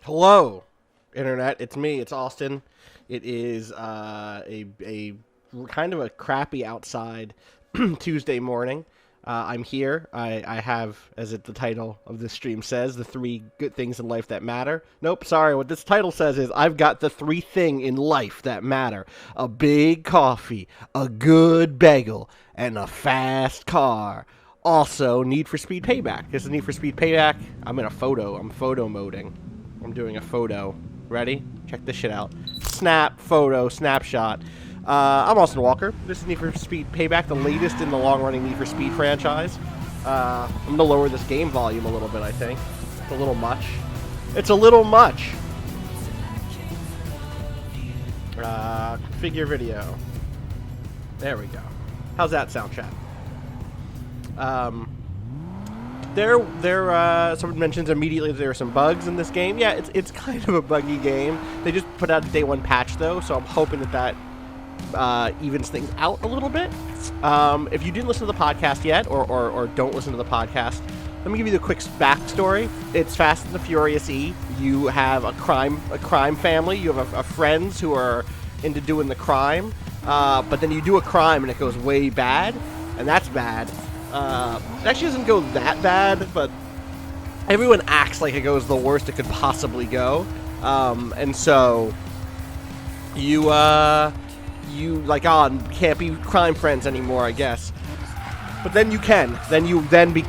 Hello, Internet. It's me. It's Austin. It is a kind of a crappy outside Tuesday morning. I'm here. I have, as the title of this stream says, the three good things in life that matter. Nope, sorry. What this title says is I've got the three thing in life that matter: a big coffee, a good bagel, and a fast car. Also, Need for Speed Payback. This is Need for Speed Payback. I'm in a photo. I'm photo moding. I'm doing a photo. Ready? Check this shit out. Snap, photo, snapshot. I'm Austin Walker. This is Need for Speed Payback, the latest in the long-running Need for Speed franchise. I'm going to lower this game volume a little bit, I think. It's a little much. It's a little much. Figure video. There we go. How's that sound, chat? Someone mentions immediately there are some bugs in this game. Yeah, it's kind of a buggy game. They just put out a day one patch though, so I'm hoping that evens things out a little bit. If you didn't listen to the podcast yet, or don't listen to the podcast, let me give you the quick backstory. It's Fast and the Furious E. You have a crime family. You have a friends who are into doing the crime, but then you do a crime and it goes way bad, and that's bad. It actually doesn't go that bad, but everyone acts like it goes the worst it could possibly go. And so you like, can't be crime friends anymore, I guess. But then you can. Then you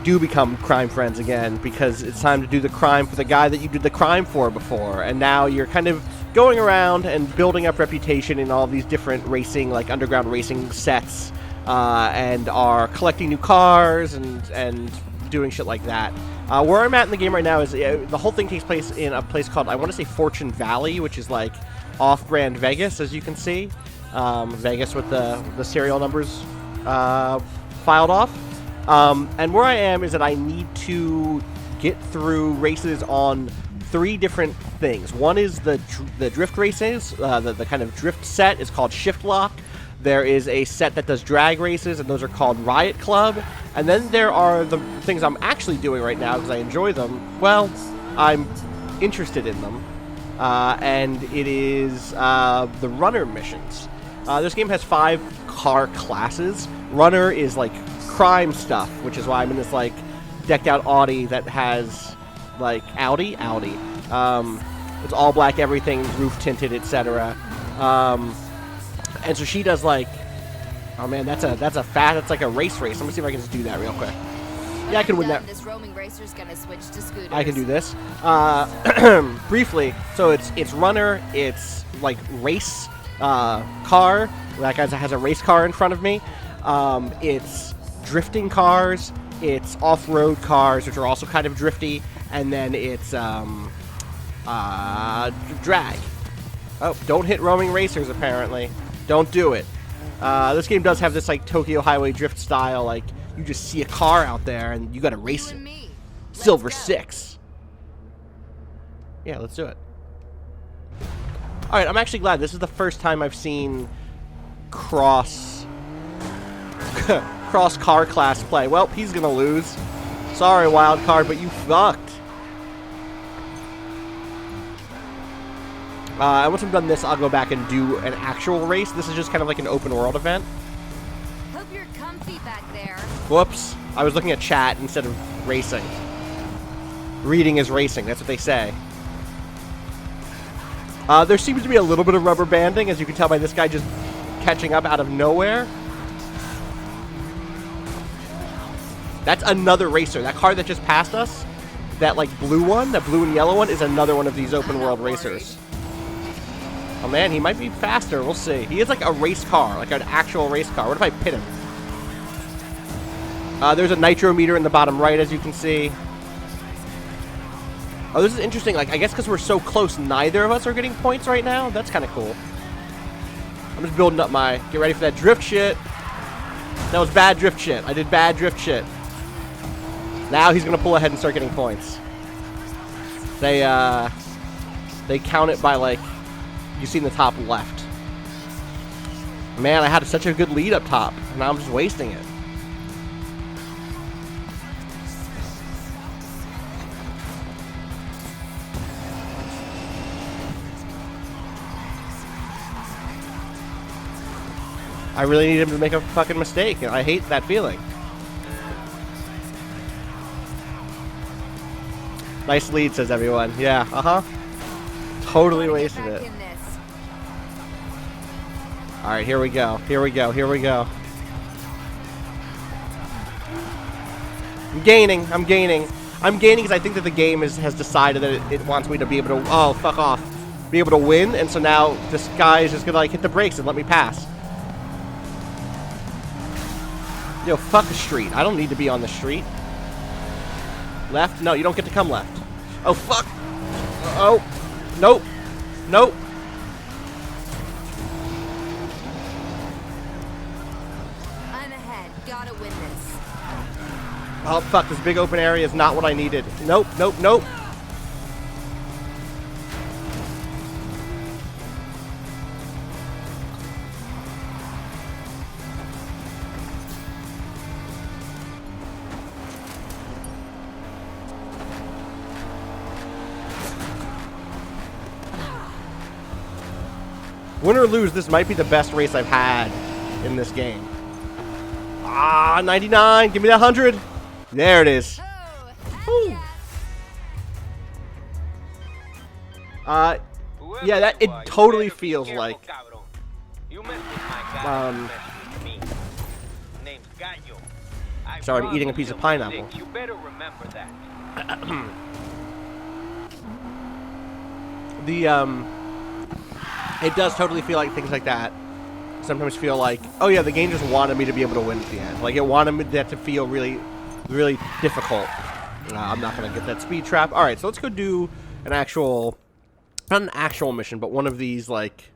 do become crime friends again, because it's time to do the crime for the guy that you did the crime for before. And now you're kind of going around and building up reputation in all these different racing, like underground racing sets. And are collecting new cars and doing shit like that. Where I'm at in the game right now is the whole thing takes place in a place called, I want to say, Fortune Valley, which is like off-brand Vegas, as you can see. Vegas with the serial numbers filed off. And where I am is that I need to get through races on three different things. One is the drift races. The kind of drift set is called Shift Lock. There is a set that does drag races, and those are called Riot Club. And then there are the things I'm actually doing right now because I enjoy them. Well, I'm interested in them. And it is the runner missions. This game has 5 car classes. Runner is like crime stuff, which is why I'm in this like decked out Audi that has like Audi. It's all black everything, roof tinted, etc. And so she does like, oh man, that's like a race. Let me see if I can just do that real quick. Yeah, I can win that. This roaming racer's gonna switch to scooters. I can do this. Briefly, so it's runner, it's like race car. That guy has a race car in front of me. It's drifting cars. It's off-road cars, which are also kind of drifty, and then it's drag. Oh, don't hit roaming racers, apparently. Don't do it. This game does have this like Tokyo Highway Drift style, like you just see a car out there and you gotta race it. Silver 6. Yeah, let's do it. Alright, I'm actually glad. This is the first time I've seen cross car class play. Well, he's gonna lose. Sorry, wild card, but you fucked. Once I'm done this, I'll go back and do an actual race. This is just kind of like an open world event. Hope you're comfy back there. Whoops. I was looking at chat instead of racing. Reading is racing. That's what they say. There seems to be a little bit of rubber banding, as you can tell by this guy just catching up out of nowhere. That's another racer. That car that just passed us, that like blue one, that blue and yellow one, is another one of these open world racers. Oh man, he might be faster. We'll see. He is like a race car, like an actual race car. What if I pit him? There's a nitro meter in the bottom right, as you can see. Oh, this is interesting. Like, I guess because we're so close, neither of us are getting points right now. That's kind of cool. I'm just building up my... Get ready for that drift shit. That was bad drift shit. I did bad drift shit. Now he's going to pull ahead and start getting points. They count it by, like... You see in the top left. Man, I had such a good lead up top. And now I'm just wasting it. I really need him to make a fucking mistake, and I hate that feeling. Nice lead, says everyone. Yeah, Totally wasted it. Alright, here we go. Here we go. Here we go. I'm gaining. I'm gaining. I'm gaining because I think that the game has decided that it wants me to be able to... Oh, fuck off. Be able to win, and so now this guy is just gonna, like, hit the brakes and let me pass. Yo, fuck the street. I don't need to be on the street. Left? No, you don't get to come left. Oh, fuck. Oh. Nope. Nope. I'm ahead. Gotta win this. Oh, fuck. This big open area is not what I needed. Nope, nope, nope. Win or lose, this might be the best race I've had in this game. Ah, 99. Give me that 100. There it is. Yeah, that it totally feels like. Sorry, I'm eating a piece of pineapple. You better remember that. It does totally feel like things like that. Sometimes feel like, oh yeah, the game just wanted me to be able to win at the end. Like it wanted me that to feel really, really difficult. I'm not gonna get that speed trap. All right, so let's go do an actual, not an actual mission, but one of these like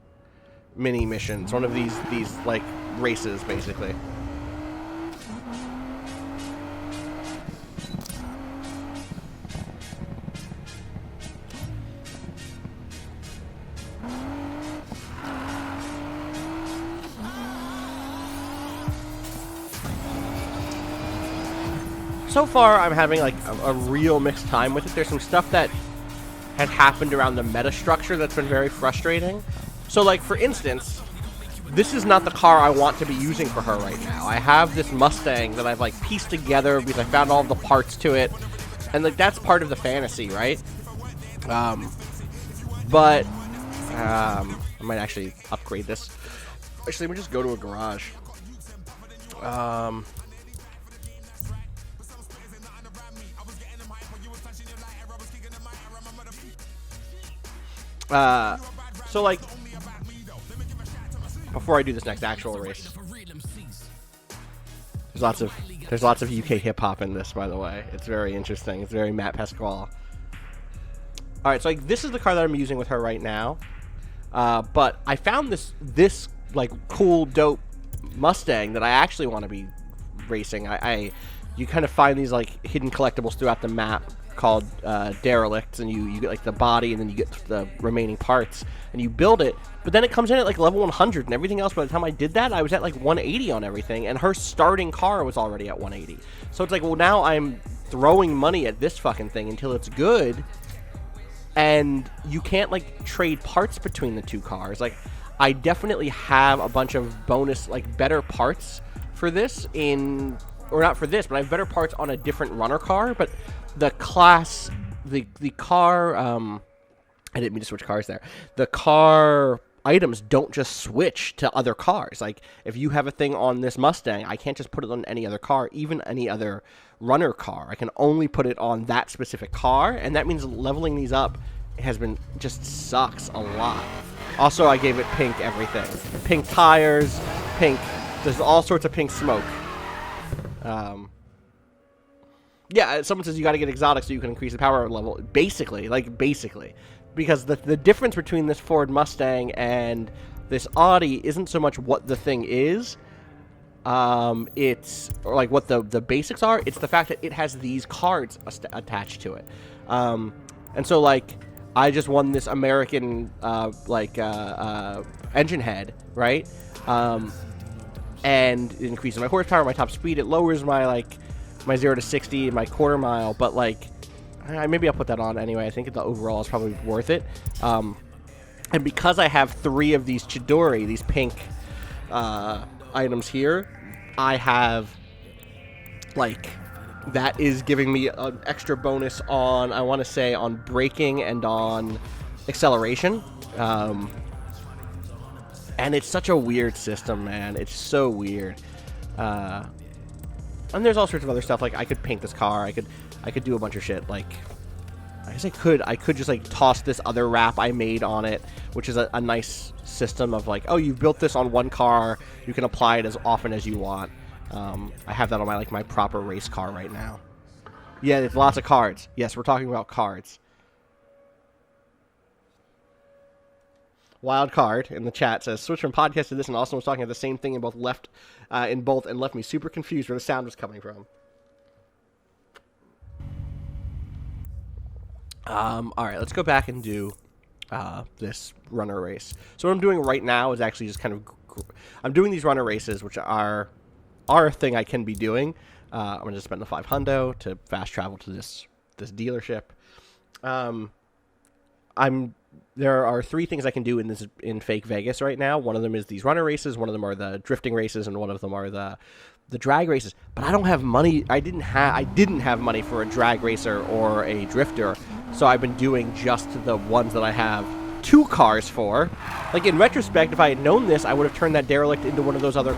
mini missions. One of these like races, basically. So far, I'm having like a real mixed time with it. There's some stuff that had happened around the meta structure that's been very frustrating. So like, for instance, this is not the car I want to be using for her right now. I have this Mustang that I've like pieced together because I found all of the parts to it. And like, that's part of the fantasy, right? I might actually upgrade this. Actually, let me just go to a garage. So like, before I do this next actual race, there's lots of UK hip hop in this, by the way. It's very interesting. It's very Matt Pasquale. All right, so like this is the car that I'm using with her right now, but I found this like cool, dope Mustang that I actually want to be racing. You kind of find these like hidden collectibles throughout the map called Derelict, and you get like the body, and then you get the remaining parts, and you build it, but then it comes in at like level 100 and everything else. By the time I did that, I was at like 180 on everything, and her starting car was already at 180. So it's like, well, now I'm throwing money at this fucking thing until it's good, and you can't like trade parts between the two cars. Like, I definitely have a bunch of bonus, like better parts for this or not for this, but I have better parts on a different runner car, but the class, the car, I didn't mean to switch cars there. The car items don't just switch to other cars. Like, if you have a thing on this Mustang, I can't just put it on any other car, even any other runner car. I can only put it on that specific car, and that means leveling these up has been, just sucks a lot. Also, I gave it pink everything. Pink tires, pink, there's all sorts of pink smoke. Yeah, someone says you got to get exotic so you can increase the power level. Basically, because the difference between this Ford Mustang and this Audi isn't so much what the thing is. It's or like what the basics are. It's the fact that it has these cards attached to it. And so like, I just won this American engine head, right? And it increases my horsepower, my top speed. It lowers my my 0 to 60 and my quarter mile, but like, maybe I'll put that on anyway. I think the overall is probably worth it. And because I have 3 of these Chidori, these pink items here, I have, like, that is giving me an extra bonus on, I want to say, on braking and on acceleration. And it's such a weird system, man. It's so weird. And there's all sorts of other stuff. Like, I could paint this car. I could do a bunch of shit. Like, I guess I could just, like, toss this other wrap I made on it, which is a nice system of, like, oh, you built this on one car. You can apply it as often as you want. I have that on my proper race car right now. Yeah, it's lots of cards. Yes, we're talking about cards. Wild Card in the chat says, switch from podcast to this, and Austin was talking about the same thing in both and left me super confused where the sound was coming from. All right, let's go back and do this runner race. So what I'm doing right now is actually just kind of, I'm doing these runner races, which are a thing I can be doing. I'm going to spend the $500 to fast travel to this dealership. There are 3 things I can do in Fake Vegas right now. One of them is these runner races, one of them are the drifting races, and one of them are the drag races. But I don't have money. I didn't have money for a drag racer or a drifter, so I've been doing just the ones that I have 2 cars for. Like, in retrospect, if I had known this, I would have turned that Derelict into one of those other...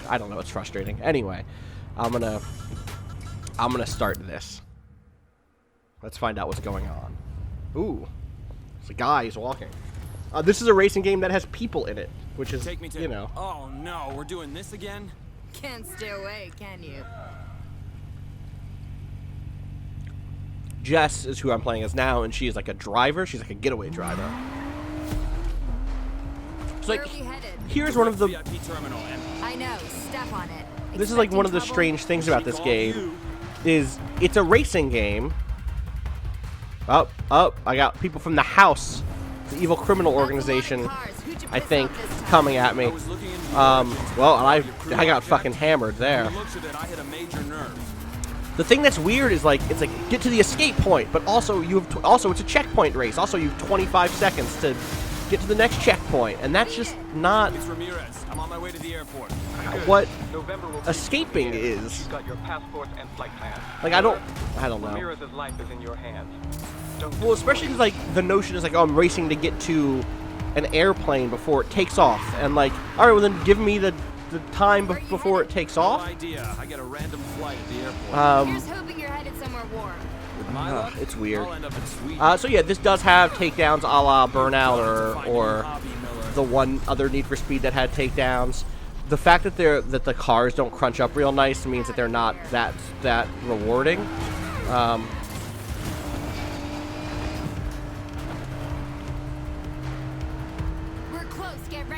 I don't know. It's frustrating. Anyway, I'm gonna start this. Let's find out what's going on. Ooh. It's a guy who's walking. This is a racing game that has people in it, which is, you know. Oh no, we're doing this again? Can't stay away, can you? Jess is who I'm playing as now, and she is like a driver. She's like a getaway driver. It's like, here's one of the... VIP terminal, and I know, step on it. This is like one of the strange things about this game, is it's a racing game. Oh, I got people from the house, the evil criminal organization, I think, coming at me. Well, I got fucking hammered there. The thing that's weird is, like, it's like, get to the escape point, but also it's a checkpoint race. Also, you have 25 seconds to get to the next checkpoint, and that's just not It's Ramirez. I'm on my way to the airport. what escaping is. Like, I don't know. Ramirez's life is in your hands. Well, especially because, like, the notion is, like, oh, I'm racing to get to an airplane before it takes off. And, like, all right, well, then give me the time before it takes No off. idea. I get a random flight at the airport. Here's hoping you're headed somewhere warm. With my luck, It's weird. I'll end up in Sweden. So, yeah, this does have takedowns a la Burnout or Hobby Miller. the one other Need for Speed that had takedowns. The fact that the cars don't crunch up real nice means that they're not that rewarding.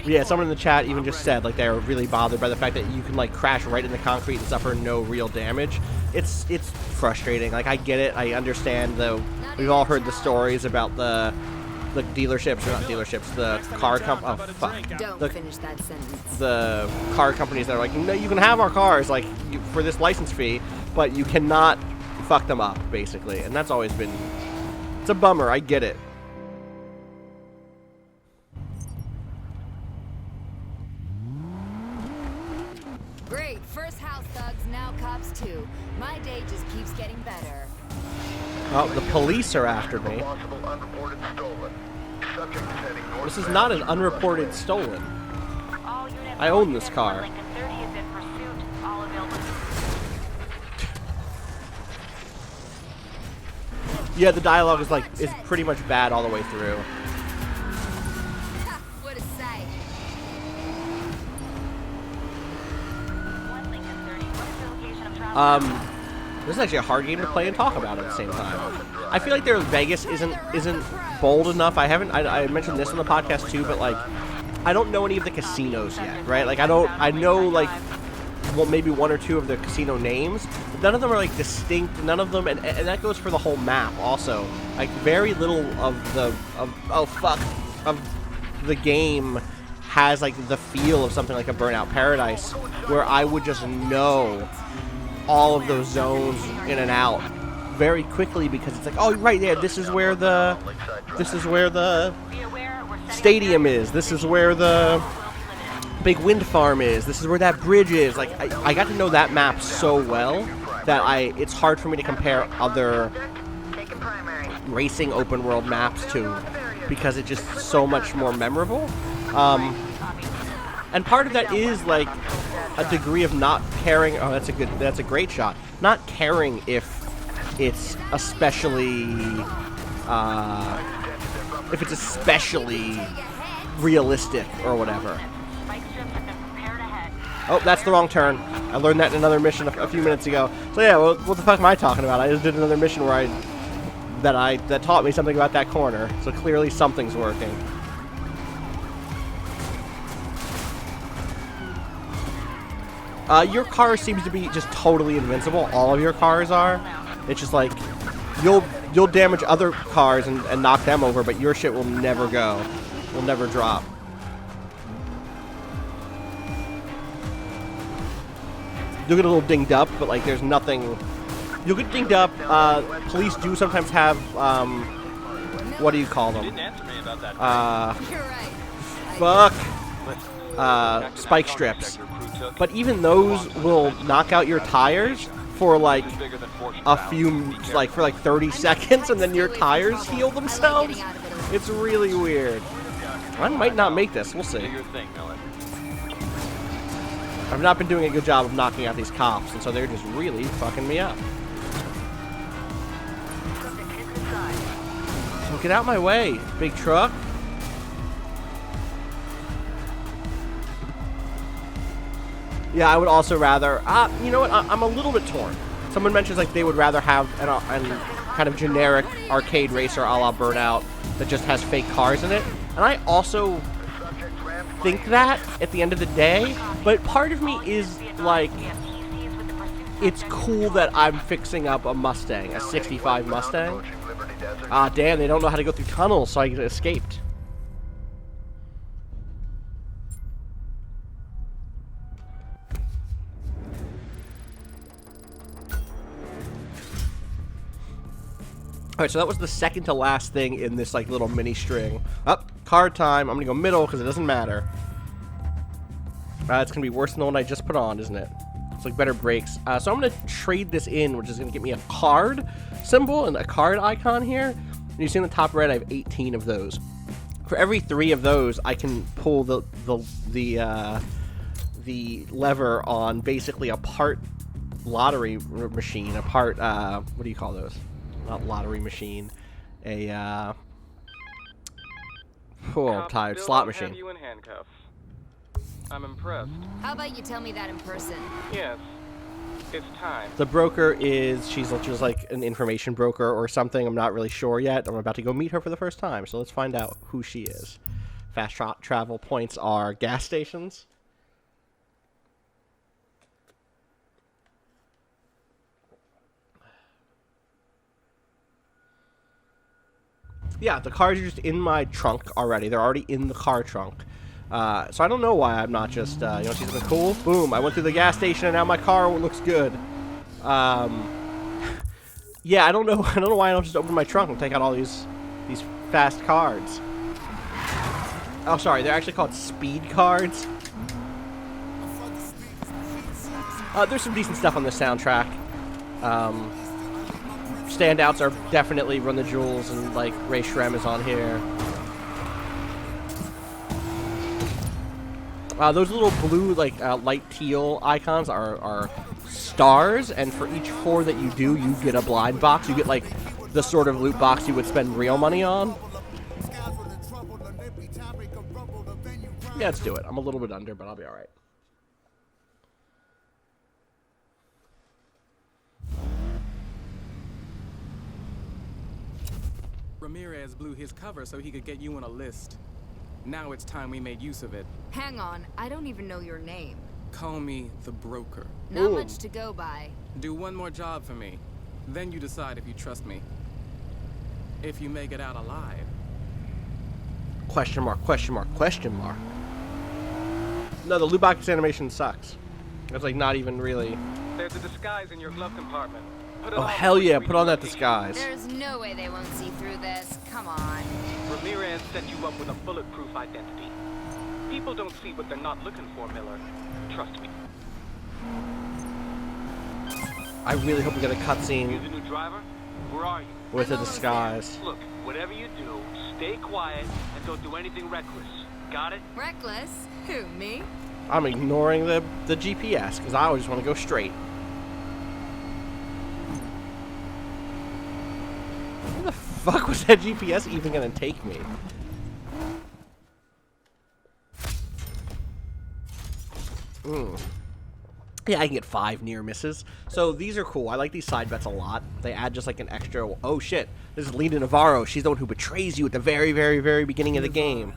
Yeah, someone in the chat even just said, like, they were really bothered by the fact that you can, like, crash right in the concrete and suffer no real damage. It's frustrating. Like, I get it. I understand, though. We've all heard the stories about the dealerships, or not dealerships, the car company. Oh, fuck. Don't finish that sentence. The car companies that are like, no, you can have our cars, like, for this license fee, but you cannot fuck them up, basically. And that's always been... It's a bummer. I get it. Great, first house thugs, now cops too. My day just keeps getting better. Oh, the police are after me. This is not an unreported stolen. I own this car. Yeah, the dialogue is pretty much bad all the way through. What a sight. This is actually a hard game to play and talk about at the same time. I feel like Vegas isn't bold enough. I mentioned this on the podcast too, but like, I don't know any of the casinos yet, right? Like, I know like, well, maybe 1 or 2 of the casino names, but none of them are like distinct. None of them, and that goes for the whole map also. Like, very little of the game has like the feel of something like a Burnout Paradise, where I would just know all of those zones in and out very quickly, because it's like, oh right, yeah, this is where the stadium is, this is where the big wind farm is. This is where that bridge is. Like, I got to know that map so well that it's hard for me to compare other racing open world maps to, because it's just so much more memorable. And part of that is like a degree of not caring. Oh, that's a great shot. Not caring if it's especially realistic or whatever. Oh, that's the wrong turn. I learned that in another mission a few minutes ago. So yeah, well, what the fuck am I talking about? I just did another mission where that taught me something about that corner. So clearly something's working. Your car seems to be just totally invincible. All of your cars are. It's just like you'll damage other cars and knock them over, but your shit will never go. Will never drop. You'll get a little dinged up, but like there's nothing. You'll get dinged up. Police do sometimes have what do you call them? You didn't answer me about that. You're right. Fuck. Spike strips. But even those will knock out your tires for like a few, like for like 30 seconds, and then your tires heal themselves. It's really weird. I might not make this. We'll see. I've not been doing a good job of knocking out these cops, and so they're just really fucking me up. So get out my way, big truck. Yeah, I would also rather... you know what? I'm a little bit torn. Someone mentions like they would rather have an kind of generic arcade racer a la Burnout that just has fake cars in it. And I also think that at the end of the day. But part of me is like... It's cool that I'm fixing up a Mustang, a 65 Mustang. Damn, they don't know how to go through tunnels, so I escaped. Alright, so that was the second to last thing in this like little mini string. Up, card time. I'm gonna go middle because it doesn't matter. It's gonna be worse than the one I just put on, isn't it? It's like better brakes. So I'm gonna trade this in, which is gonna get me a card symbol and a card icon here. And you see in the top right, I have 18 of those. For every 3 of those, I can pull the lever on basically a part lottery machine, a part what do you call those? Not lottery machine, I'm tired. Slot machine. Have you in handcuffs. I'm impressed. How about you tell me that in person? Yes, it's time. The broker she's just like an information broker or something. I'm not really sure yet. I'm about to go meet her for the first time, so let's find out who she is. Fast travel points are gas stations. Yeah, the cars are just in my trunk already. They're already in the car trunk. So I don't know why I'm not just, you know, see something cool? Boom, I went through the gas station and now my car looks good. Yeah, I don't know why I don't just open my trunk and take out all these fast cards. Oh, sorry, they're actually called speed cards. There's some decent stuff on this soundtrack. Standouts are definitely Run the Jewels and like Ray Shrem is on here. Those little blue like light teal icons are stars, and for each 4 that you do, you get a blind box. You get like the sort of loot box you would spend real money on. Yeah, let's do it. I'm a little bit under, but I'll be all right. Ramirez blew his cover so he could get you on a list. Now it's time we made use of it. Hang on, I don't even know your name. Call me the broker. Not much to go by. Do one more job for me. Then you decide if you trust me. If you make it out alive. Question mark, question mark, question mark. No, the loot box animation sucks. It's like not even really... There's a disguise in your glove compartment. Oh, hell yeah, put on that disguise. There's no way they won't see through this. Come on. Ramirez set you up with a bulletproof identity. People don't see what they're not looking for, Miller. Trust me. I really hope we get a You cutscene the new driver? Where are you? with a I'm almost disguise. Look, whatever you do, stay quiet and don't do anything reckless. Got it? Reckless? Who, me? I'm ignoring the GPS because I always want to go straight. Where the fuck was that GPS even gonna take me? Yeah, I can get 5 near misses. So these are cool. I like these side bets a lot. They add just like an extra. Oh shit! This is Lena Navarro. She's the one who betrays you at the very, very, very beginning of the game.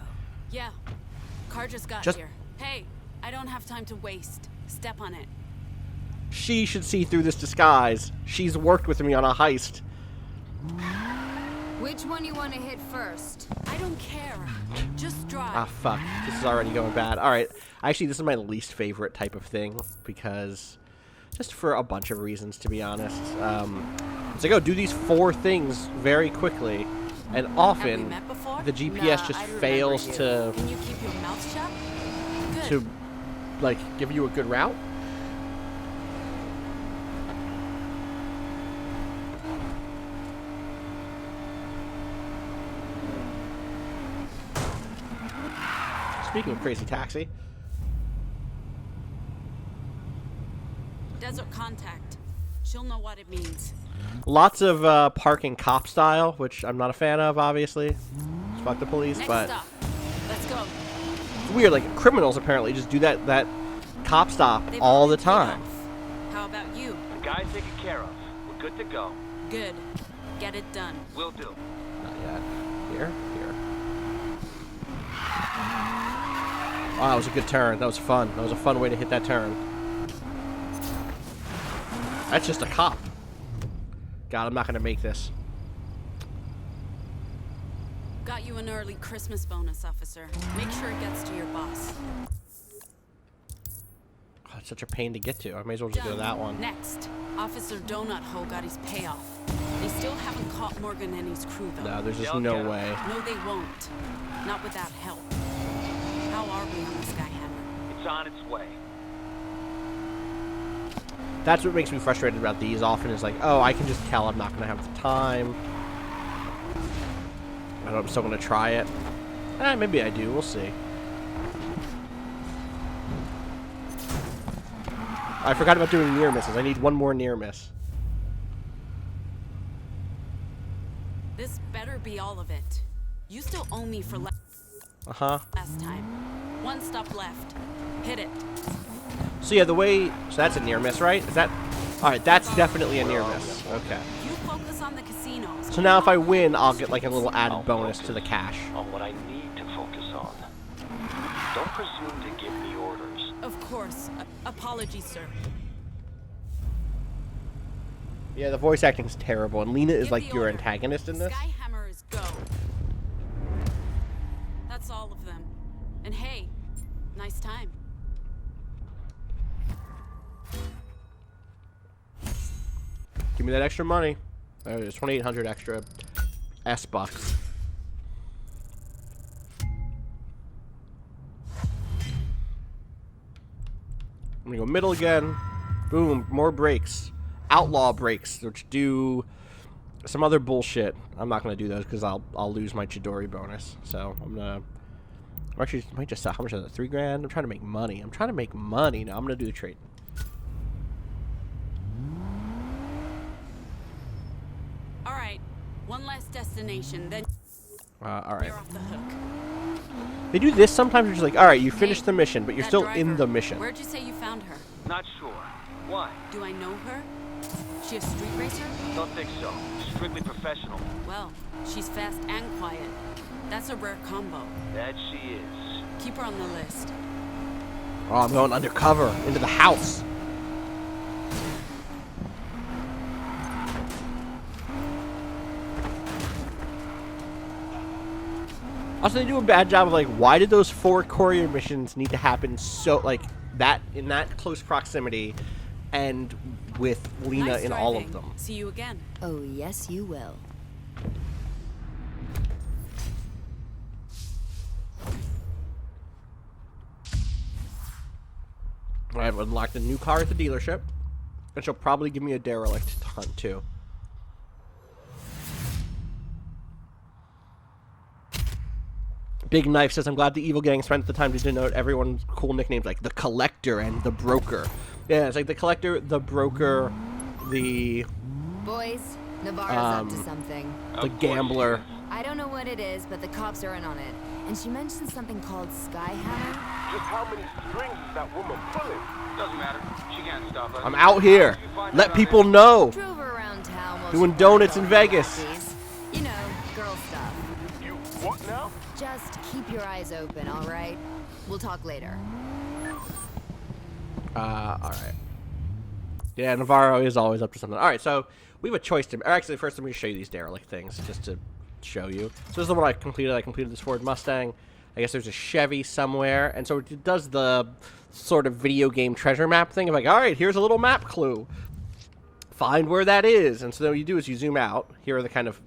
Yeah. Car just got Just- here. Hey, I don't have time to waste. Step on it. She should see through this disguise. She's worked with me on a heist. Which one you want to hit first? I don't care. Just drive. Ah, fuck. This is already going bad. Alright. Actually, this is my least favorite type of thing, because... just for a bunch of reasons, to be honest. It's like, oh, do these 4 things very quickly, and Have often, we met before? the GPS Nah, just I remember fails you. to, Can you keep your mouth shut? Good. like, give you a good route. Speaking of Crazy Taxi, Desert contact. She'll know what it means. lots of parking cop style, which I'm not a fan of, obviously. Fuck the police, Next but stop. Let's go. it's weird. Like, criminals apparently just do that cop stop They've all the already paid time. off. How about you? The guy's taken care of. We're good to go. Good. Get it done. Will do. Not yet. Here. Oh, that was a good turn. That was fun. That was a fun way to hit that turn. That's just a cop. God, I'm not gonna make this. Got you an early Christmas bonus, officer. Make sure it gets to your boss. Oh, it's such a pain to get to. I may as well just go to that one. Next, Officer Donut Hole got his payoff. They still haven't caught Morgan and his crew, though. No, there's just They'll no get 'em. way. No, they won't. Not without help. How are we on the Skyhammer? It's on its way. That's what makes me frustrated about these often is like, oh, I can just tell I'm not going to have the time. But I'm still going to try it. Maybe I do. We'll see. I forgot about doing near misses. I need one more near miss. This better be all of it. You still owe me for Uh-huh. last time. One stop left. Hit it. So yeah, the way... So that's a near miss, right? Is that... Alright, that's definitely a near miss. Okay. You focus on the casinos. So now if I win, I'll get like a little added bonus to the cash. On what I need to focus on. Don't presume to give me orders. Of course. Apologies, sir. Yeah, the voice acting is terrible, and Lena is Give like the your order. antagonist in this. Skyhammer is go. That's all of them. And hey, nice time. Give me that extra money. There's 2,800 extra S-bucks. I'm gonna go middle again. Boom, more brakes. Outlaw brakes, which do some other bullshit. I'm not gonna do those because I'll lose my Chidori bonus. So I'm actually might just sell. How much is that? $3,000. I'm trying to make money. I'm trying to make money. Now I'm gonna do the trade. All right, one last destination, then All right. you're off the hook. They do this sometimes. You're just like, all right, you finished Hey, the mission, but you're that still driver, in the mission. Where'd you say you found her? Not sure. Why? Do I know her? She a street racer? Don't think so. Strictly professional. Well, she's fast and quiet. That's a rare combo. That she is. Keep her on the list. Oh, I'm going undercover into the house. Also, they do a bad job of like, why did those 4 courier missions need to happen so like that in that close proximity, and with Lena Nice in all of driving. them? See you again. Oh, yes, you will. I've unlocked a new car at the dealership. And she'll probably give me a Derelict to hunt, too. Big Knife says, I'm glad the evil gang spent the time to denote everyone's cool nicknames like the Collector and the Broker. Yeah, it's like the Collector, the Broker, the... Boys, Navarro's up to something. The Gambler. I don't know what it is, but the cops are in on it. And she mentioned something called Skyhammer. Just how many strings is that woman pulling? Doesn't matter. She can't stop us. I'm out here. Let people know. Drove her around town while Doing she donuts played in Vegas. Rockies. You know, girl stuff. You what now? Just keep your eyes open, all right? We'll talk later. Alright. Yeah, Navarro is always up to something. Alright, so we have a choice to... Or actually, first let me show you these Derelict things, just to show you. So this is the one I completed. I completed this Ford Mustang. I guess there's a Chevy somewhere. And so it does the sort of video game treasure map thing of like, alright, here's a little map clue. Find where that is. And so what you do is you zoom out. Here are the kind of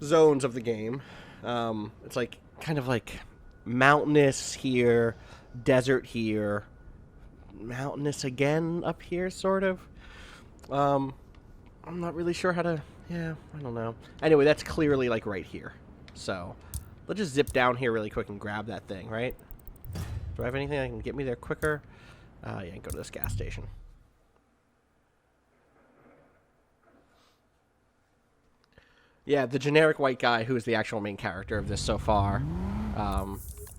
zones of the game. It's like kind of like mountainous here, desert here, mountainous again up here, sort of. I'm not really sure how to... Yeah, I don't know. Anyway, that's clearly like right here. So let's just zip down here really quick and grab that thing, right? Do I have anything that can get me there quicker? Yeah, go to this gas station. Yeah, the generic white guy who is the actual main character of this so far.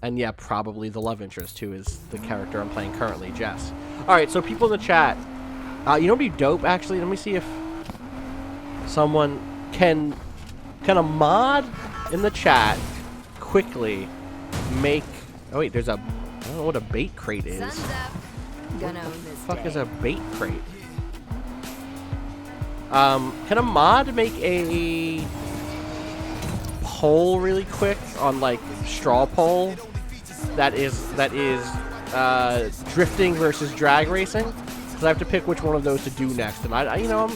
And yeah, probably the love interest who is the character I'm playing currently, Jess. Alright, so people in the chat. You know what would be dope, actually? Let me see if someone can a mod in the chat quickly make... Oh wait, there's a... I don't know what a bait crate is. Sun's up. Gonna own this What the fuck day. is a bait crate? Can a mod make a poll really quick on like straw poll that is drifting versus drag racing? Because I have to pick which one of those to do next, and I you know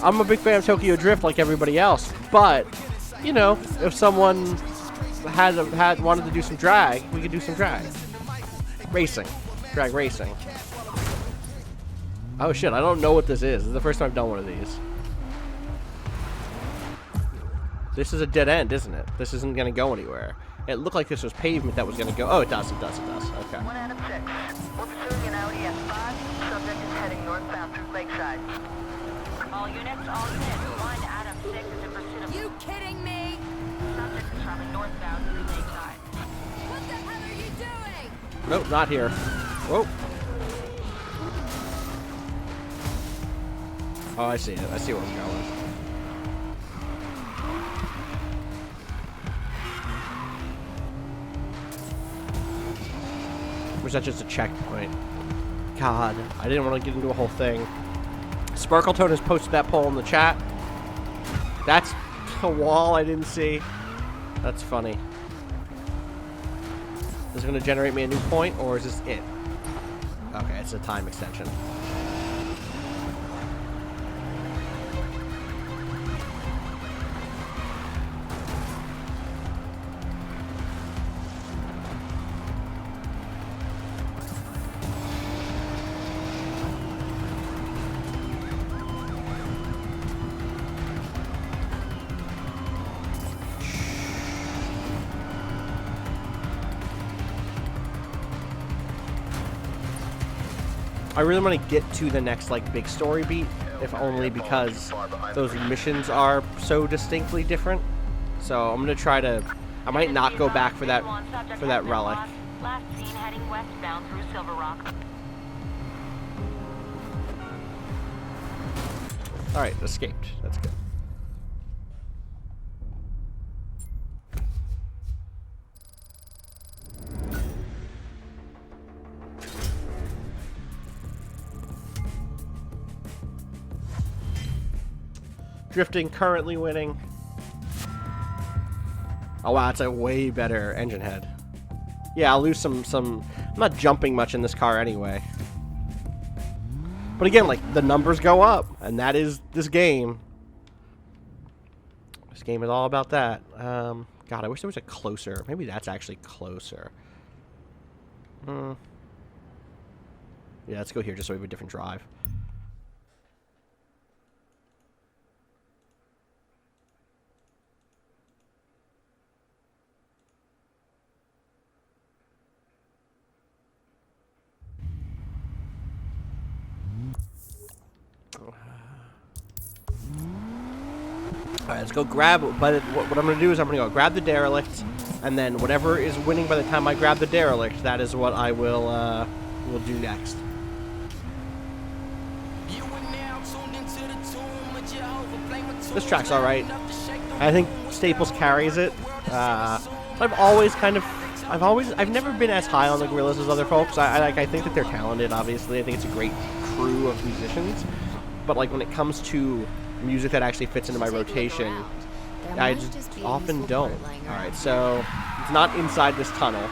I'm a big fan of Tokyo Drift like everybody else, but you know if someone had wanted to do some drag, we could do some drag racing. Oh shit, I don't know what this is. This is the first time I've done one of these. This is a dead end, isn't it? This isn't going to go anywhere. It looked like this was pavement that was going to go... Oh, it does. Okay. 1 out of 6. We're pursuing an Audi S5. Subject is heading northbound through Lakeside. All units. 1 out of 6 is in pursuit of... You kidding me? Subject is traveling northbound through Lakeside. What the hell are you doing? Nope, not here. Whoa. Oh, I see it. I see where I'm going. Was that just a checkpoint? God, I didn't want to get into a whole thing. Sparkletone has posted that poll in the chat. That's a wall I didn't see. That's funny. Is it going to generate me a new point, or is this it? Okay, it's a time extension. I really want to get to the next like big story beat, if only because those missions are so distinctly different. So I'm gonna try to. I might not go back for that relic. Last seen heading westbound through Silver Rock. All right, escaped. That's good. Drifting currently winning. Oh wow, it's a way better engine head. Yeah, I'll lose some. I'm not jumping much in this car anyway. But again, like the numbers go up, and that is this game. This game is all about that. God, I wish there was a closer. Maybe that's actually closer. Yeah, let's go here just so we have a different drive. Alright, let's go grab, but what I'm going to do is I'm going to go grab the Derelict, and then whatever is winning by the time I grab the Derelict, that is what I will do next. This track's alright. I think Staples carries it. I've never been as high on the Gorillaz as other folks. I think that they're talented, obviously. I think it's a great crew of musicians. But like when it comes to music that actually fits into my rotation, I just often don't. Alright, so it's not inside this tunnel.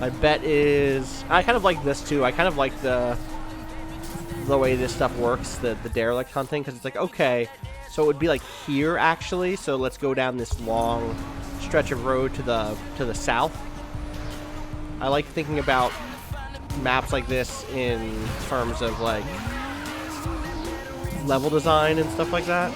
My bet is... I kind of like this too. I kind of like the way this stuff works, the Derelict hunting, because it's like, okay, so it would be like here actually, so let's go down this long stretch of road to the south. I like thinking about maps like this in terms of like level design and stuff like that.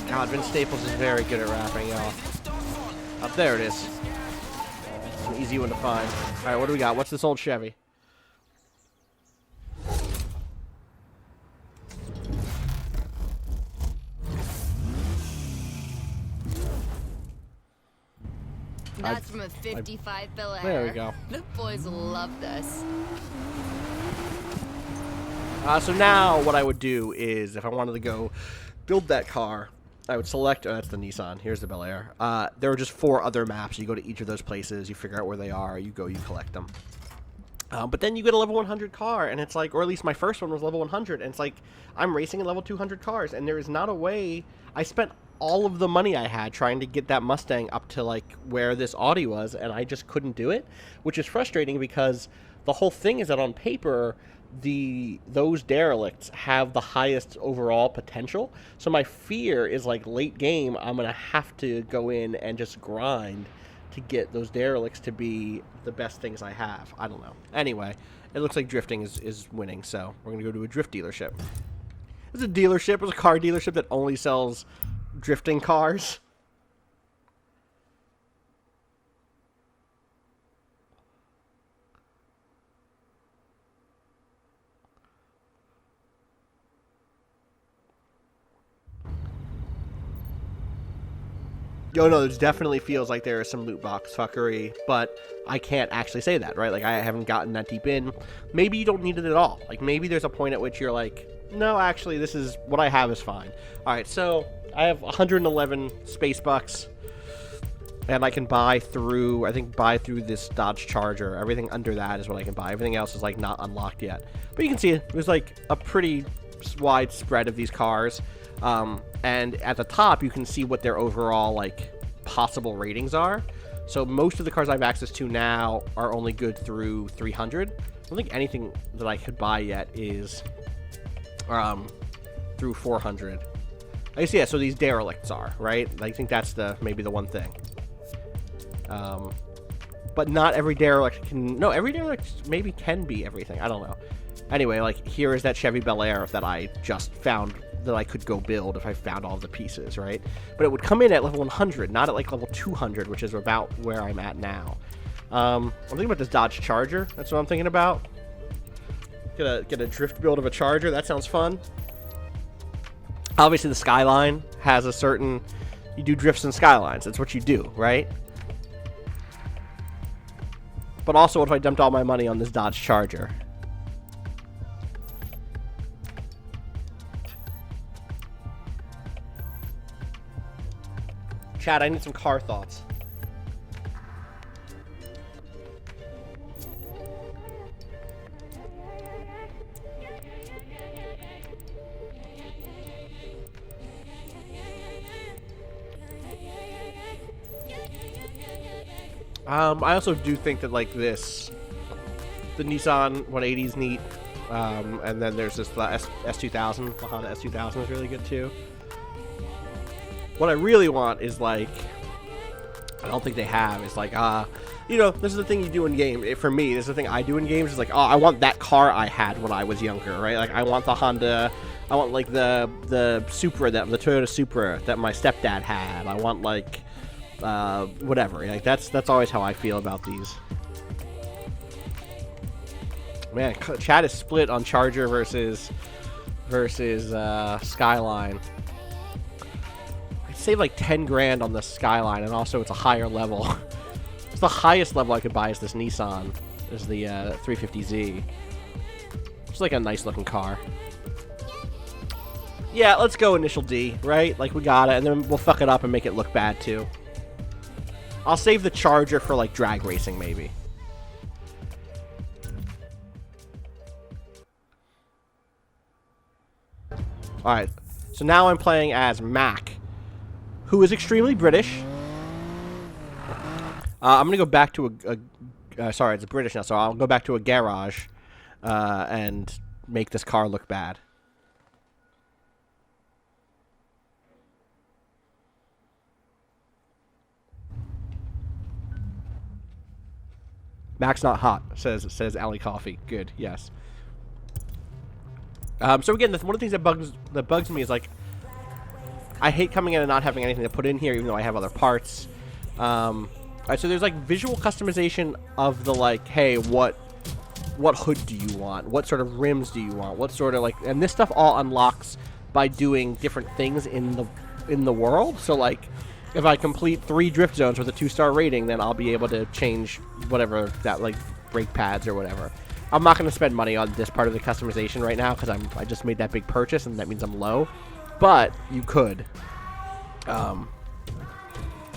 God, Vince Staples is very good at rapping, y'all. Up there it is. It's an easy one to find. Alright, what do we got? What's this old Chevy? That's from a 55 Bel Air. There we go. The boys will love this. So now what I would do is, if I wanted to go build that car, I would select... Oh, that's the Nissan. Here's the Bel Air. There are just 4 other maps. You go to each of those places. You figure out where they are. You go, you collect them. But then you get a level 100 car, and it's like... Or at least my first one was level 100, and it's like... I'm racing in level 200 cars, and there is not a way... I spent all of the money I had trying to get that Mustang up to, like, where this Audi was, and I just couldn't do it. Which is frustrating, because the whole thing is that on paper... those Derelicts have the highest overall potential. So my fear is like late game, I'm going to have to go in and just grind to get those Derelicts to be the best things I have. I don't know. Anyway, it looks like drifting is winning, so we're going to go to a drift dealership. It's a dealership. It's a car dealership that only sells drifting cars. Yo, no, it definitely feels like there is some loot box fuckery, but I can't actually say that, right? Like, I haven't gotten that deep in. Maybe you don't need it at all. Like, maybe there's a point at which you're like, no, actually, this is, what I have is fine. Alright, so, I have 111 space bucks, and I can buy through, buy through this Dodge Charger. Everything under that is what I can buy. Everything else is, like, not unlocked yet. But you can see, there's, like, a pretty wide spread of these cars. And at the top, you can see what their overall, like, possible ratings are. So most of the cars I have access to now are only good through 300. I don't think anything that I could buy yet is through 400. I guess, yeah, so these Derelicts are, right? I think that's maybe the one thing. But not every Derelict can... No, every Derelict maybe can be everything. I don't know. Anyway, like, here is that Chevy Bel Air that I just found that I could go build if I found all the pieces, right? But it would come in at level 100, not at, like, level 200, which is about where I'm at now. I'm thinking about this Dodge Charger. That's what I'm thinking about. Get a drift build of a Charger. That sounds fun. Obviously, the Skyline has a certain... You do drifts and Skylines. That's what you do, right? But also, what if I dumped all my money on this Dodge Charger? Chad, I need some car thoughts. I also do think that, like, the Nissan 180 is neat. And then there's this S2000. The Honda S2000 is really good too. What I really want is like, I don't think they have, is like, you know, this is the thing you do in game. For me, this is the thing I do in games, is like, oh, I want that car I had when I was younger, right? Like, I want the Honda, I want like the Supra, the Toyota Supra that my stepdad had. I want like, whatever. Like, that's always how I feel about these. Man, chat is split on Charger versus Skyline. I'd save like 10 grand on the Skyline, and also it's a higher level. It's the highest level I could buy is this Nissan. Is the 350Z. It's like a nice looking car. Yeah, let's go initial D, right? Like, we got it, and then we'll fuck it up and make it look bad too. I'll save the Charger for like drag racing maybe. Alright, so now I'm playing as Mac, who is extremely British. I'm going to go back to sorry, it's British now, so I'll go back to a garage and make this car look bad. Mac's not hot, says Alley Coffee. Good, yes. So again, one of the things that bugs me is like, I hate coming in and not having anything to put in here, even though I have other parts. Alright, so there's like visual customization of the like, hey, what hood do you want? What sort of rims do you want? What sort of like, and this stuff all unlocks by doing different things in the world. So like, if I complete 3 drift zones with a 2-star rating, then I'll be able to change whatever that, like, brake pads or whatever. I'm not going to spend money on this part of the customization right now because I just made that big purchase and that means I'm low. But you could. I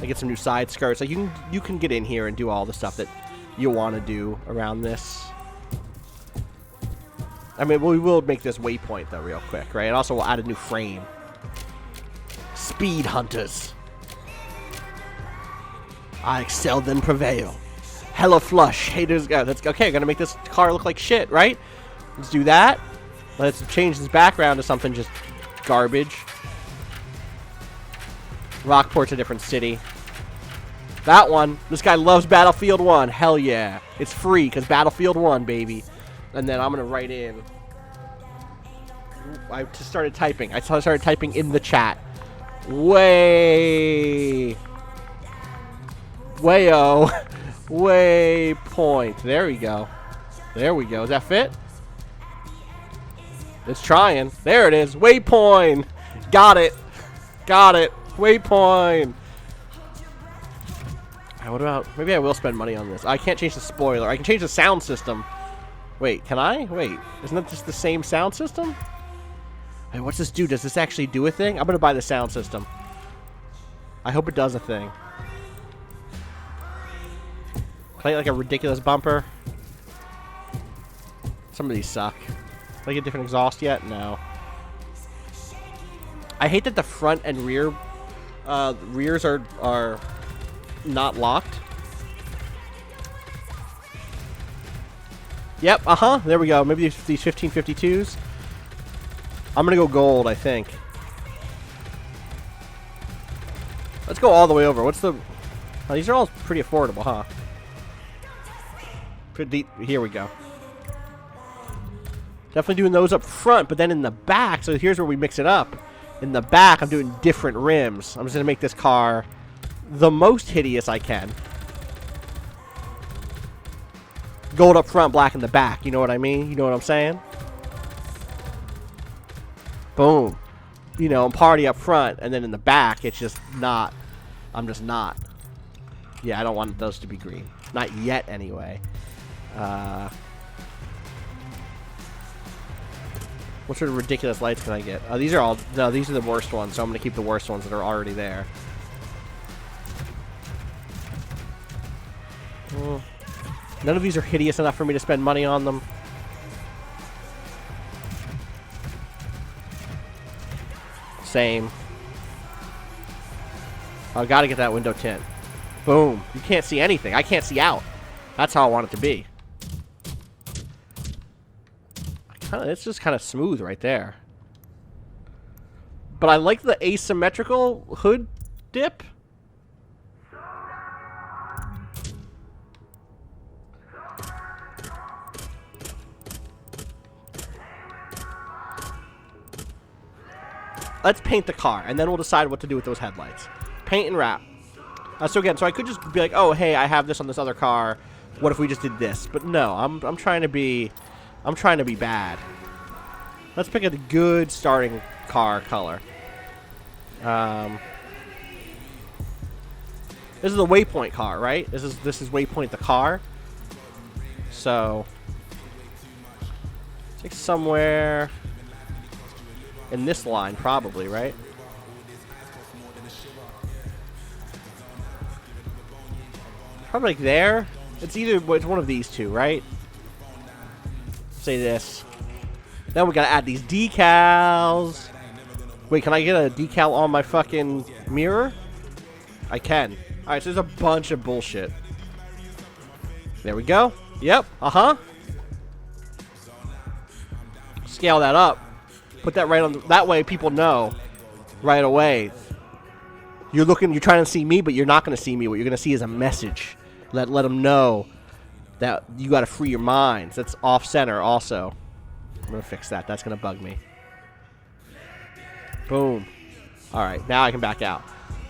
get some new side skirts. Like, you can get in here and do all the stuff that you want to do around this. I mean, we will make this Waypoint though real quick, right? And also we'll add a new frame. Speed hunters. I excel then prevail. Hella flush. Haters go. That's okay. I'm gonna make this car look like shit, right? Let's do that. Let's change this background to something just garbage. Rockport's a different city. That one. This guy loves Battlefield 1. Hell yeah. It's free because Battlefield 1, baby. And then I'm gonna write in. I just started typing. I started typing in the chat. Wayo. Waypoint. There we go. There we go. Does that fit? It's trying. There it is. Waypoint. Got it. Got it. Waypoint. Right, what about... Maybe I will spend money on this. I can't change the spoiler. I can change the sound system. Wait, can I? Wait. Isn't that just the same sound system? Hey, what's this do? Does this actually do a thing? I'm going to buy the sound system. I hope it does a thing. Play like a ridiculous bumper. Some of these suck. Did I get different exhaust yet? No. I hate that the front and rear rears are not locked. Yep, there we go. Maybe these 1552s. I'm gonna go gold, I think. Let's go all the way over. What's the... Oh, these are all pretty affordable, huh? Here we go. Definitely doing those up front, but then in the back, so here's where we mix it up. In the back, I'm doing different rims. I'm just going to make this car the most hideous I can. Gold up front, black in the back. You know what I mean? You know what I'm saying? Boom. You know, party up front, and then in the back, it's just not. I'm just not. Yeah, I don't want those to be green. Not yet, anyway. What sort of ridiculous lights can I get? Oh, these are all... No, these are the worst ones, so I'm going to keep the worst ones that are already there. None of these are hideous enough for me to spend money on them. Same. I gotta get that window tint. Boom. You can't see anything. I can't see out. That's how I want it to be. It's just kind of smooth right there. But I like the asymmetrical hood dip. Let's paint the car, and then we'll decide what to do with those headlights. Paint and wrap. So again, so I could just be like, oh, hey, I have this on this other car. What if we just did this? But no, I'm trying to be bad. Let's pick a good starting car color. This is the Waypoint car, right? This is Waypoint the car. So it's like somewhere in this line, probably, right? Probably like there. It's one of these two, right? Say this. Then we gotta add these decals. Wait, can I get a decal on my fucking mirror? I can. Alright, so there's a bunch of bullshit. There we go. Yep. Uh-huh. Scale that up. Put that right on that way people know right away. You're trying to see me, but you're not going to see me. What you're going to see is a message. Let them know that you got to free your minds. That's off center also. I'm going to fix that. That's going to bug me. Boom. All right, now I can back out.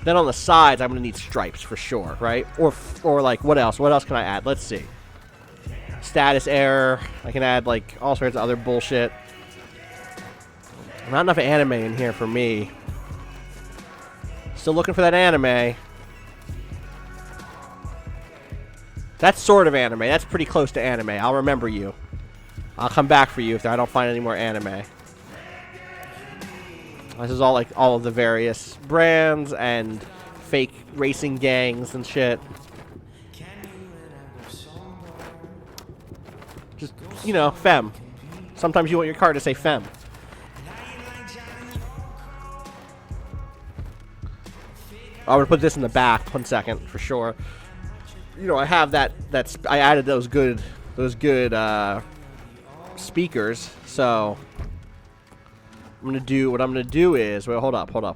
Then on the sides, I'm going to need stripes for sure, right? Or like, what else? What else can I add? Let's see. Status error. I can add like all sorts of other bullshit. Not enough anime in here for me. Still looking for that anime. That's sort of anime. That's pretty close to anime. I'll remember you. I'll come back for you if I don't find any more anime. This is all like all of the various brands and fake racing gangs and shit. Just, you know, femme. Sometimes you want your car to say femme. I'm gonna put this in the back 1 second for sure. You know, I have I added those good speakers, so what I'm gonna do is, wait, hold up. 1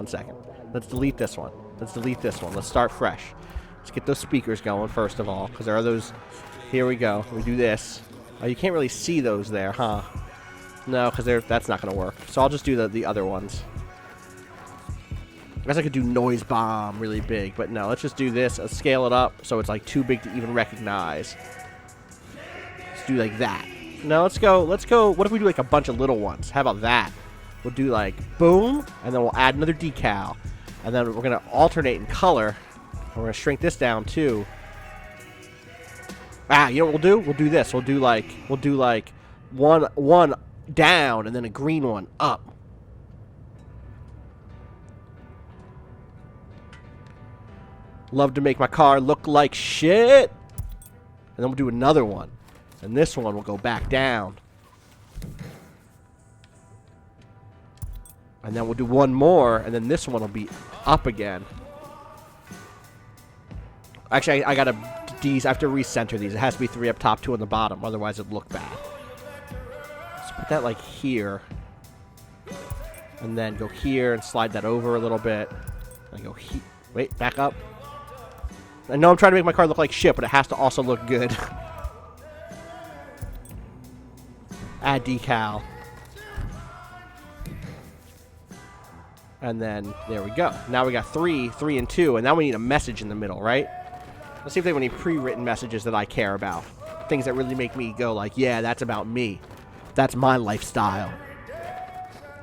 second. Let's delete this one. Let's start fresh. Let's get those speakers going first of all, because there are those. Here we go. We do this. Oh, you can't really see those there, huh? No, because that's not gonna work. So I'll just do the other ones. I guess I could do noise bomb really big, but no, let's just do this. Let's scale it up so it's like too big to even recognize. Let's do like that. No, let's go. What if we do like a bunch of little ones? How about that? We'll do like boom, and then we'll add another decal. And then we're going to alternate in color. And we're going to shrink this down too. You know what we'll do? We'll do this. We'll do like one down and then a green one up. Love to make my car look like shit. And then we'll do another one. And this one will go back down. And then we'll do one more. And then this one will be up again. Actually, I gotta I have to recenter these. It has to be 3 up top, 2 on the bottom. Otherwise, it'd look bad. Let's put that like here. And then go here and slide that over a little bit. And go here. Wait, back up. I know I'm trying to make my car look like shit, but it has to also look good. Add decal. And then, there we go. Now we got 3, 3, and 2, and now we need a message in the middle, right? Let's see if they have any pre-written messages that I care about. Things that really make me go like, yeah, that's about me. That's my lifestyle.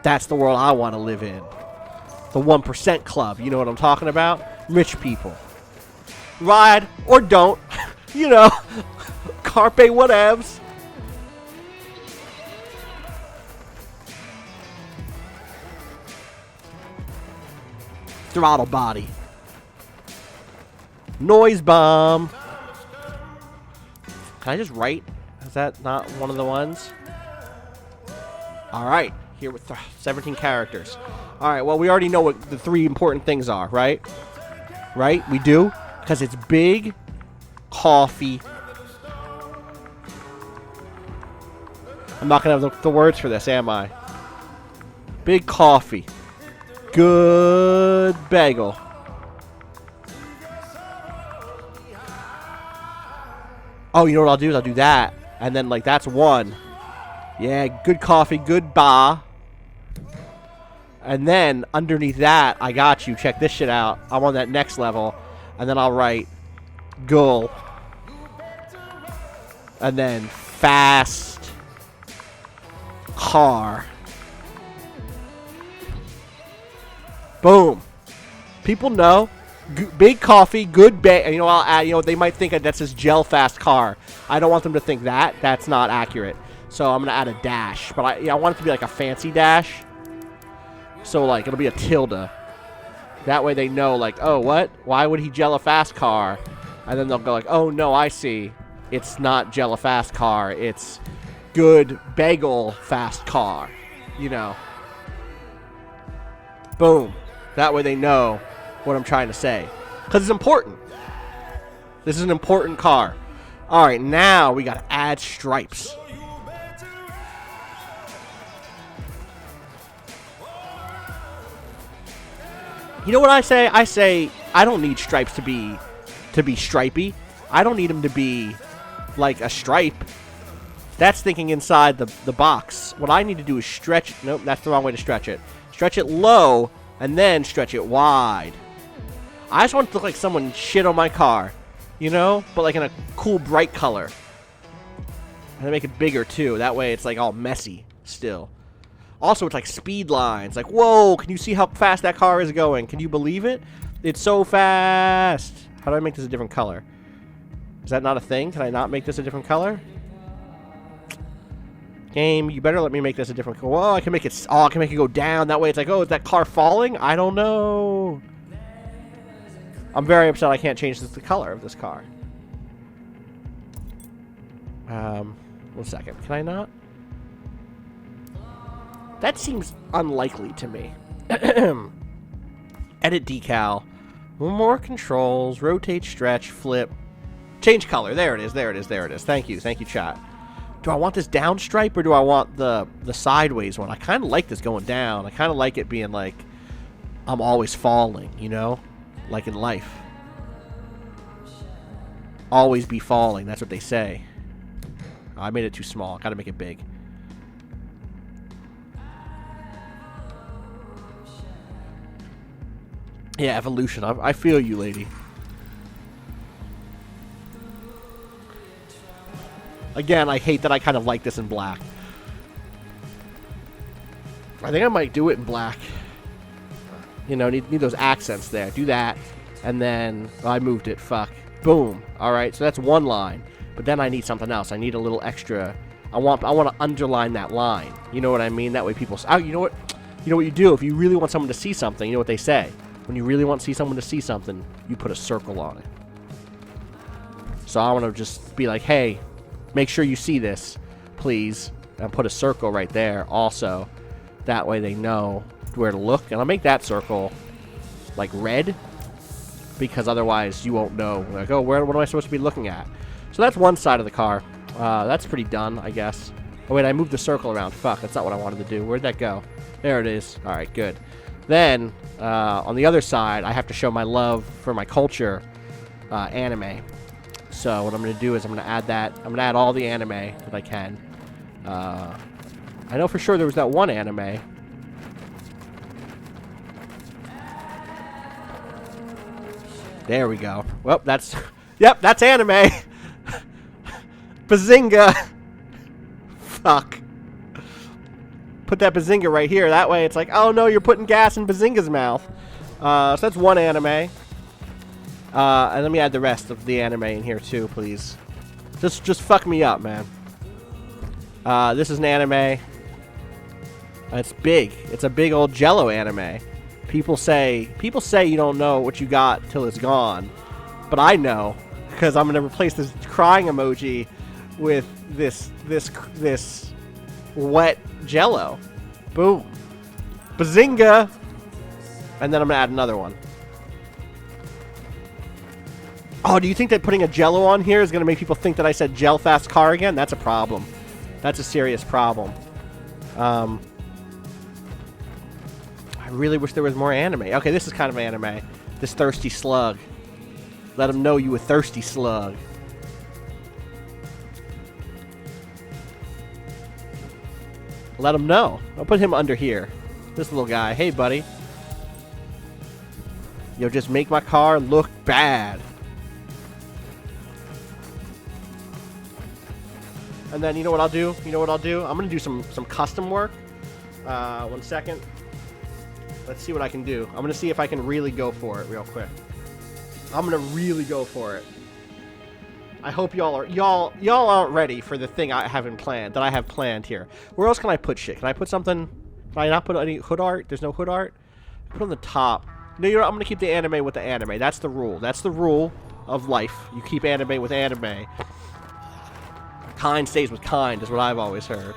That's the world I want to live in. The 1% club, you know what I'm talking about? Rich people. Ride or don't. You know. Carpe whatevs. Throttle body. Noise bomb. Can I just write? Is that not one of the ones? Alright. Here with 17 characters. Alright, well, we already know what the 3 important things are, right? Right? We do? Because it's big, coffee. I'm not going to have the words for this, am I? Big coffee. Good bagel. Oh, you know what I'll do is I'll do that. And then, like, that's one. Yeah, good coffee, good ba. And then, underneath that, I got you. Check this shit out. I'm on that next level. And then I'll write gull. And then fast car. Boom. People know. Big coffee, good bag. You know, I'll add, you know, they might think that that's this gel fast car. I don't want them to think that. That's not accurate. So I'm going to add a dash. But I want it to be like a fancy dash. So, like, it'll be a tilde. That way they know, like, oh, what? Why would he gel a fast car? And then they'll go like, oh, no, I see. It's not gel a fast car. It's good bagel fast car. You know. Boom. That way they know what I'm trying to say. Because it's important. This is an important car. Alright, now we gotta add stripes. You know what I say? I say I don't need stripes to be stripey. I don't need them to be like a stripe. That's thinking inside the box. What I need to do is stretch. Nope, that's the wrong way to stretch it. Stretch it low and then stretch it wide. I just want it to look like someone shit on my car, you know? But like in a cool, bright color. And I make it bigger, too. That way it's like all messy still. Also, it's like speed lines. Like, whoa, can you see how fast that car is going? Can you believe it? It's so fast. How do I make this a different color? Is that not a thing? Can I not make this a different color? Game, you better let me make this a different color. Whoa, I can make it, I can make it go down. That way it's like, oh, is that car falling? I don't know. I'm very upset I can't change the color of this car. 1 second. Can I not? That seems unlikely to me. Edit decal. More controls. Rotate, stretch, flip. Change color. There it is. There it is. There it is. Thank you. Thank you, chat. Do I want this down stripe or do I want the sideways one? I kind of like this going down. I kind of like it being like I'm always falling, you know? Like in life. Always be falling. That's what they say. Oh, I made it too small. Gotta make it big. Yeah, evolution. I feel you, lady. Again, I hate that I kind of like this in black. I think I might do it in black. You know, need those accents there. Do that. And then... Oh, I moved it. Fuck. Boom. Alright, so that's one line. But then I need something else. I need a little extra... I want to underline that line. You know what I mean? That way people... Oh, you know what? You know what you do? If you really want someone to see something, you know what they say? When you really want to see someone to see something, you put a circle on it. So I want to just be like, hey, make sure you see this, please. And put a circle right there also. That way they know where to look. And I'll make that circle, like, red. Because otherwise you won't know. Like, oh, what am I supposed to be looking at? So that's one side of the car. That's pretty done, I guess. Oh, wait, I moved the circle around. Fuck, that's not what I wanted to do. Where'd that go? There it is. All right, good. Then, on the other side, I have to show my love for my culture, anime. So what I'm going to do is I'm going to add that. I'm going to add all the anime that I can. I know for sure there was that one anime. There we go. Well, that's... Yep, that's anime. Bazinga. Fuck. Put that Bazinga right here. That way it's like, oh no, you're putting gas in Bazinga's mouth. So that's one anime. And let me add the rest of the anime in here too, please. Just fuck me up, man. This is an anime. It's big. It's a big old Jello anime. People say you don't know what you got till it's gone. But I know, because I'm gonna replace this crying emoji with this wet Jello. Boom. Bazinga! And then I'm gonna add another one. Oh, do you think that putting a Jello on here is gonna make people think that I said gel fast car again? That's a problem. That's a serious problem. really wish there was more anime. Okay, this is kind of anime. This thirsty slug. Let him know you a thirsty slug. Let him know. I'll put him under here. This little guy. Hey, buddy. Yo, just make my car look bad. And then, you know what I'll do? I'm going to do some custom work. 1 second. Let's see what I can do. I'm going to see if I can really go for it real quick. I'm going to really go for it. I hope y'all aren't ready for the thing I have planned here. Where else can I put shit? Can I put something? Can I not put any hood art? There's no hood art. Put on the top. No, you know what? I'm going to keep the anime with the anime. That's the rule. That's the rule of life. You keep anime with anime. Kind stays with kind is what I've always heard.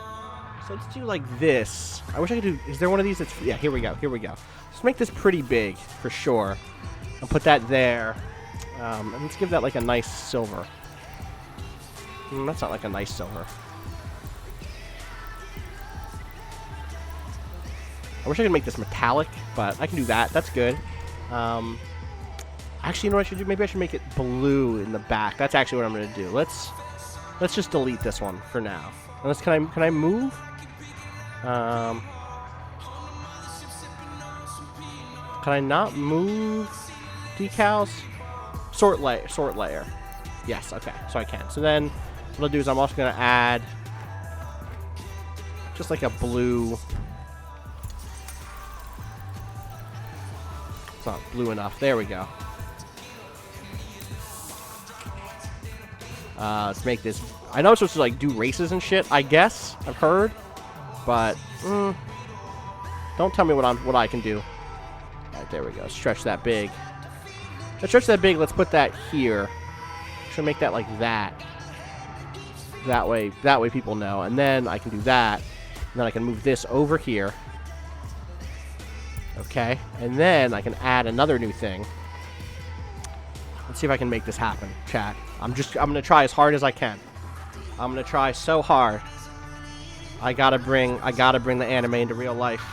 So let's do like this. I wish I could do... Is there one of these that's... Yeah, here we go. Here we go. Let's make this pretty big for sure. I'll put that there. And let's give that like a nice silver. That's not like a nice silver. I wish I could make this metallic, but I can do that. That's good. Actually, you know what I should do? Maybe I should make it blue in the back. That's actually what I'm going to do. Let's just delete this one for now. Unless can I move? Can I not move decals? Sort layer. Yes, okay. So I can. So then what I'll do is I'm also going to add just like a blue. It's not blue enough. There we go. Let's make this... I know it's supposed to, like, do races and shit, I guess. I've heard. But, don't tell me what I can do. Alright, there we go. Stretch that big. Let's stretch that big. Let's put that here. Should make that like that. That way people know. And then I can do that. And then I can move this over here. Okay. And then I can add another new thing. Let's see if I can make this happen, chat. I'm gonna try as hard as I can. I'm gonna try so hard. I gotta bring the anime into real life.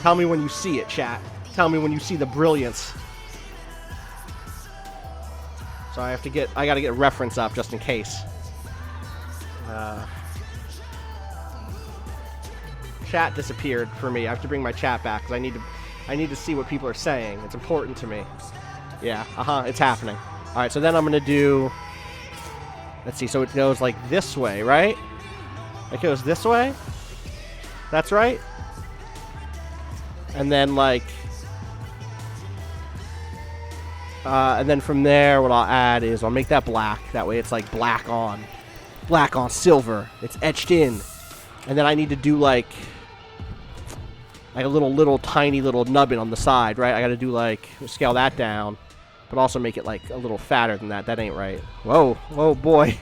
Tell me when you see it, chat. Tell me when you see the brilliance. So I gotta get reference up just in case. Chat disappeared for me. I have to bring my chat back because I need to see what people are saying. It's important to me. Yeah, it's happening. Alright, so then I'm going to do... Let's see, so it goes like this way, right? It goes this way? That's right? And then like... and then from there, what I'll add is I'll make that black. That way it's like black on silver. It's etched in. And then I need to do like a little tiny little nubbin on the side, right? I got to do like scale that down, but also make it like a little fatter than that. That ain't right. Whoa, boy,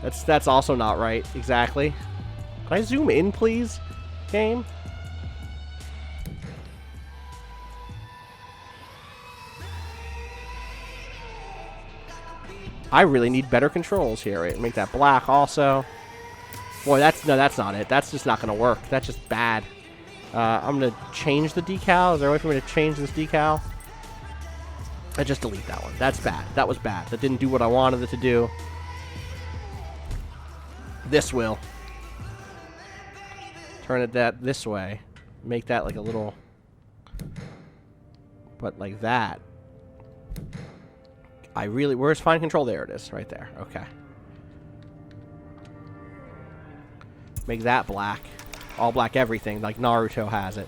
that's also not right exactly. Can I zoom in, please, game? I really need better controls here. Right? Make that black also. Boy, that's not it. That's just not gonna work. That's just bad. I'm gonna change the decal. Is there a way for me to change this decal? I just delete that one. That's bad. That was bad. That didn't do what I wanted it to do. This will. Turn it this way. Make that like a little... But like that. Where's fine control? There it is. Right there. Okay. Make that black. All black everything, like Naruto has it.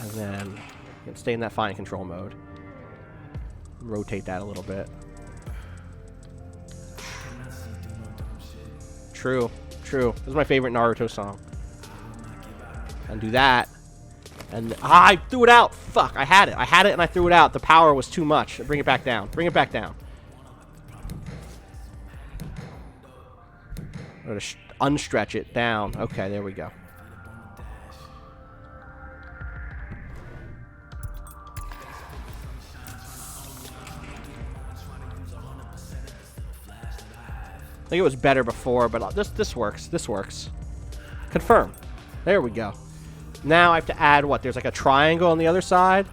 And then you can stay in that fine control mode. Rotate that a little bit. True. This is my favorite Naruto song. And do that. And I threw it out. Fuck, I had it and I threw it out. The power was too much. Bring it back down. I'm gonna unstretch it down. Okay, there we go. I think it was better before, but this works. Confirm. There we go. Now I have to add what? There's like a triangle on the other side.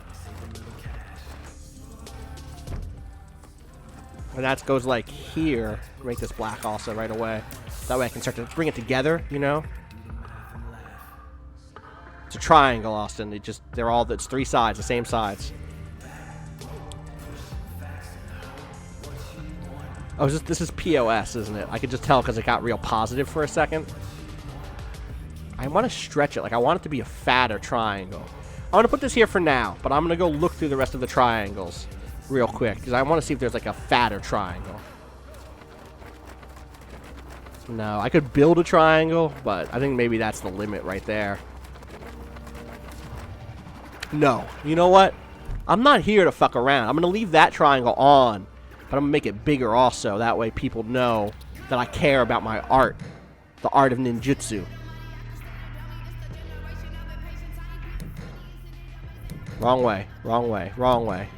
And that goes like here. Make this black also right away. That way I can start to bring it together, you know? It's a triangle, Austin. It's 3 sides, the same sides. Oh, this is POS, isn't it? I could just tell because it got real positive for a second. I want to stretch it. Like, I want it to be a fatter triangle. I'm going to put this here for now, but I'm going to go look through the rest of the triangles real quick because I want to see if there's, like, a fatter triangle. No, I could build a triangle, but I think maybe that's the limit right there. No. You know what? I'm not here to fuck around. I'm going to leave that triangle on, but I'm going to make it bigger also. That way people know that I care about my art. The art of ninjutsu. Wrong way. Wrong way. Wrong way.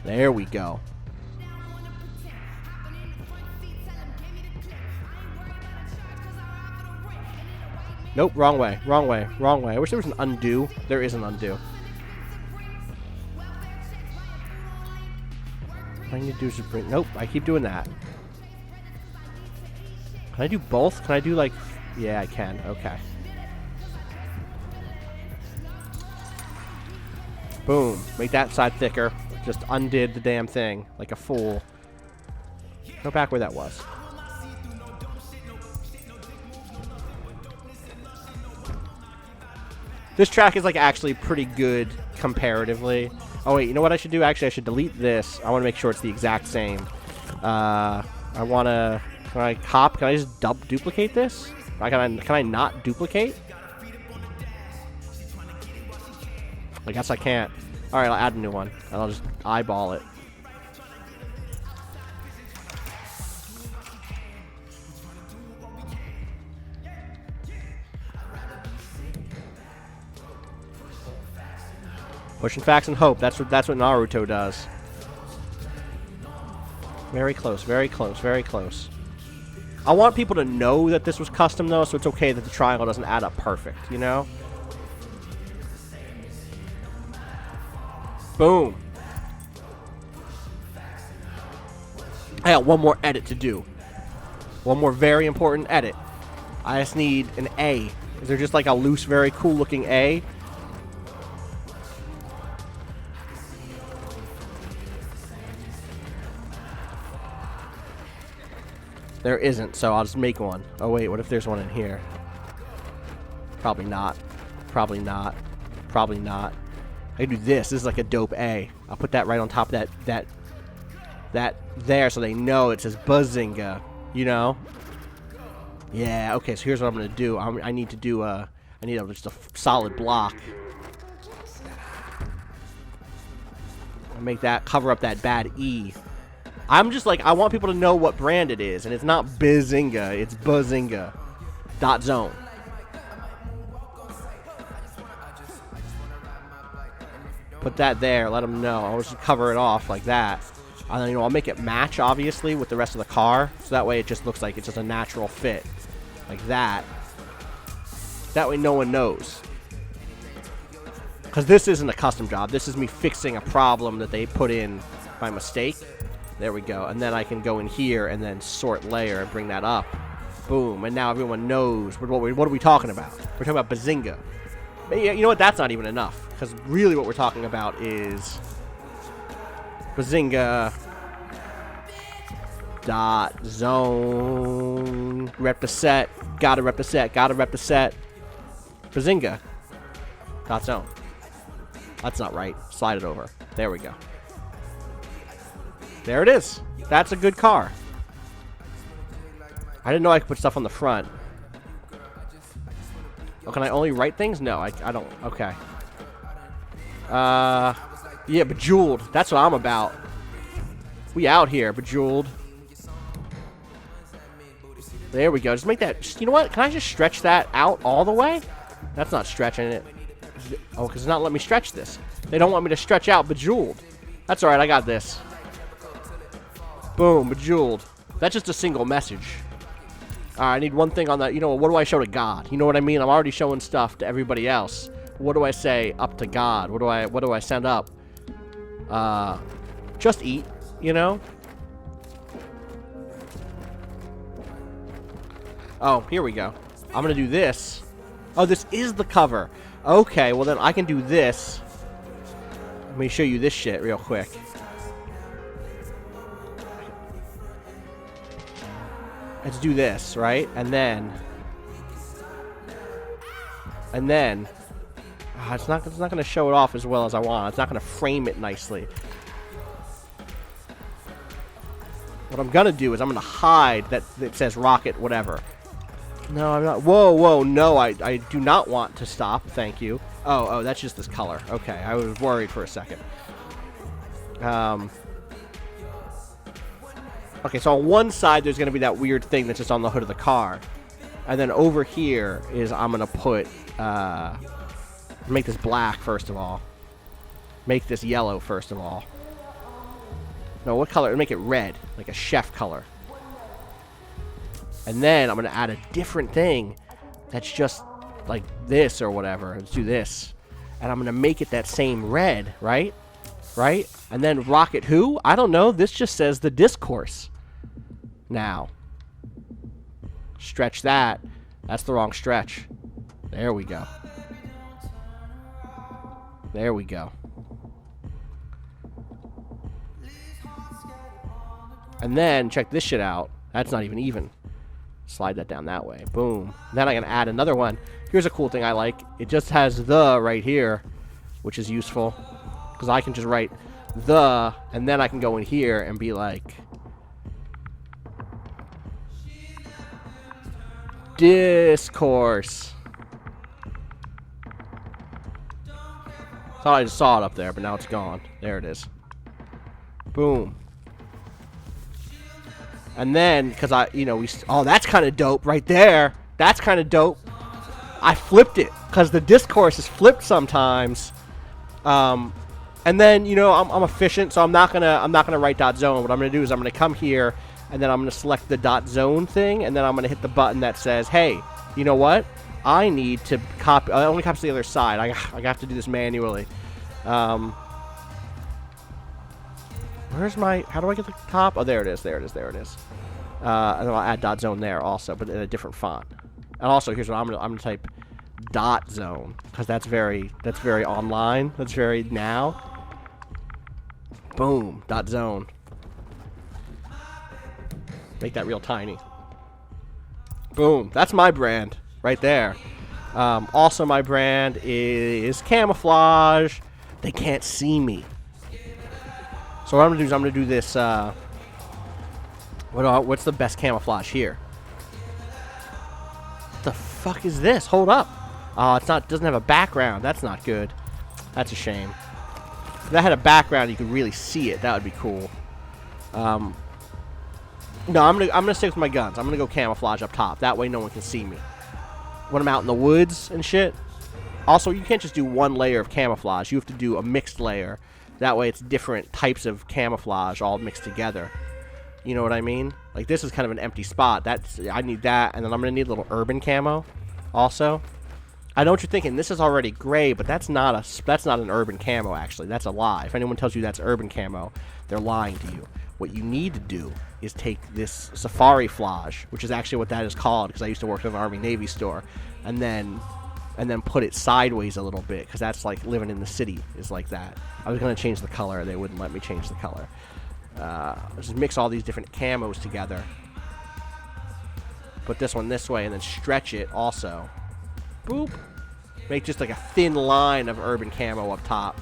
There we go. Nope, wrong way. Wrong way. Wrong way. I wish there was an undo. There is an undo. All I need to do is just bring... Nope, I keep doing that. Can I do both? Can I do like... Yeah, I can. Okay. Boom. Make that side thicker. Just undid the damn thing like a fool. Go back where that was. This track is like actually pretty good comparatively. Oh wait, you know what I should do? Actually, I should delete this. I want to make sure it's the exact same. I want to... Can I hop? Can I just duplicate this? Can I not duplicate? I guess I can't. Alright, I'll add a new one. And I'll just eyeball it. Pushing facts and hope. That's what Naruto does. Very close, very close, very close. I want people to know that this was custom though, so it's okay that the triangle doesn't add up perfect, you know? Boom. I got one more edit to do. One more very important edit. I just need an A. Is there just like a loose, very cool looking A? There isn't, so I'll just make one. Oh wait, what if there's one in here? Probably not. Probably not. Probably not. I can do this. This is like a dope A. I'll put that right on top of that there so they know it says Bazinga. You know? Yeah, okay, so here's what I'm going to do. I need to do I need just a solid block. I'll make that, cover up that bad E. I'm just like, I want people to know what brand it is, and it's not Bazinga, it's Bazinga. .zone. Put that there, let them know. I'll just cover it off like that. And then, you know, I'll make it match, obviously, with the rest of the car. So that way it just looks like it's just a natural fit. Like that. That way no one knows. Because this isn't a custom job. This is me fixing a problem that they put in by mistake. There we go. And then I can go in here and then sort layer and bring that up. Boom. And now everyone knows. What are we talking about? We're talking about Bazinga. But you know what? That's not even enough. Because really what we're talking about is Bazinga .zone. Rep the set. Gotta rep the set. Gotta rep the set. Bazinga .zone. That's not right. Slide it over. There we go. There it is. That's a good car. I didn't know I could put stuff on the front. Oh, can I only write things? No, I don't. Okay. Yeah, Bejeweled. That's what I'm about. We out here, Bejeweled. There we go. Just make that... You know what? Can I just stretch that out all the way? That's not stretching it. Oh, because it's not letting me stretch this. They don't want me to stretch out Bejeweled. That's alright. I got this. Boom. Bejeweled. That's just a single message. I need one thing on that. You know, what do I show to God? You know what I mean? I'm already showing stuff to everybody else. What do I say up to God? What do I send up? Just eat, you know? Oh, here we go. I'm gonna do this. Oh, this is the cover. Okay, well then I can do this. Let me show you this shit real quick. Let's do this, right? And then it's not going to show it off as well as I want. It's not going to frame it nicely. What I'm going to do is I'm going to hide that it says rocket whatever. No, I'm not. Whoa, no, I do not want to stop. Thank you. Oh, that's just this color. Okay, I was worried for a second. Okay, so on one side there's going to be that weird thing that's just on the hood of the car. And then over here is I'm going to put, make this black first of all. Make this yellow first of all. No, what color? Make it red, like a chef color. And then I'm going to add a different thing that's just like this or whatever. Let's do this. And I'm going to make it that same red, right? Right? And then rocket who? I don't know. This just says the discourse. Now. Stretch that. That's the wrong stretch. There we go. There we go. And then check this shit out. That's not even. Slide that down that way. Boom. Then I can add another one. Here's a cool thing I like. It just has the right here, which is useful. Because I can just write the, and then I can go in here and be like, discourse. Thought I just saw it up there, but now it's gone. There it is. Boom. And then, because oh, that's kind of dope right there. That's kind of dope. I flipped it, because the discourse is flipped sometimes. And then, I'm efficient, so I'm not gonna write .zone. What I'm gonna do is I'm gonna come here, and then I'm gonna select the .zone thing, and then I'm gonna hit the button that says, hey, you know what? I need to copy. I only copy to the other side. I have to do this manually. Where's my? How do I get the top? Oh, there it is. And then I'll add .zone there also, but in a different font. And also, here's what I'm gonna type .zone, because that's very online. That's very now. Boom. .zone. Make that real tiny. Boom. That's my brand right there. Also, my brand is camouflage. They can't see me. So what I'm gonna do is I'm gonna do this. What's the best camouflage here? What the fuck is this? Hold up. Oh, it's not. Doesn't have a background. That's not good. That's a shame. If that had a background, you could really see it. That would be cool. No, I'm gonna stick with my guns. I'm gonna go camouflage up top. That way, no one can see me when I'm out in the woods and shit. Also, you can't just do one layer of camouflage. You have to do a mixed layer. That way, it's different types of camouflage all mixed together. You know what I mean? Like, this is kind of an empty spot. I need that, and then I'm gonna need a little urban camo. Also, I know what you're thinking. This is already gray, but that's not an urban camo. Actually, that's a lie. If anyone tells you that's urban camo, they're lying to you. What you need to do is take this safari flage, which is actually what that is called, because I used to work at an Army Navy store, and then put it sideways a little bit, because that's like living in the city is like that. I was going to change the color. They wouldn't let me change the color. Just mix all these different camos together. Put this one this way, and then stretch it also. Boop. Make just like a thin line of urban camo up top.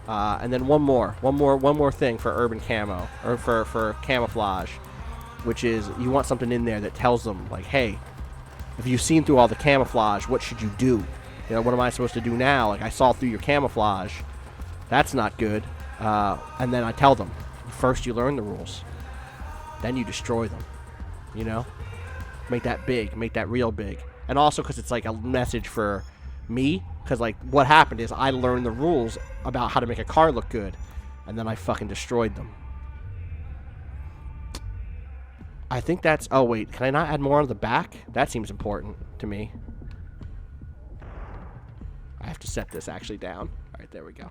And then one more thing for urban camo, or for camouflage, which is you want something in there that tells them, like, hey, if you've seen through all the camouflage, what should you do? You know, what am I supposed to do now? Like, I saw through your camouflage. That's not good. And then I tell them, first you learn the rules, then you destroy them. You know? Make that big. Make that real big. And also because it's like a message for me. Because, like, what happened is I learned the rules about how to make a car look good. And then I fucking destroyed them. I think that's... Oh, wait. Can I not add more on the back? That seems important to me. I have to set this actually down. All right, there we go.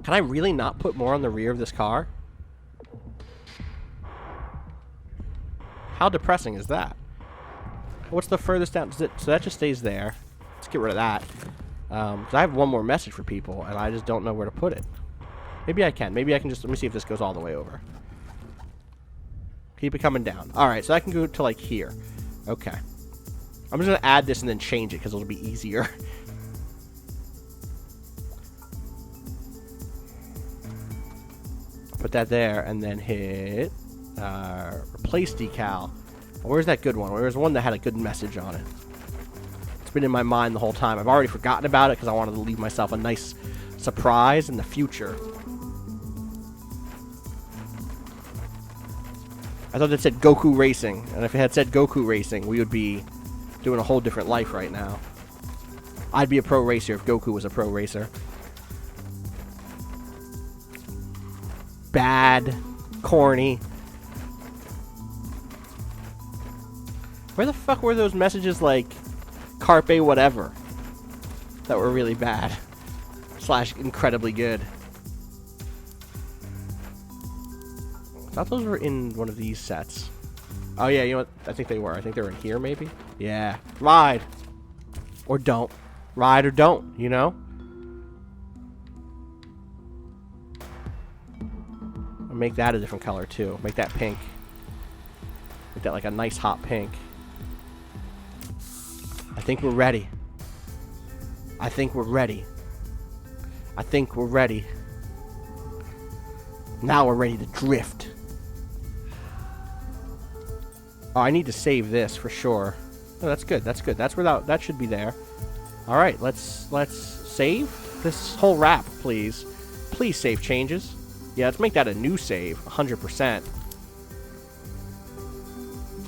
Can I really not put more on the rear of this car? How depressing is that? What's the furthest down? So that just stays there. Let's get rid of that. 'Cause I have one more message for people, and I just don't know where to put it. Maybe I can. Maybe I can just... Let me see if this goes all the way over. Keep it coming down. Alright, so I can go to, like, here. Okay. I'm just going to add this and then change it, because it'll be easier. Put that there, and then hit... replace decal. Where's that good one? Where's one that had a good message on it? It's been in my mind the whole time. I've already forgotten about it, because I wanted to leave myself a nice surprise in the future. I thought it said Goku Racing, and if it had said Goku Racing, we would be doing a whole different life right now. I'd be a pro racer if Goku was a pro racer. Bad. Corny. Where the fuck were those messages like Carpe whatever that were really bad / incredibly good? I thought those were in one of these sets. Oh yeah, you know what? I think they were. I think they were in here maybe? Yeah. Ride. Or don't. Ride or don't, you know? I'll make that a different color too. Make that pink. Make that like a nice hot pink. I think we're ready. I think we're ready. I think we're ready. Now we're ready to drift. Oh, I need to save this for sure. Oh, that's good. That's good. That's without. That should be there. All right, let's save this whole wrap, please. Please save changes. Yeah, let's make that a new save, 100%.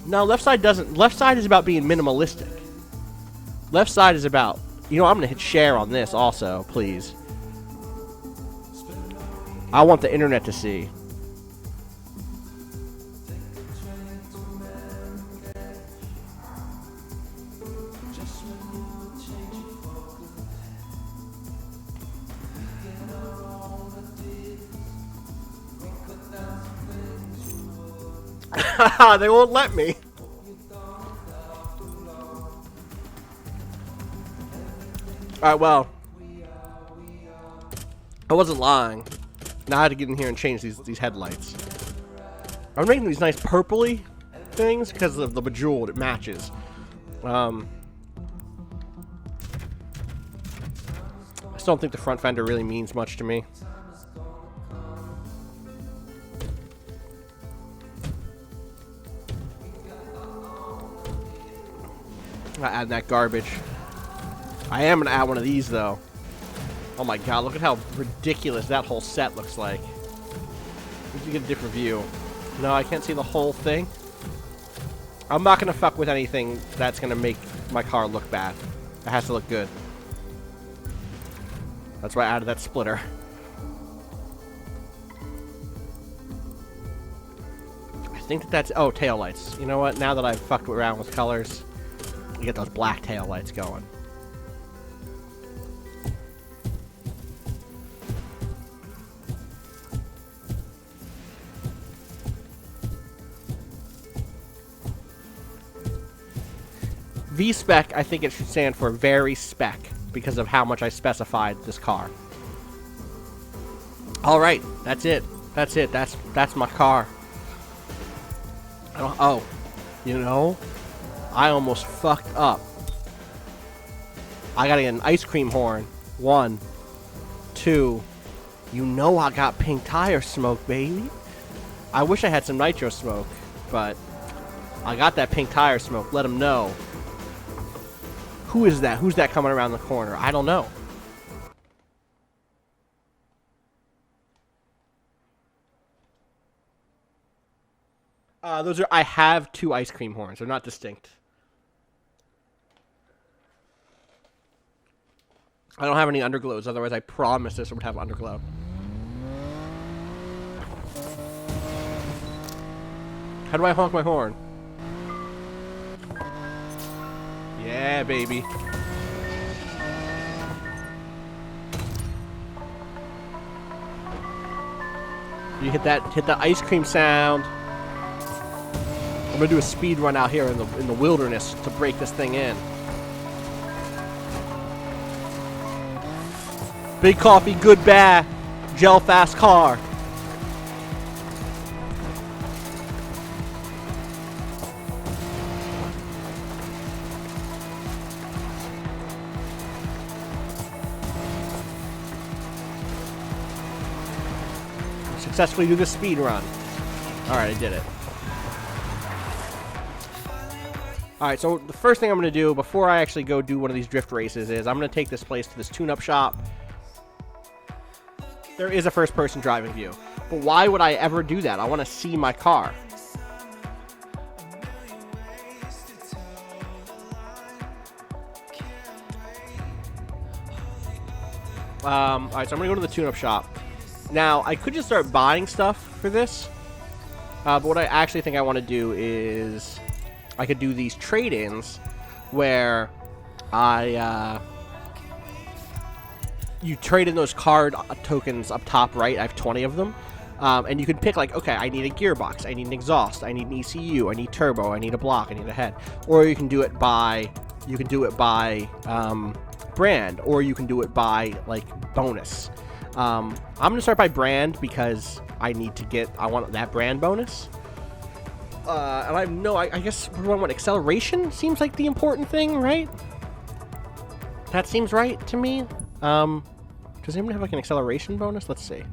No, left side doesn't. Left side is about being minimalistic. Left side is about. You know, I'm gonna hit share on this also, please. I want the internet to see. They won't let me. Alright, well. I wasn't lying. Now I had to get in here and change these headlights. I'm making these nice purpley things because of the bejeweled. It matches. I still don't think the front fender really means much to me. I add that garbage. I am gonna add one of these though. Oh my god, look at how ridiculous that whole set looks like. Let's get a different view. No, I can't see the whole thing. I'm not gonna fuck with anything that's gonna make my car look bad. It has to look good. That's why I added that splitter. I think that's... Oh, taillights. You know what? Now that I've fucked around with colors, you get those black taillights going. V-Spec, I think it should stand for very spec because of how much I specified this car. All right, that's it. That's it. That's my car. Oh, you know, I almost fucked up. I gotta get an ice cream horn. 1, 2. You know I got pink tire smoke, baby. I wish I had some nitro smoke, but I got that pink tire smoke. Let them know. Who is that? Who's that coming around the corner? I don't know. Those are... I have 2 ice cream horns. They're not distinct. I don't have any underglows. Otherwise, I promise this would have underglow. How do I honk my horn? Yeah, baby. You hit the ice cream sound. I'm gonna do a speed run out here in the wilderness to break this thing in. Big coffee, good bad, gel fast car. Successfully do the speed run. Alright, I did it. Alright, so the first thing I'm going to do before I actually go do one of these drift races is I'm going to take this place to this tune-up shop. There is a first-person driving view. But why would I ever do that? I want to see my car. Alright, so I'm going to go to the tune-up shop. Now, I could just start buying stuff for this, but what I actually think I want to do is I could do these trade-ins where you trade in those card tokens up top right. I have 20 of them, and you can pick like, okay, I need a gearbox, I need an exhaust, I need an ECU, I need turbo, I need a block, I need a head, or you can do it by brand, or you can do it by like bonus. I'm gonna start by brand because I want that brand bonus. And I guess what acceleration seems like the important thing, right? That seems right to me. Does anyone have like an acceleration bonus? Let's see.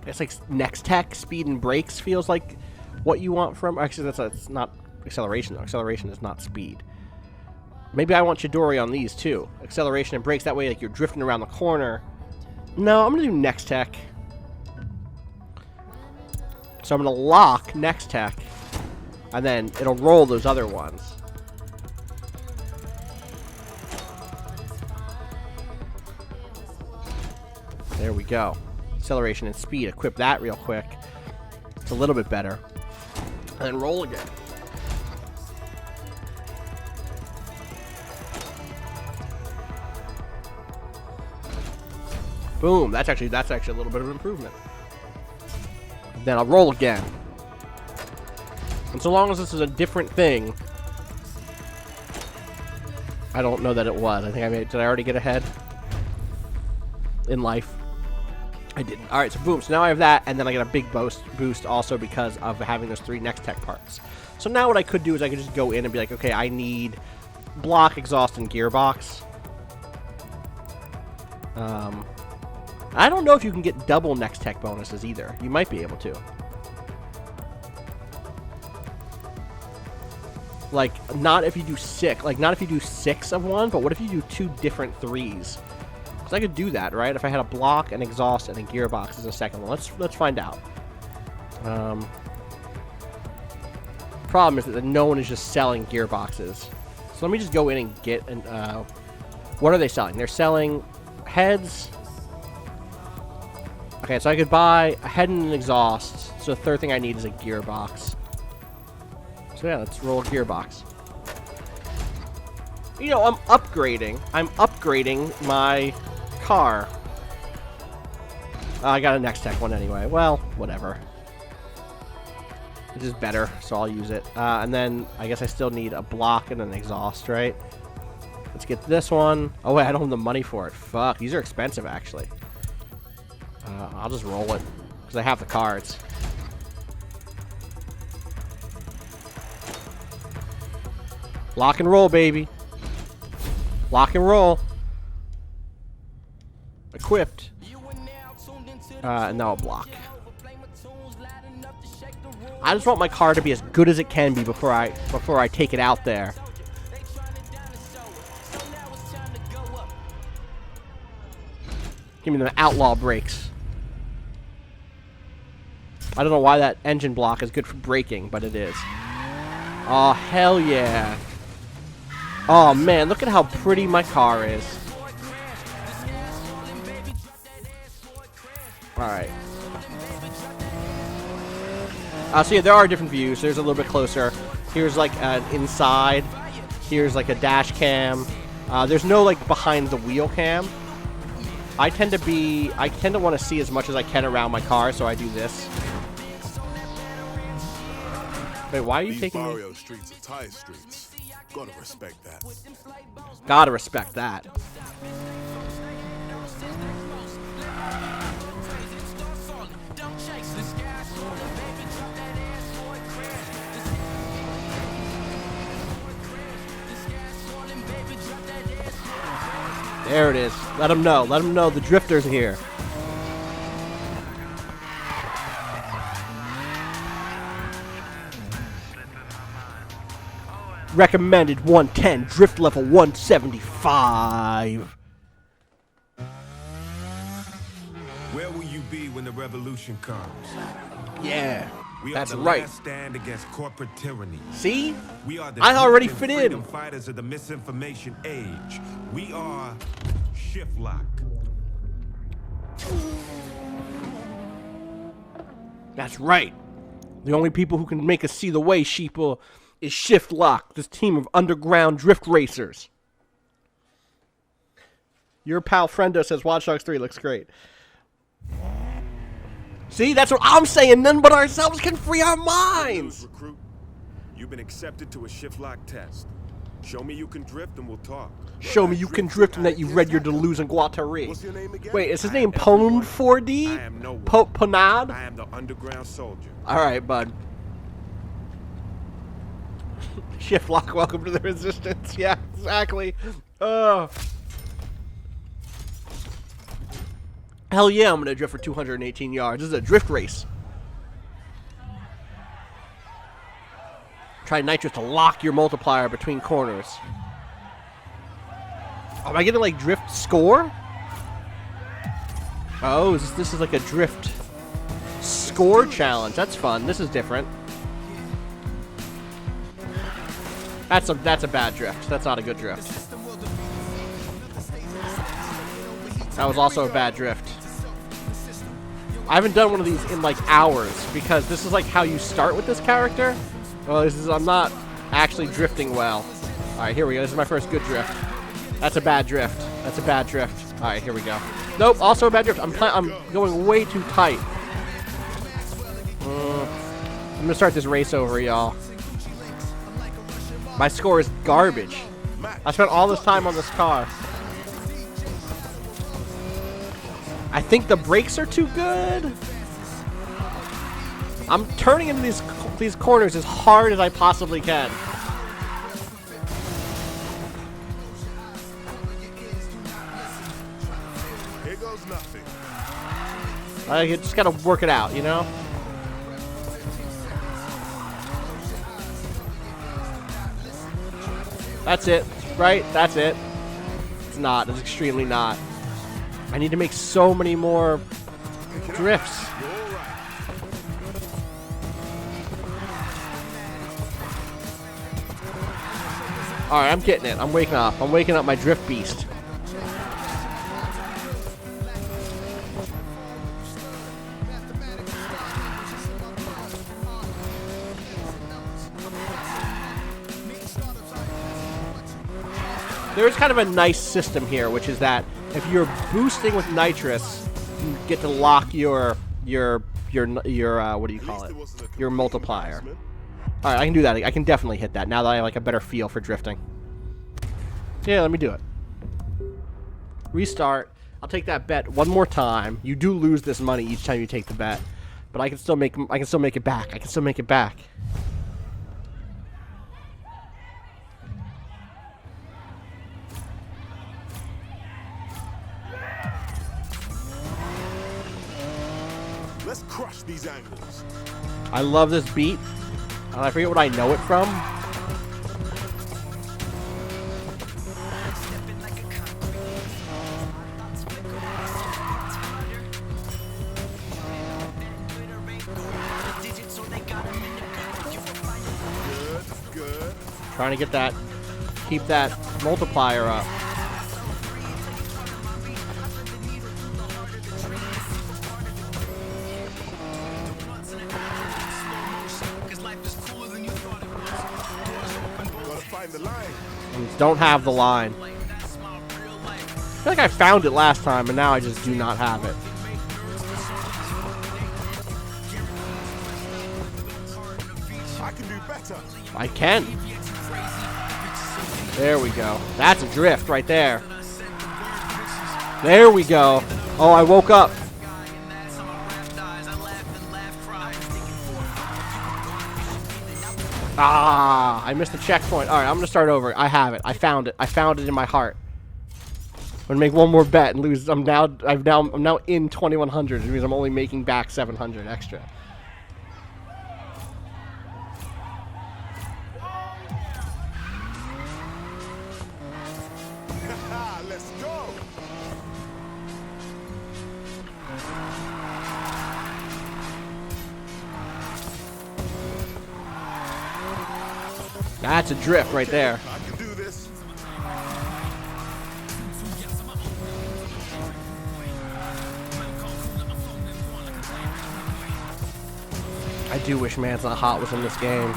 It's like next tech, speed and brakes feels like what you want from. Actually, that's not acceleration though. Acceleration is not speed. Maybe I want Chidori on these too. Acceleration and brakes. That way, like you're drifting around the corner. No, I'm gonna do next tech. So I'm gonna lock next tech, and then it'll roll those other ones. There we go. Acceleration and speed. Equip that real quick. It's a little bit better. And then roll again. Boom. That's actually a little bit of an improvement. Then I'll roll again. And so long as this is a different thing. I don't know that it was. I think did I already get ahead? In life. I didn't. Alright, so boom. So now I have that, and then I get a big boost also because of having those 3 next tech parts. So now what I could do is I could just go in and be like, okay, I need block, exhaust, and gearbox. I don't know if you can get double next tech bonuses either. You might be able to. Like, not if you do 6. Like, not if you do 6 of one, but what if you do 2 different 3s? Because I could do that, right? If I had a block, an exhaust, and a gearbox as a second one. Let's find out. Problem is that no one is just selling gearboxes. So let me just go in and get... what are they selling? They're selling heads... Okay, so I could buy a head and an exhaust. So the third thing I need is a gearbox. So yeah, let's roll a gearbox. You know, I'm upgrading my car. I got a next tech one anyway. Well, whatever. It's just better, so I'll use it. And then I guess I still need a block and an exhaust, right? Let's get this one. Oh wait, I don't have the money for it. Fuck, these are expensive actually. I'll just roll it because I have the cards. Lock and roll, baby. Lock and roll. Equipped. And now a block. I just want my car to be as good as it can be before I take it out there. Give me the outlaw brakes. I don't know why that engine block is good for braking, but it is. Oh, hell yeah. Oh, man, look at how pretty my car is. Alright. So yeah, there are different views. There's a little bit closer. Here's like an inside. Here's like a dash cam. There's no like behind the wheel cam. I tend to want to see as much as I can around my car, so I do this. Wait, why are you taking me? Barrio streets are tight streets. Gotta respect that. Gotta respect that. There it is. Let them know. Let them know the drifters are here. Recommended 110, drift level 175. Where will you be when the revolution comes? Yeah, We that's are the right. last stand against corporate tyranny. See? We are the I already truth fit and in. freedom fighters of the misinformation age. We are Shift Lock. That's right. The only people who can make us see the way, sheeple, is Shift Lock, this team of underground drift racers. Your pal Friendo says Watch Dogs 3 looks great. See, that's what I'm saying. None but ourselves can free our minds. Recruit, you've been accepted to a Shift Lock test. Show me you can drift and we'll talk. Show me you can drift and that you've read your Deleuze and Guattari. What's your name again? Wait, is his name Pone 4D? I am no one. Ponad? I am the underground soldier. Alright, bud. Shift Lock, welcome to the Resistance. Yeah, exactly. Hell yeah, I'm gonna drift for 218 yards. This is a drift race. Try nitrous to lock your multiplier between corners. Am I getting like drift score? Oh, this is like a drift score challenge. That's fun. This is different. That's a bad drift. That's not a good drift. That was also a bad drift. I haven't done one of these in like hours because this is like how you start with this character. Well, I'm not actually drifting well. All right, here we go. This is my first good drift. That's a bad drift. That's a bad drift. All right, here we go. Nope, also a bad drift. I'm going way too tight. I'm gonna start this race over, y'all. My score is garbage. I spent all this time on this car. I think the brakes are too good. I'm turning into these corners as hard as I possibly can. Here goes nothing. I just gotta work it out, you know? That's it, right? That's it. It's not. It's extremely not. I need to make so many more drifts. Alright, I'm getting it. I'm waking up. I'm waking up my drift beast. There's kind of a nice system here, which is that if you're boosting with nitrous, you get to lock your what do you call it? Your multiplier. All right, I can do that. I can definitely hit that now that I have like a better feel for drifting. Yeah, let me do it. Restart. I'll take that bet one more time. You do lose this money each time you take the bet, but I can still make it back. I can still make it back. Let's crush these angles. I love this beat. I forget what I know it from. Good. Trying to get keep that multiplier up. And don't have the line. I feel like I found it last time, and now I just do not have it. I can do better. I can. There we go. That's a drift right there. There we go. Oh, I woke up. Ah, I missed the checkpoint. All right, I'm gonna start over. I have it. I found it. I found it in my heart. I'm gonna make one more bet and lose. I'm now in 2100. It means I'm only making back 700 extra. Let's go. That's a drift right there. I can do this. I do wish Man's Not Hot was in this game.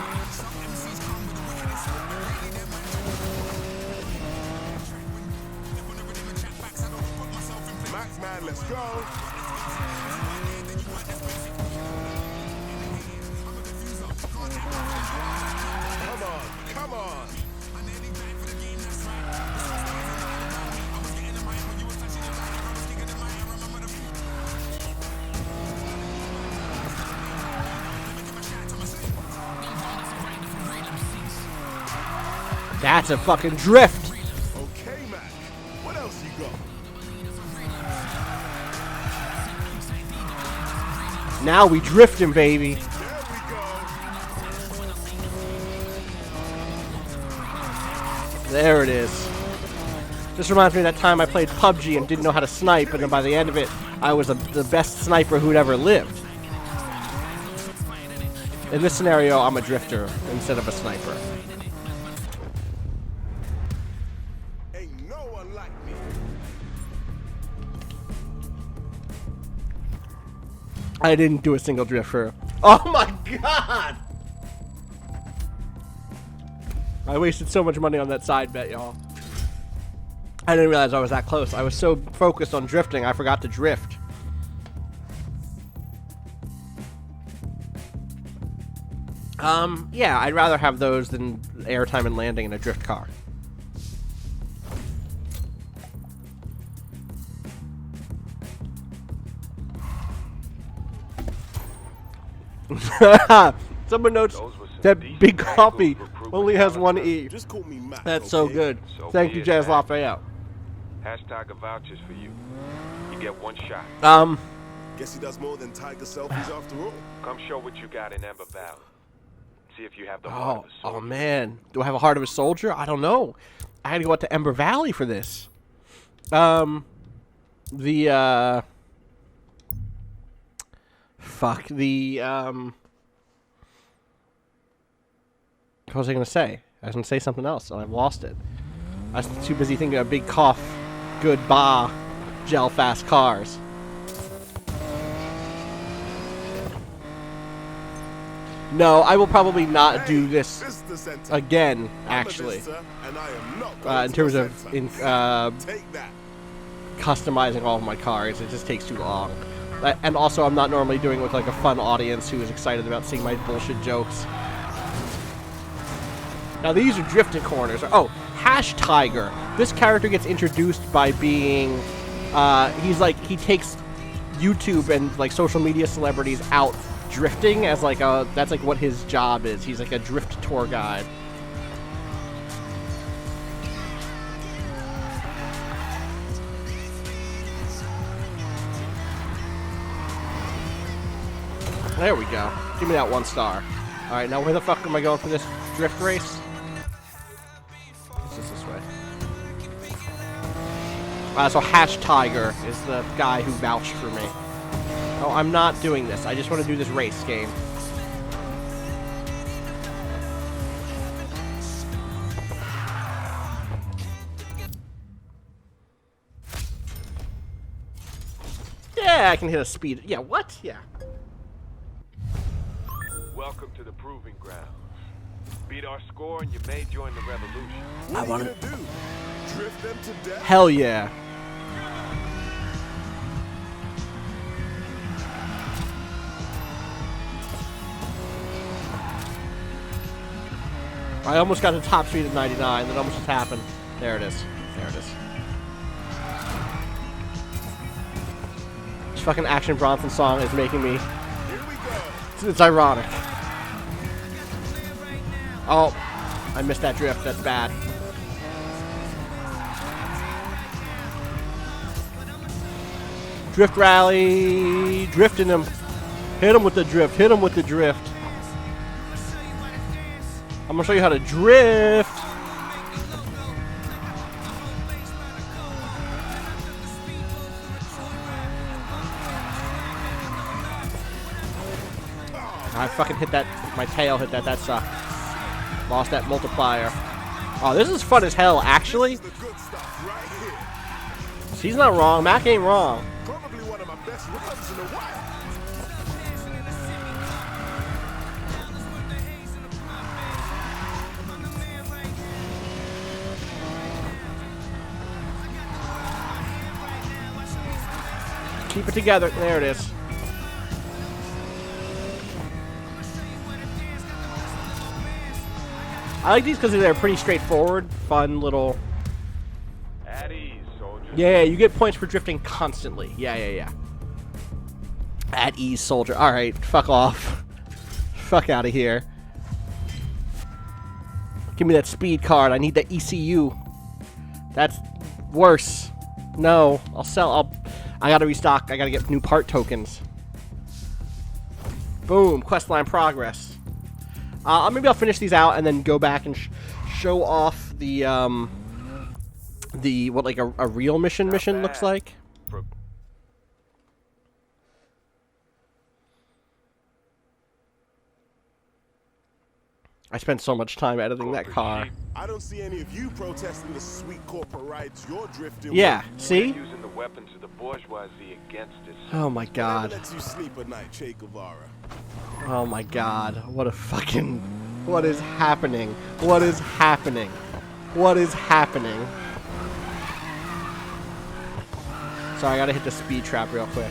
Max, man, let's go. Come on, come on. That's a fucking drift. Okay, Mac. What else you got? Now we drifting, baby. There we go. There it is. This reminds me of that time I played PUBG and didn't know how to snipe, and then by the end of it, I was the best sniper who'd ever lived. In this scenario, I'm a drifter instead of a sniper. Ain't no one like me. I didn't do a single drift for. Oh my god! I wasted so much money on that side bet, y'all. I didn't realize I was that close. I was so focused on drifting, I forgot to drift. Yeah, I'd rather have those than airtime and landing in a drift car. Someone notes that Big Coffee only has one E. Just call me Mac. That's so okay? good. So Thank be you, it, Jazz Mac. Lafayette. Hashtag vouchers for you. You get one shot. Guess he does more than tiger selfies after all. Come show what you got in Amber Valley. See if you have the heart of a Oh soldier. man. Do I have a heart of a soldier? I don't know. I had to go out to Ember Valley for this. Fuck, what was I gonna say? I was gonna say something else and I've lost it. I was too busy thinking of Big Cough, Good Ba, Gel Fast Cars. No, I will probably not do this Visitor center. again, I'm a actually. visitor, and I am not going In to terms the of center. Take that. customizing all of my cars, it just takes too long. And also, I'm not normally doing it with like a fun audience who is excited about seeing my bullshit jokes. Now these are drifting corners. Oh, Hash Tiger. This character gets introduced by being, he takes YouTube and like social media celebrities out drifting as like that's like what his job is. He's like a drift tour guide. There we go. Give me that 1 star. Alright, now where the fuck am I going for this drift race? It's just this way. So Hash Tiger is the guy who vouched for me. Oh, I'm not doing this. I just want to do this race game. Yeah, I can hit a speed. Yeah, what? Yeah. Welcome to the proving grounds. beat our score and you may join the revolution. What are you gonna do? Drift them to death? Hell yeah. I almost got to top speed at 99. That almost just happened. There it is. There it is. This fucking Action Bronson song is making me... It's ironic. Oh, I missed that drift. That's bad. Drift rally. Drifting him. Hit him with the drift. Hit him with the drift. I'm gonna show you how to drift. I fucking hit that. My tail hit that. That sucked. Lost that multiplier. Oh, this is fun as hell, actually. He's not wrong. Mac ain't wrong. Probably one of my best runs in a while. Keep it together. There it is. I like these because they're pretty straightforward, fun little... At ease, soldier. Yeah, you get points for drifting constantly. Yeah. At ease, soldier. Alright, fuck off. Fuck out of here. Give me that speed card. I need that ECU. That's worse. No, I'll sell... I gotta restock. I gotta get new part tokens. Boom. Questline progress. Maybe I'll finish these out and then go back and show off the what like a real mission looks like. I spent so much time editing that car. I don't see any of you protesting the sweet corporate rights you're drifting. Yeah, with. see? Using the weapons of the bourgeoisie against us. Oh my god. Never lets you sleep at night, Che Guevara. Oh my god. What a fucking... What is happening? What is happening? What is happening? Sorry, I gotta hit the speed trap real quick.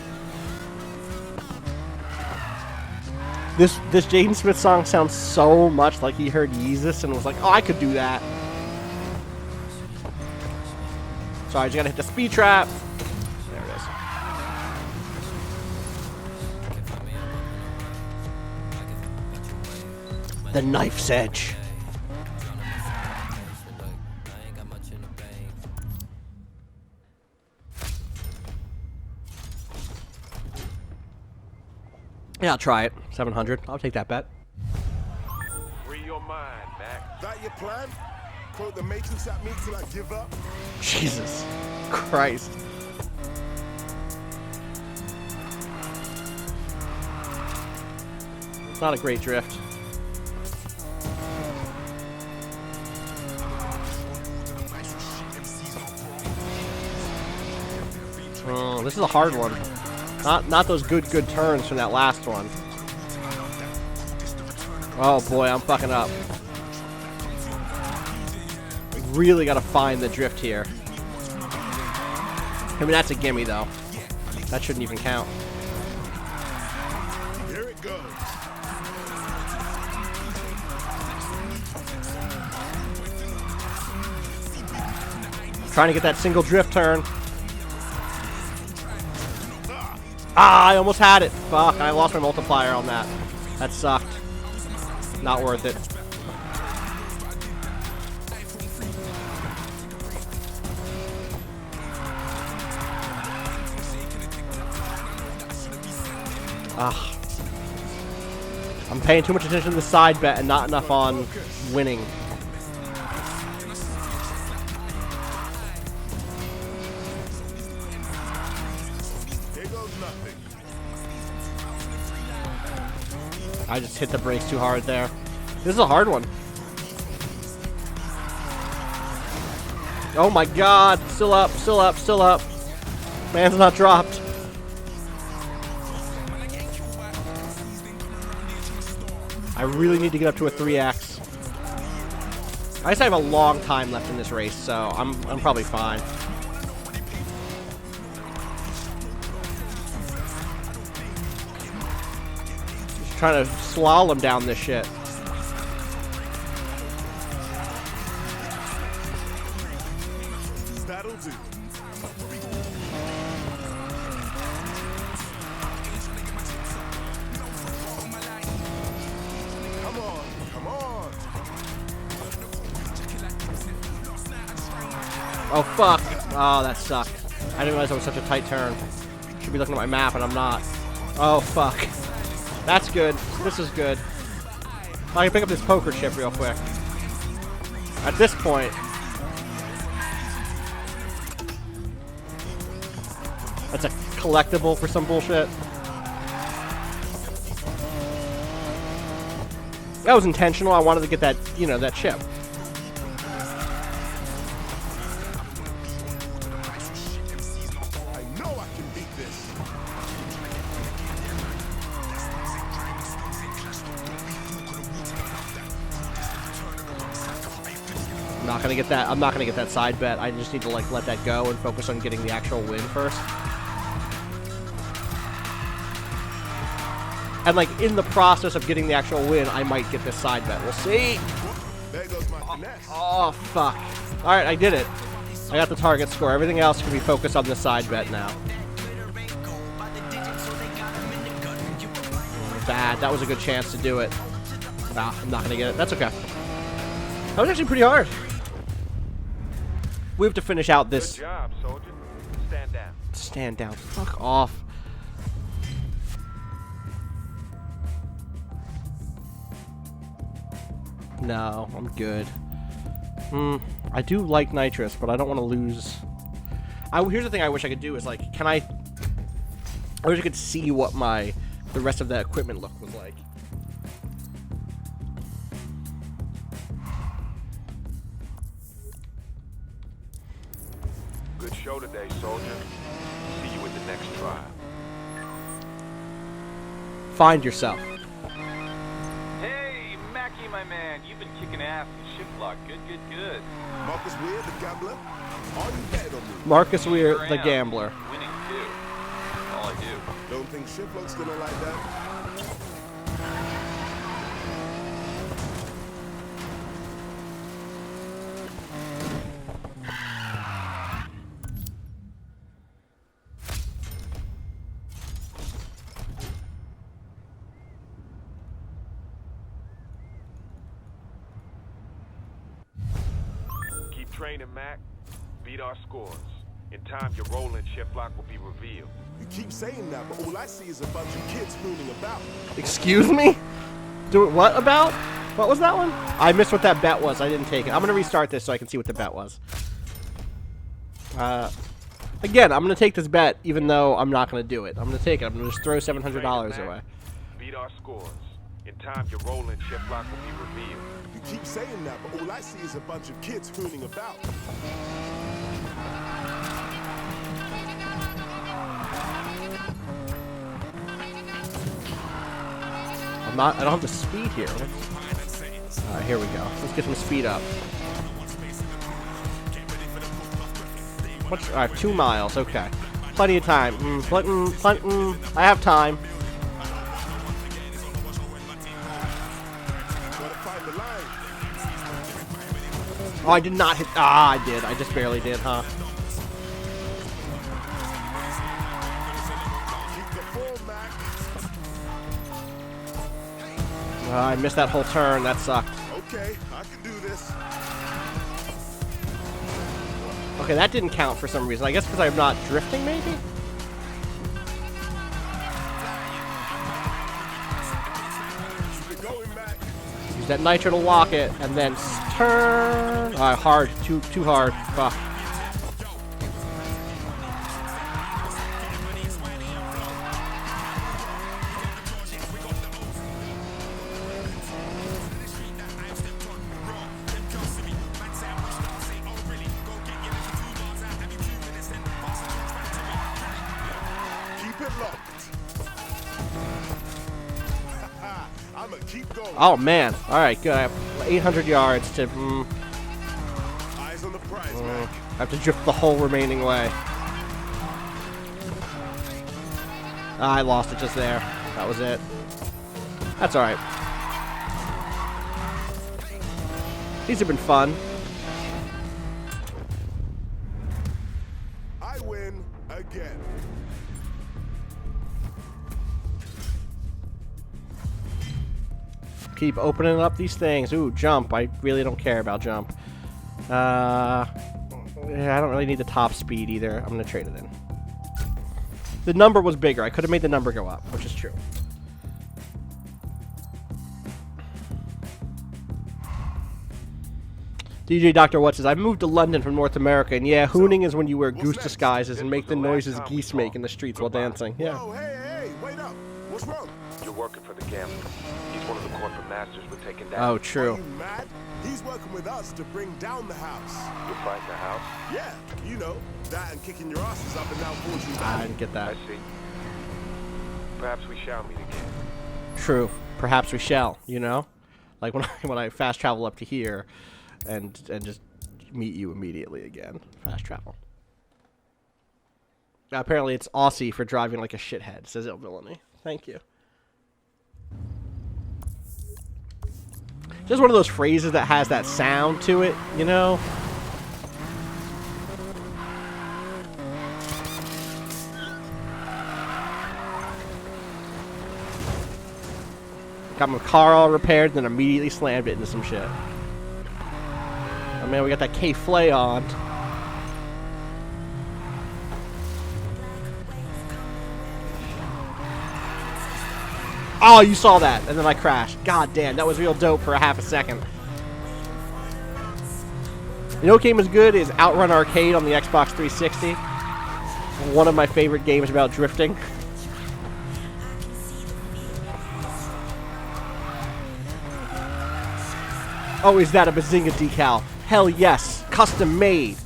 This Jaden Smith song sounds so much like he heard Yeezus and was like, oh, I could do that. Sorry, I just gotta hit the speed trap. There it is. The knife's edge. Yeah, I'll try it. 700. I'll take that bet. Free your mind, Mac. That your plan? Quote the Matrix at me till I give up? Jesus Christ. It's not a great drift. Oh, this is a hard one. Not those good turns from that last one. Oh boy, I'm fucking up. Really gotta find the drift here. I mean, that's a gimme though. That shouldn't even count. Here it goes. Trying to get that single drift turn. Ah, I almost had it. Fuck, I lost my multiplier on that. That sucked. Not worth it. Ah. I'm paying too much attention to the side bet and not enough on winning. I just hit the brakes too hard there. This is a hard one. Oh my god. Still up, still up, still up. Man's not dropped. I really need to get up to a 3x. I guess I have a long time left in this race, so I'm probably fine. Just trying to slalom down this shit. That'll do. Come on, come on. Oh, fuck. Oh, that sucked. I didn't realize that was such a tight turn. Should be looking at my map, and I'm not. Oh, fuck. That's good. This is good. I can pick up this poker chip real quick. At this point... That's a collectible for some bullshit. That was intentional. I wanted to get that, you know, that chip. I know I can beat this. I'm not gonna get that. I'm not gonna get that side bet. I just need to like let that go and focus on getting the actual win first. And like in the process of getting the actual win, I might get this side bet. We'll see. There goes my finesse. Oh fuck! All right, I did it. I got the target score. Everything else can be focused on the side bet now. Bad. That was a good chance to do it. Nah, I'm not gonna get it. That's okay. That was actually pretty hard. We have to finish out this. Good job, soldier. Stand down. Stand down. Fuck off. No, I'm good. I do like nitrous, but I don't want to lose. Here's the thing I wish I could do is like, I wish I could see what the rest of the equipment look was like. Good show today, soldier. See you at the next trial. Find yourself. Hey, Mackie, my man. You've been kicking ass in shift lock. Good, good, good. Marcus Weir, the gambler. Are you betting on me? Marcus Weir, Sure the am. gambler. Winning, too. All I do. Don't think Shiplock's gonna like that. Keep training, Mac. Beat our scores. In time, your role in shift lock will be revealed. You keep saying that, but all I see is a bunch of kids mooning about. Excuse me? Do it what about? What was that one? I missed what that bet was. I didn't take it. I'm gonna restart this so I can see what the bet was. Again, I'm gonna take this bet even though I'm not gonna do it. I'm gonna take it. I'm gonna just throw $700 away. Beat our scores. In time, your role in shift lock will be revealed. You keep saying that, but all I see is a bunch of kids mooning about. I don't have the speed here. Here we go. Let's get some speed up. All right, 2 miles. Okay, plenty of time. I have time. Oh, I did not hit. Ah, I did. I just barely did, huh? I missed that whole turn. That sucked. Okay, I can do this. Okay, that didn't count for some reason. I guess because I'm not drifting, maybe? You're going, Mac. Use that nitro to lock it, and then turn. Hard. Too hard. Fuck. I'ma keep going. Oh man! All right, good. I have 800 yards to I have to drift the whole remaining way. I lost it just there. That was it. That's alright. These have been fun. I win again. Keep opening up these things. Ooh, jump. I really don't care about jump. Yeah, I don't really need the top speed either. I'm going to trade it in. The number was bigger. I could have made the number go up, which is true. DJ Dr. What says, I moved to London from North America, and yeah, hooning is when you wear goose disguises and make the noises geese make in the streets while dancing. Yeah. Oh, hey, wait up. What's wrong? You're working for the gambler. He's one of the corporate masters we're taking down. Oh, true. Are you mad? He's working with us to bring down the house. You're fighting the house? Yeah, you know, that and kicking your asses up and down Fortune I Valley. didn't get that. I see. Perhaps we shall meet again. True. Perhaps we shall, you know? Like when I fast travel up to here and just meet you immediately again. Fast travel. Apparently it's Aussie for driving like a shithead, says Illvillainy. Thank you. Just one of those phrases that has that sound to it, you know? Got my car all repaired, then immediately slammed it into some shit. Oh man, we got that K-Flay on. Oh, you saw that, and then I crashed. God damn, that was real dope for a half a second. You know what game is good is Outrun Arcade on the Xbox 360. One of my favorite games about drifting. Oh, is that a Bazinga decal? Hell yes, custom made.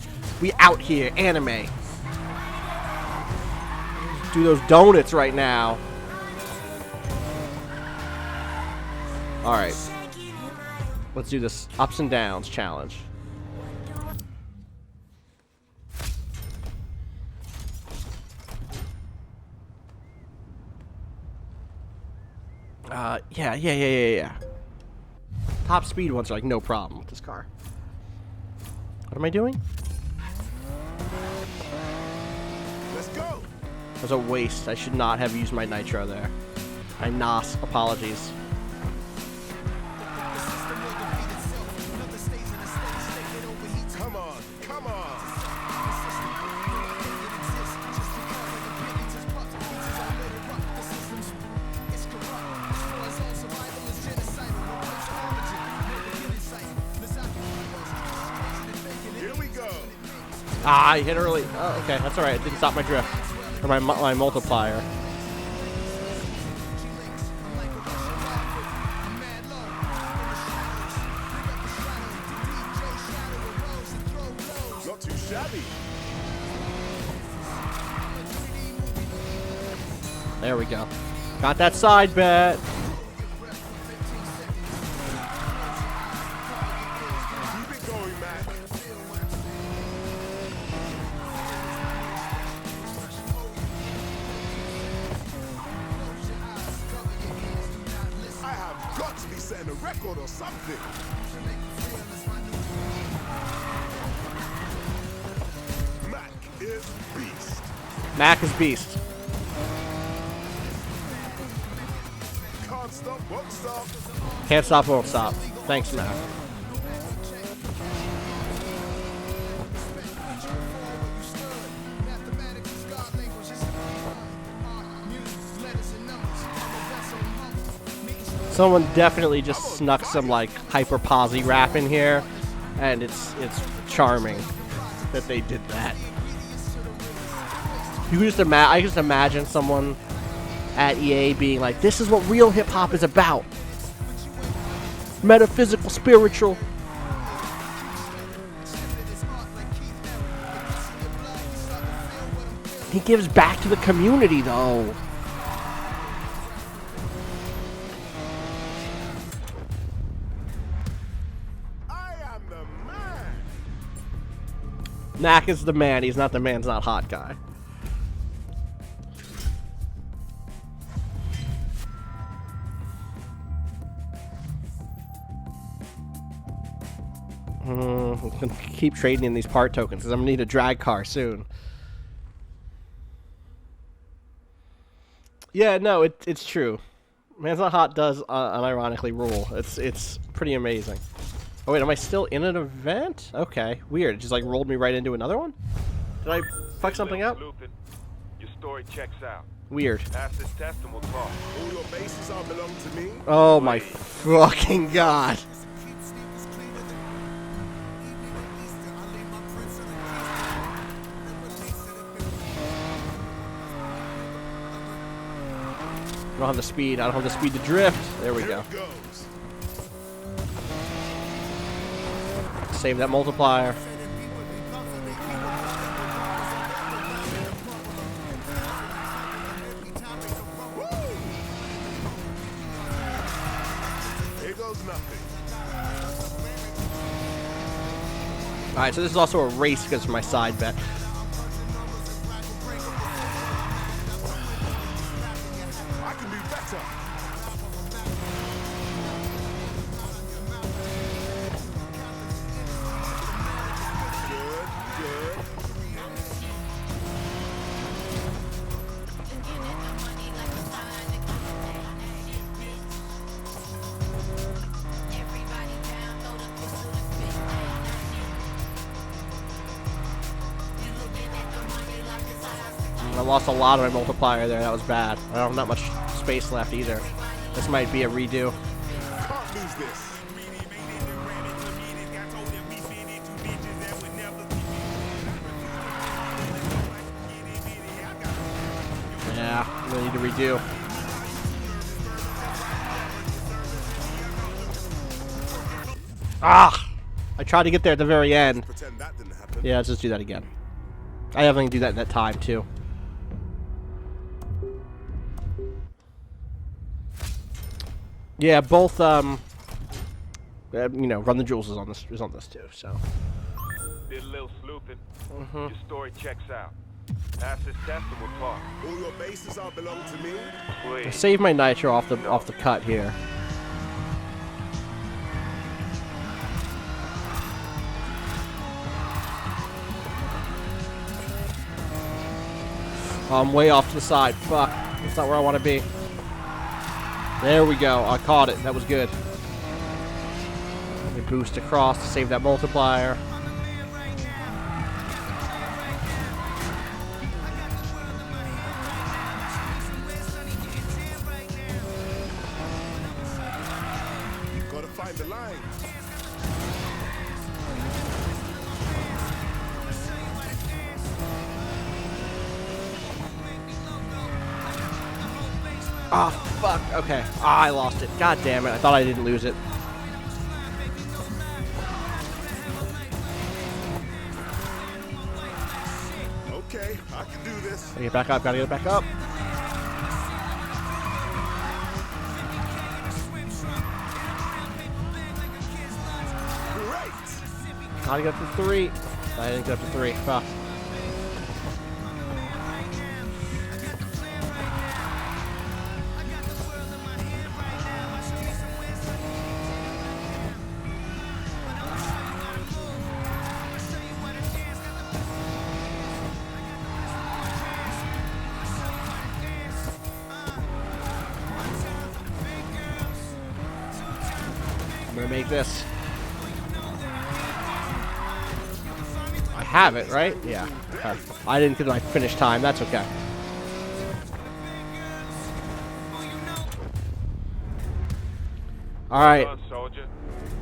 We out here, anime. Do those donuts right now. Alright. Let's do this ups and downs challenge. Yeah. Top speed ones are like no problem with this car. What am I doing? Let's go. That was a waste. I should not have used my nitro there. My NOS. Apologies. Come on. Here we go. Ah, I hit early. Oh, okay, that's alright. It didn't stop my drift. Or my multiplier. Not too shabby. There we go. Got that side bet. Keep it going, Mac. I have got to be setting a record or something. Mac is beast. Mac is beast. Can't stop, won't stop. Can't stop, won't stop. Thanks, Mac. Someone definitely just snuck some like hyper posy rap in here, and it's charming that they did that. You just I just imagine someone at EA being like, "This is what real hip hop is about. Metaphysical, spiritual." He gives back to the community, though. Knack is the man. He's not the man's not hot guy. I'm gonna keep trading in these part tokens because I'm gonna need a drag car soon. Yeah, no, it's true. Man's Not Hot does unironically rule. It's pretty amazing. Oh wait, am I still in an event? Okay, weird. It just like rolled me right into another one. Did I fuck something up? Your story checks out. Weird. Pass this test and we'll talk. All your bases all belong to me. Oh my fucking god. I don't have the speed. I don't have the speed to drift. There we go. Save that multiplier. Here goes nothing. Alright, so this is also a race because of my side bet. I lost a lot of my multiplier there. That was bad. I don't have that much space left either. This might be a redo. Can't lose this. Yeah, I'm gonna need to redo. Ah! I tried to get there at the very end. Pretend that didn't happen. Yeah, let's just do that again. I definitely do that in that time too. Yeah, both you know, Run the Jewels is on this too, so. Did a little sleuthing. Your story checks out. Pass this test and we'll talk. All your bases all belong to me. I Please. save my nitro off the cut here. Oh, I'm way off to the side. Fuck. That's not where I want to be. There we go. I caught it. That was good. Let me boost across to save that multiplier. Gotta find the line. Ah, fuck. Okay. Ah, I lost it. God damn it. I thought I didn't lose it. Okay, I can do this. Gotta get back up. Gotta get back up. Great. Gotta get up to 3. I didn't get up to 3. Fuck. I'm gonna make this. I have it, right? Yeah. Okay. I didn't get my finish time. That's okay. All right. Come on, soldier.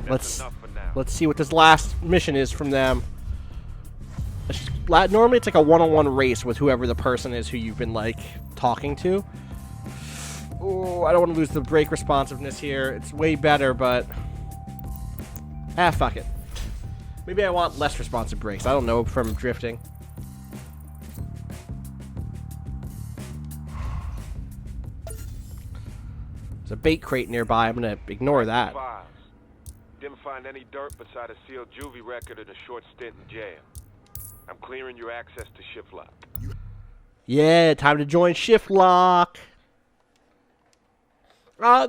That's Let's enough for now. let's see what this last mission is from them. Normally it's like a one-on-one race with whoever the person is who you've been like talking to. Oh, I don't want to lose the brake responsiveness here. It's way better, but fuck it. Maybe I want less responsive brakes. I don't know, from drifting. There's a bait crate nearby. I'm gonna ignore that. Files. Didn't find any dirt beside a sealed juvie record and a short stint in jail. I'm clearing your access to shift lock. Yeah, time to join Shift Lock.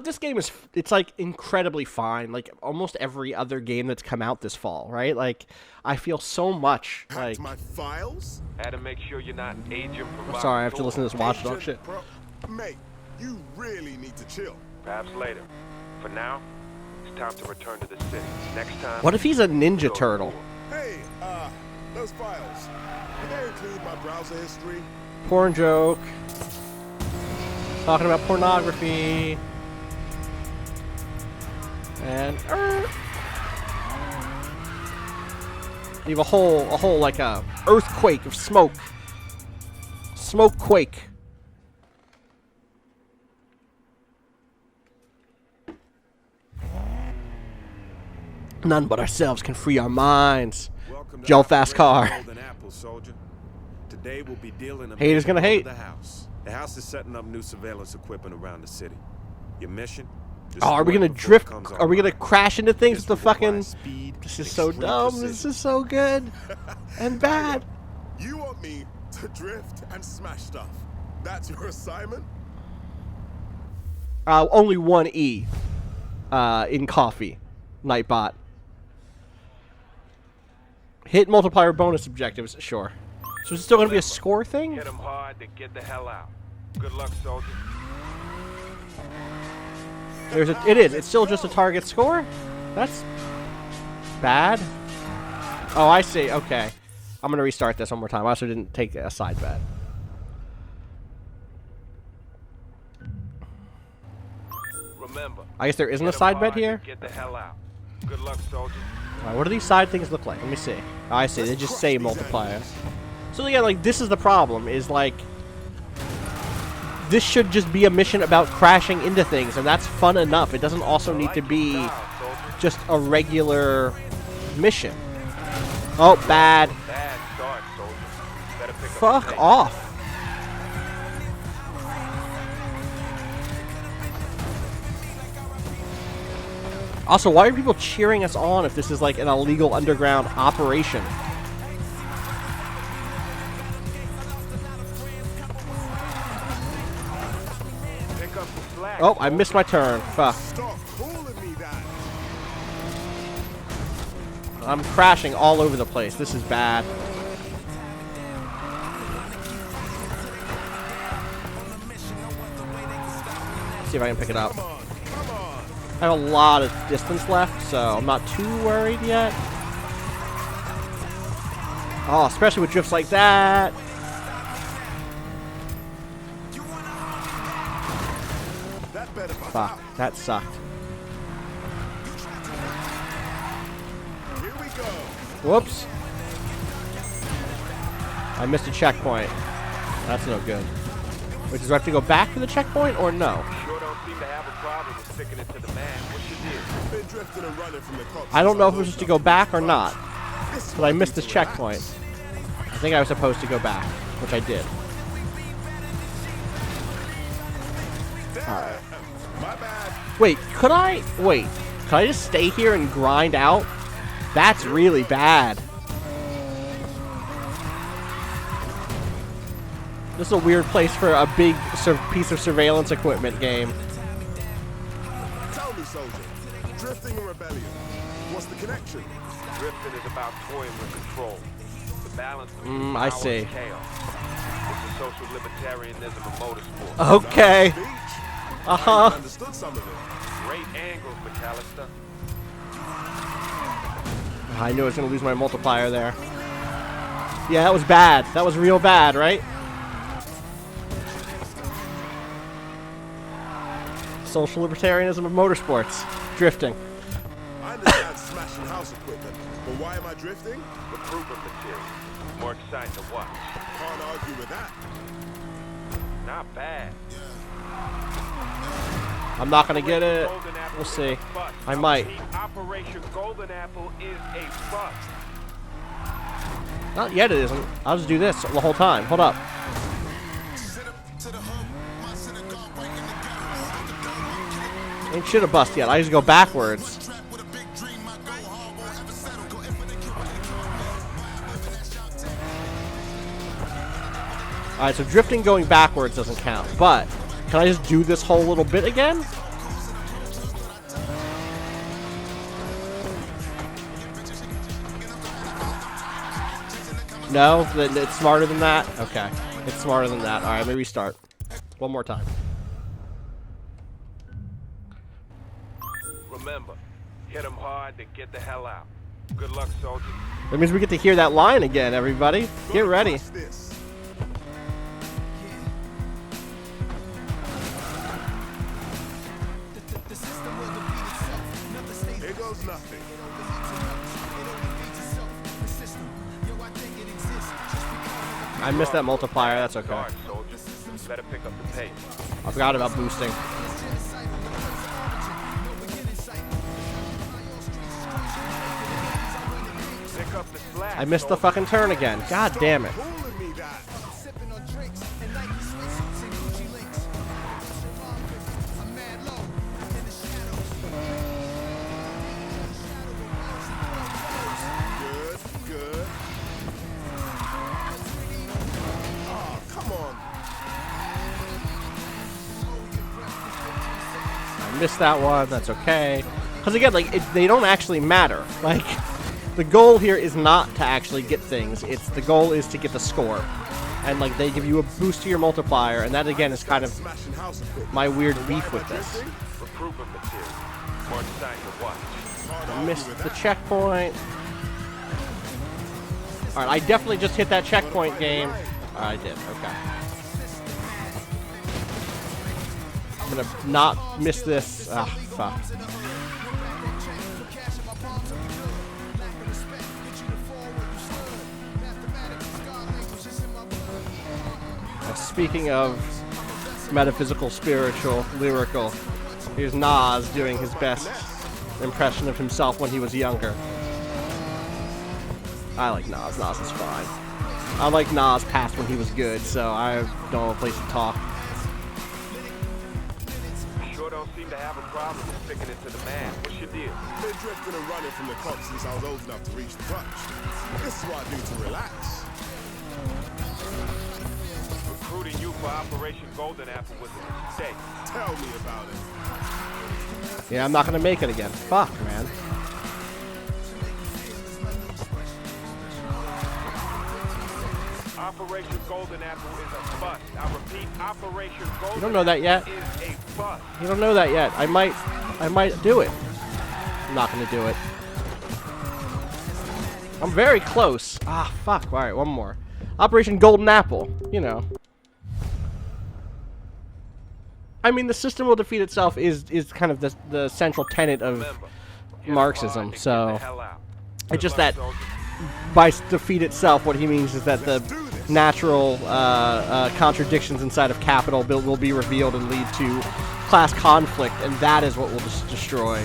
This game is, it's like incredibly fine. Like almost every other game that's come out this fall, right? Like I feel so much like. My files? Had to make sure you're not an agent. I'm sorry, I have to listen to this watchdog shit. Mate, you really need to chill. Perhaps later. For now, it's time to return to the city. Next time. What if he's a Ninja Turtle? Hey, those files. Do they include my browser history? Porn joke. Talking about pornography. And leave a whole like a earthquake of smoke. Smoke quake. None but ourselves can free our minds. Joe Fast Car. Today we'll be dealing a Haters gonna hate. The house. The house is setting up new surveillance equipment around the city. Your mission? Oh, are we gonna drift? Are we gonna crash into things with the fucking? This is so dumb. This is so good and bad. You want me to drift and smash stuff? That's your assignment? Only one E. In coffee, Nightbot. Hit multiplier bonus objectives. Sure. So is it still gonna be a score thing? Hit 'em hard, then get the hell out. Good luck, soldier. It is. It's still just a target score? That's bad. Oh, I see. Okay. I'm going to restart this one more time. I also didn't take a side bet. Remember. I guess there isn't a side bet here? Get the hell out. Good luck, soldier. All right, what do these side things look like? Let me see. Oh, I see. They just say multiplier. So again, like, this is the problem, is like, this should just be a mission about crashing into things, and that's fun enough. It doesn't also need to be just a regular mission. Oh, bad. Bad start, soldier. Better pick up Fuck the pace. off. Also, why are people cheering us on if this is like an illegal underground operation? Oh, I missed my turn. Fuck. Stop calling me that. I'm crashing all over the place. This is bad. Let's see if I can pick it up. I have a lot of distance left, so I'm not too worried yet. Oh, especially with drifts like that. Fuck, that sucked. Here we go. Whoops. I missed a checkpoint. That's no good. Wait, does I have to go back to the checkpoint or no? Sure don't seem to have a problem with sticking it to the man. What you did? Been drifting and running from the cops. I don't know if it was just to go back or not. But I missed this checkpoint. I think I was supposed to go back, which I did. Alright. My bad. Wait, could I just stay here and grind out? That's really bad. This is a weird place for a big piece of surveillance equipment game. Tell me, soldier. Drifting and rebellion. What's the connection? Drifting is about toying with control. The balance between I power see. and chaos. It's the social libertarianism of motorsport. Okay. I understood some of it. Great angles, McAllister. I knew I was going to lose my multiplier there. Yeah, that was bad. That was real bad, right? Social libertarianism of motorsports. Drifting. I understand smashing house equipment, but why am I drifting? Recruitment material. More exciting to watch. Can't argue with that. Not bad. I'm not going to get it. We'll see. I might. Operation Golden Apple is a bust. Not yet it isn't. I'll just do this the whole time. Hold up. Ain't shit a bust yet. I just go backwards. Alright, so drifting going backwards doesn't count, but can I just do this whole little bit again? No? It's smarter than that? Okay. It's smarter than that. Alright, let me restart. One more time. Remember, hit them hard, then get the hell out. Good luck, soldier. That means we get to hear that line again, everybody. Get ready. Here goes nothing. I missed that multiplier, that's okay. Guard, soldier. Better pick up the pace. I forgot about boosting. Pick up the slack, I missed the soldier. fucking turn again. God damn it. Calling me that. Good, good. Oh, come on. I missed that one, that's okay. Because again, like, they don't actually matter. Like, the goal here is not to actually get things. The goal is to get the score. And, like, they give you a boost to your multiplier, and that, again, is kind of Smashing house equipment. my weird beef with this. Recruitment material. More time to watch. I missed the checkpoint. Alright, I definitely just hit that checkpoint game. I did, okay. I'm gonna not miss this. Ah, fuck. Speaking of metaphysical, spiritual, lyrical, here's Nas doing his best impression of himself when he was younger. I like Nas. Nas is fine. I like Nas past when he was good, so I don't have a place to talk. Sure don't seem to have a problem with sticking it to the man. What's your deal? Been drifting and running from the cops since I was old enough to reach the crutch. This is what I do to relax. Recruiting you for Operation Golden Apple was a mistake. Tell me about it. Yeah, I'm not gonna make it again. Fuck, man. Operation Golden Apple is a bust. I repeat, Operation Golden You don't know that yet. Apple is a bust. You don't know that yet. I might do it. I'm not gonna do it. I'm very close. Ah, fuck. All right, one more. Operation Golden Apple. You know. I mean, the system will defeat itself is kind of the central tenet of Remember, hit 'em Marxism. hard, then So get the hell out. it's Good just luck, that soldier. by defeat itself, what he means is that the natural contradictions inside of capital will be revealed and lead to class conflict, and that is what will just destroy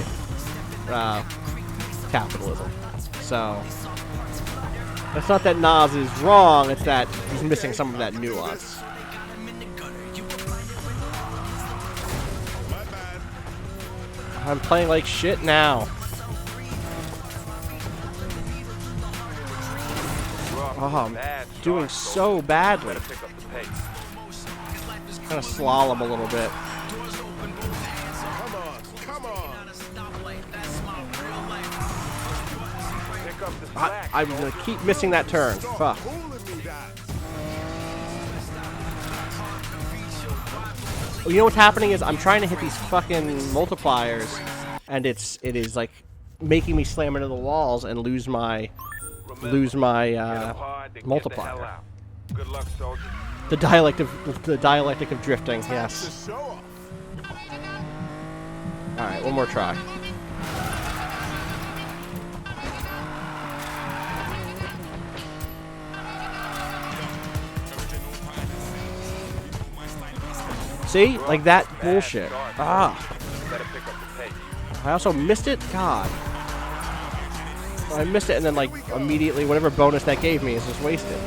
capitalism. So it's not that Nas is wrong; it's that he's missing some of that nuance. I'm playing like shit now. Oh, I'm doing so badly. Better pick up the pace. Kind of slalom a little bit. Come on, come on. Pick up the slack. I'm gonna keep missing that turn. Fuck. Calling me that. You know what's happening is I'm trying to hit these fucking multipliers, and it is like making me slam into the walls and lose my Hit 'em hard, then get the multiplier. hell out. Good luck, soldier. The dialectic of drifting. Yes. To show off. All right, one more try. See? Like that bullshit. Ah. Better pick up the pace. I also missed it? God. I missed it and then, like, immediately whatever bonus that gave me is just wasted.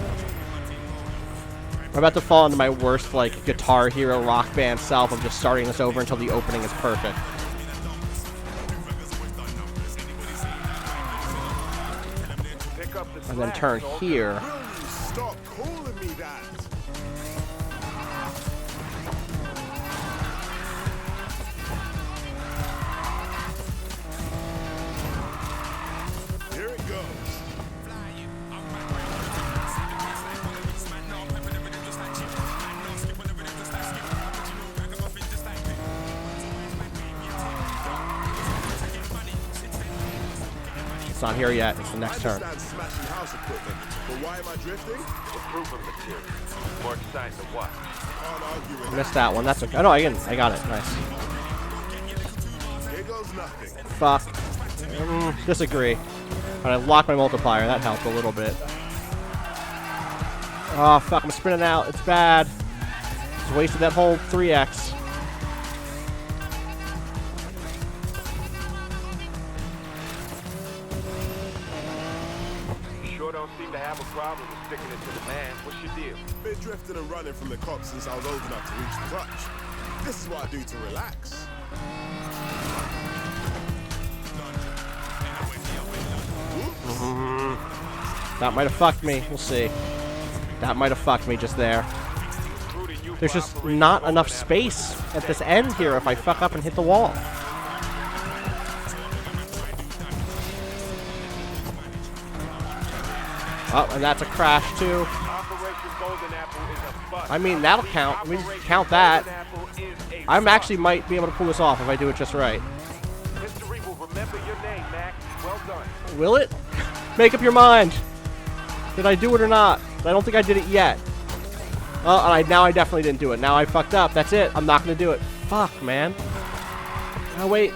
I'm about to fall into my worst, like, Guitar Hero rock band self of just starting this over until the opening is perfect. Pick up the And then slack, turn soldier. here. Stop calling me that. not here yet. It's the next turn. I understand smashing house equipment, but why am I drifting? Improvement material. More exciting to watch. Can't argue with Missed that one. That's okay. Oh, no, I got it. Nice. Here goes nothing. Fuck. Disagree. But I locked my multiplier. That helped a little bit. Oh, fuck. I'm spinning out. It's bad. Just wasted that whole 3x. Sure don't seem to have a problem with sticking it to the man. What's your deal? Been drifting and running from the cops since I was old enough to reach the clutch. This is what I do to relax. That might have fucked me. We'll see. That might have fucked me just there. There's just not enough space at this end here if I fuck up and hit the wall. Oh, and that's a crash too. I mean, that'll count. We just count that. I actually might be able to pull this off if I do it just right. History will remember your name, Mac. Well done. Will it? Make up your mind. Did I do it or not? I don't think I did it yet. Oh, and now I definitely didn't do it. Now I fucked up. That's it. I'm not going to do it. Fuck, man. Oh, wait.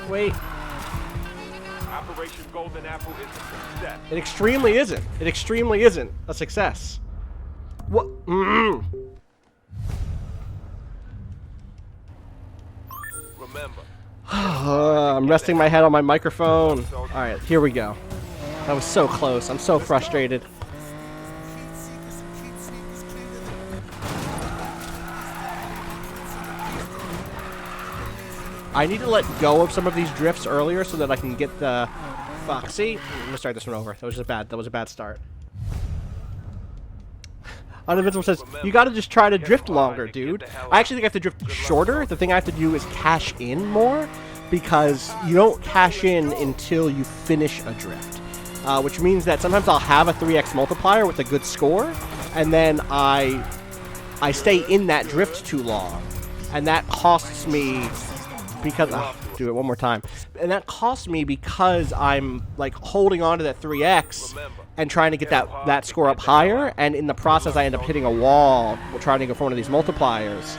Operation Golden Apple is a success. It extremely isn't. It extremely isn't a success. What? Remember. I'm resting my head on my microphone. All right, here we go. That was so close. I'm so frustrated. I need to let go of some of these drifts earlier so that I can get the... Fuck. See? I'm gonna start this one over. That was a bad start. Uninvincible says, you gotta just try to drift longer, dude. I actually think I have to drift shorter. The thing I have to do is cash in more, because you don't cash in until you finish a drift. Which means that sometimes I'll have a 3x multiplier with a good score, and then I stay in that drift too long. And that costs me, because... do it one more time. And that costs me because I'm, like, holding on to that 3x and trying to get that score up higher, and in the process I end up hitting a wall trying to go for one of these multipliers.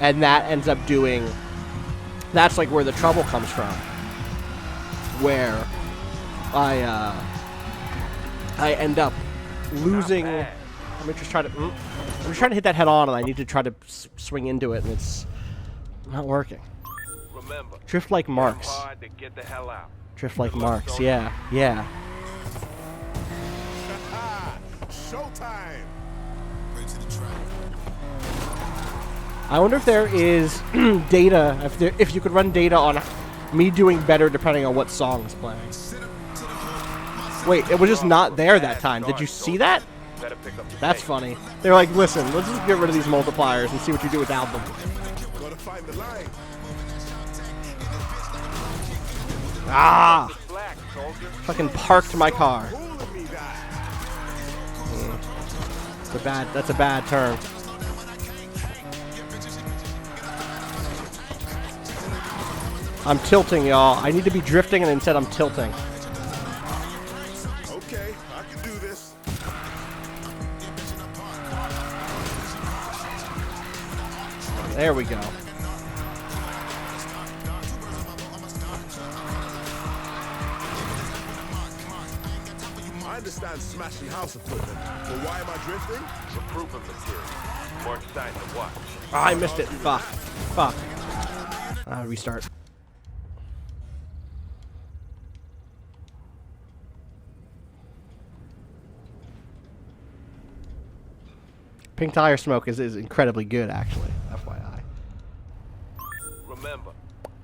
And that ends up doing... That's, like, where the trouble comes from. Where I end up losing... I'm just trying to hit that head on, and I need to try to swing into it, and it's not working. Remember, Drift like Marks. hard to get the hell out. Drift like Marks, yeah. Showtime! I wonder if there is data, if you could run data on me doing better depending on what song is playing. Wait, it was just not there that time. Did you see that? That's funny. They're like, listen, let's just get rid of these multipliers and see what you do without them. Gotta find the line. Ah! Fucking parked my car. That's a bad turn. I'm tilting, y'all. I need to be drifting, and instead I'm tilting. Okay, I can do this. There we go. I understand smashing house equipment, but why am I drifting? Improvement material. More exciting to watch. Oh, I missed it. Fuck. Restart. Pink tire smoke is incredibly good, actually. FYI. Remember,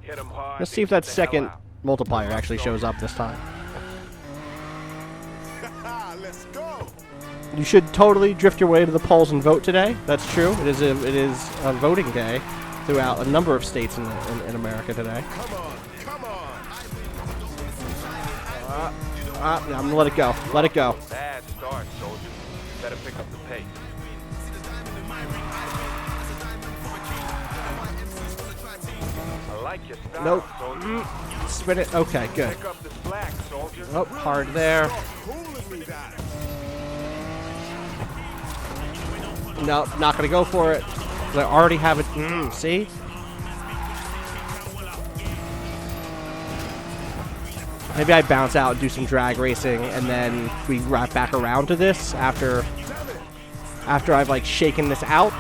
hit 'em hard. Let's see if that second multiplier actually shows up this time. Let's go! You should totally drift your way to the polls and vote today. That's true. It is a voting day throughout a number of states in America today. Come on! I'm gonna let it go. Let it go. Bad start, soldier. Better pick up the pace. I like your style, Nope. soldier. Spin it. Okay, good. Pick up the slack, soldier. Oh, hard there. Fooling me, that. Nope, not gonna go for it. 'Cause I already have it. See? Maybe I bounce out and do some drag racing, and then we wrap back around to this after I've like shaken this out.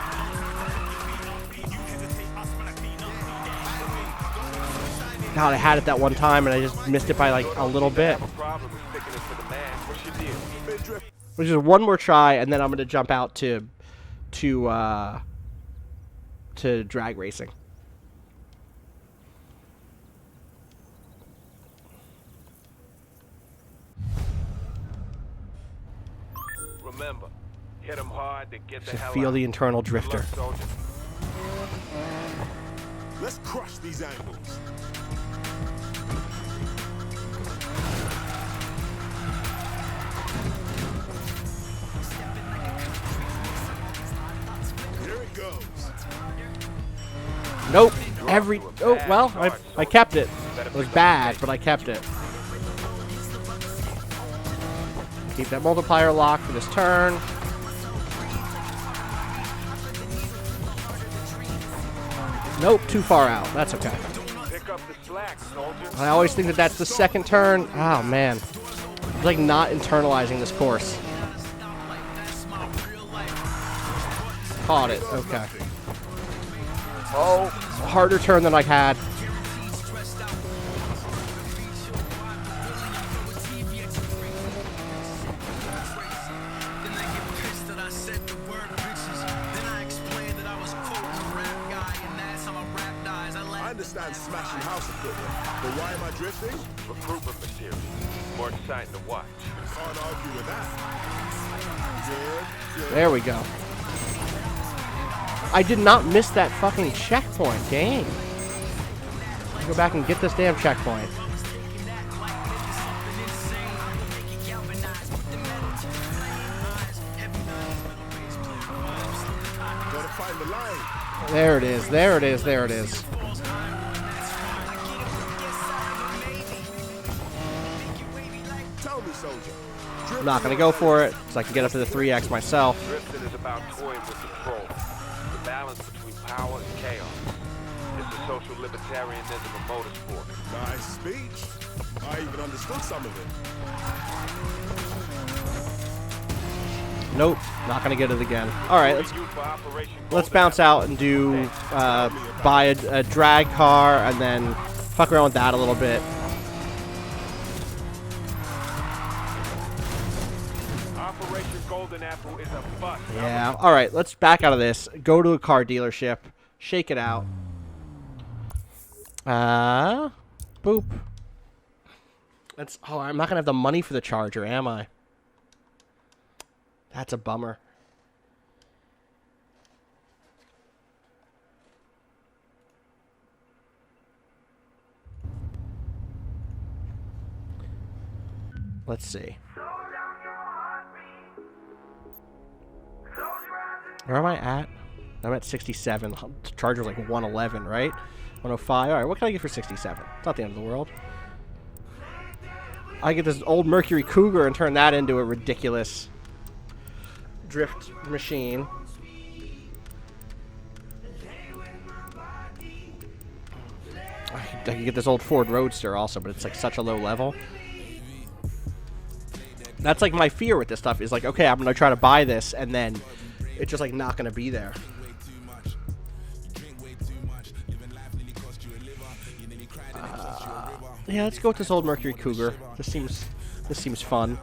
God, I had it that one time and I just missed it by like a little bit. Problem is sticking it to the man. What's your deal? Which is one more try, and then I'm gonna jump out to drag racing. Remember, hit him hard to get the To hell feel out. the internal Good drifter. luck, soldier. Let's crush these angles. Here it goes. Nope. Well, I kept it. It was bad, but I kept it. Keep that multiplier locked for this turn. Nope, too far out. That's okay. Pick up the slack, soldier. I always think that that's the second turn. Oh, man. It's like not internalizing this course. Caught it. Okay. Oh, harder turn than I had. I understand smashing house equipment, but why am I drifting? Recruitment material. More exciting to watch. Can't argue with that. Good. There we go. I did not miss that fucking checkpoint, game. Go back and get this damn checkpoint. Gotta find the line. There it is, there it is, there it is. Tell me, soldier. I'm not going to go for it, so I can get up to the 3x myself. Drifting is about toying with control. The balance between power and chaos. It's the social libertarianism of motorsport. Nice speech. I even understood some of it. Nope, not going to get it again. All right, Used for Operation let's Golden bounce out and do, buy a drag car and then fuck around with that a little bit. Operation Golden Apple is a bust. Yeah, all right, let's back out of this. Go to a car dealership, shake it out. Boop. Oh, I'm not going to have the money for the charger, am I? That's a bummer. Let's see. Where am I at? I'm at 67. The charger's like 111, right? 105. All right, what can I get for 67? It's not the end of the world. I get this old Mercury Cougar and turn that into a ridiculous drift machine. I could get this old Ford Roadster also, but it's like such a low level. That's like my fear with this stuff is like, okay, I'm gonna try to buy this and then it's just like not gonna be there. Yeah, let's go with this old Mercury Cougar. This seems fun.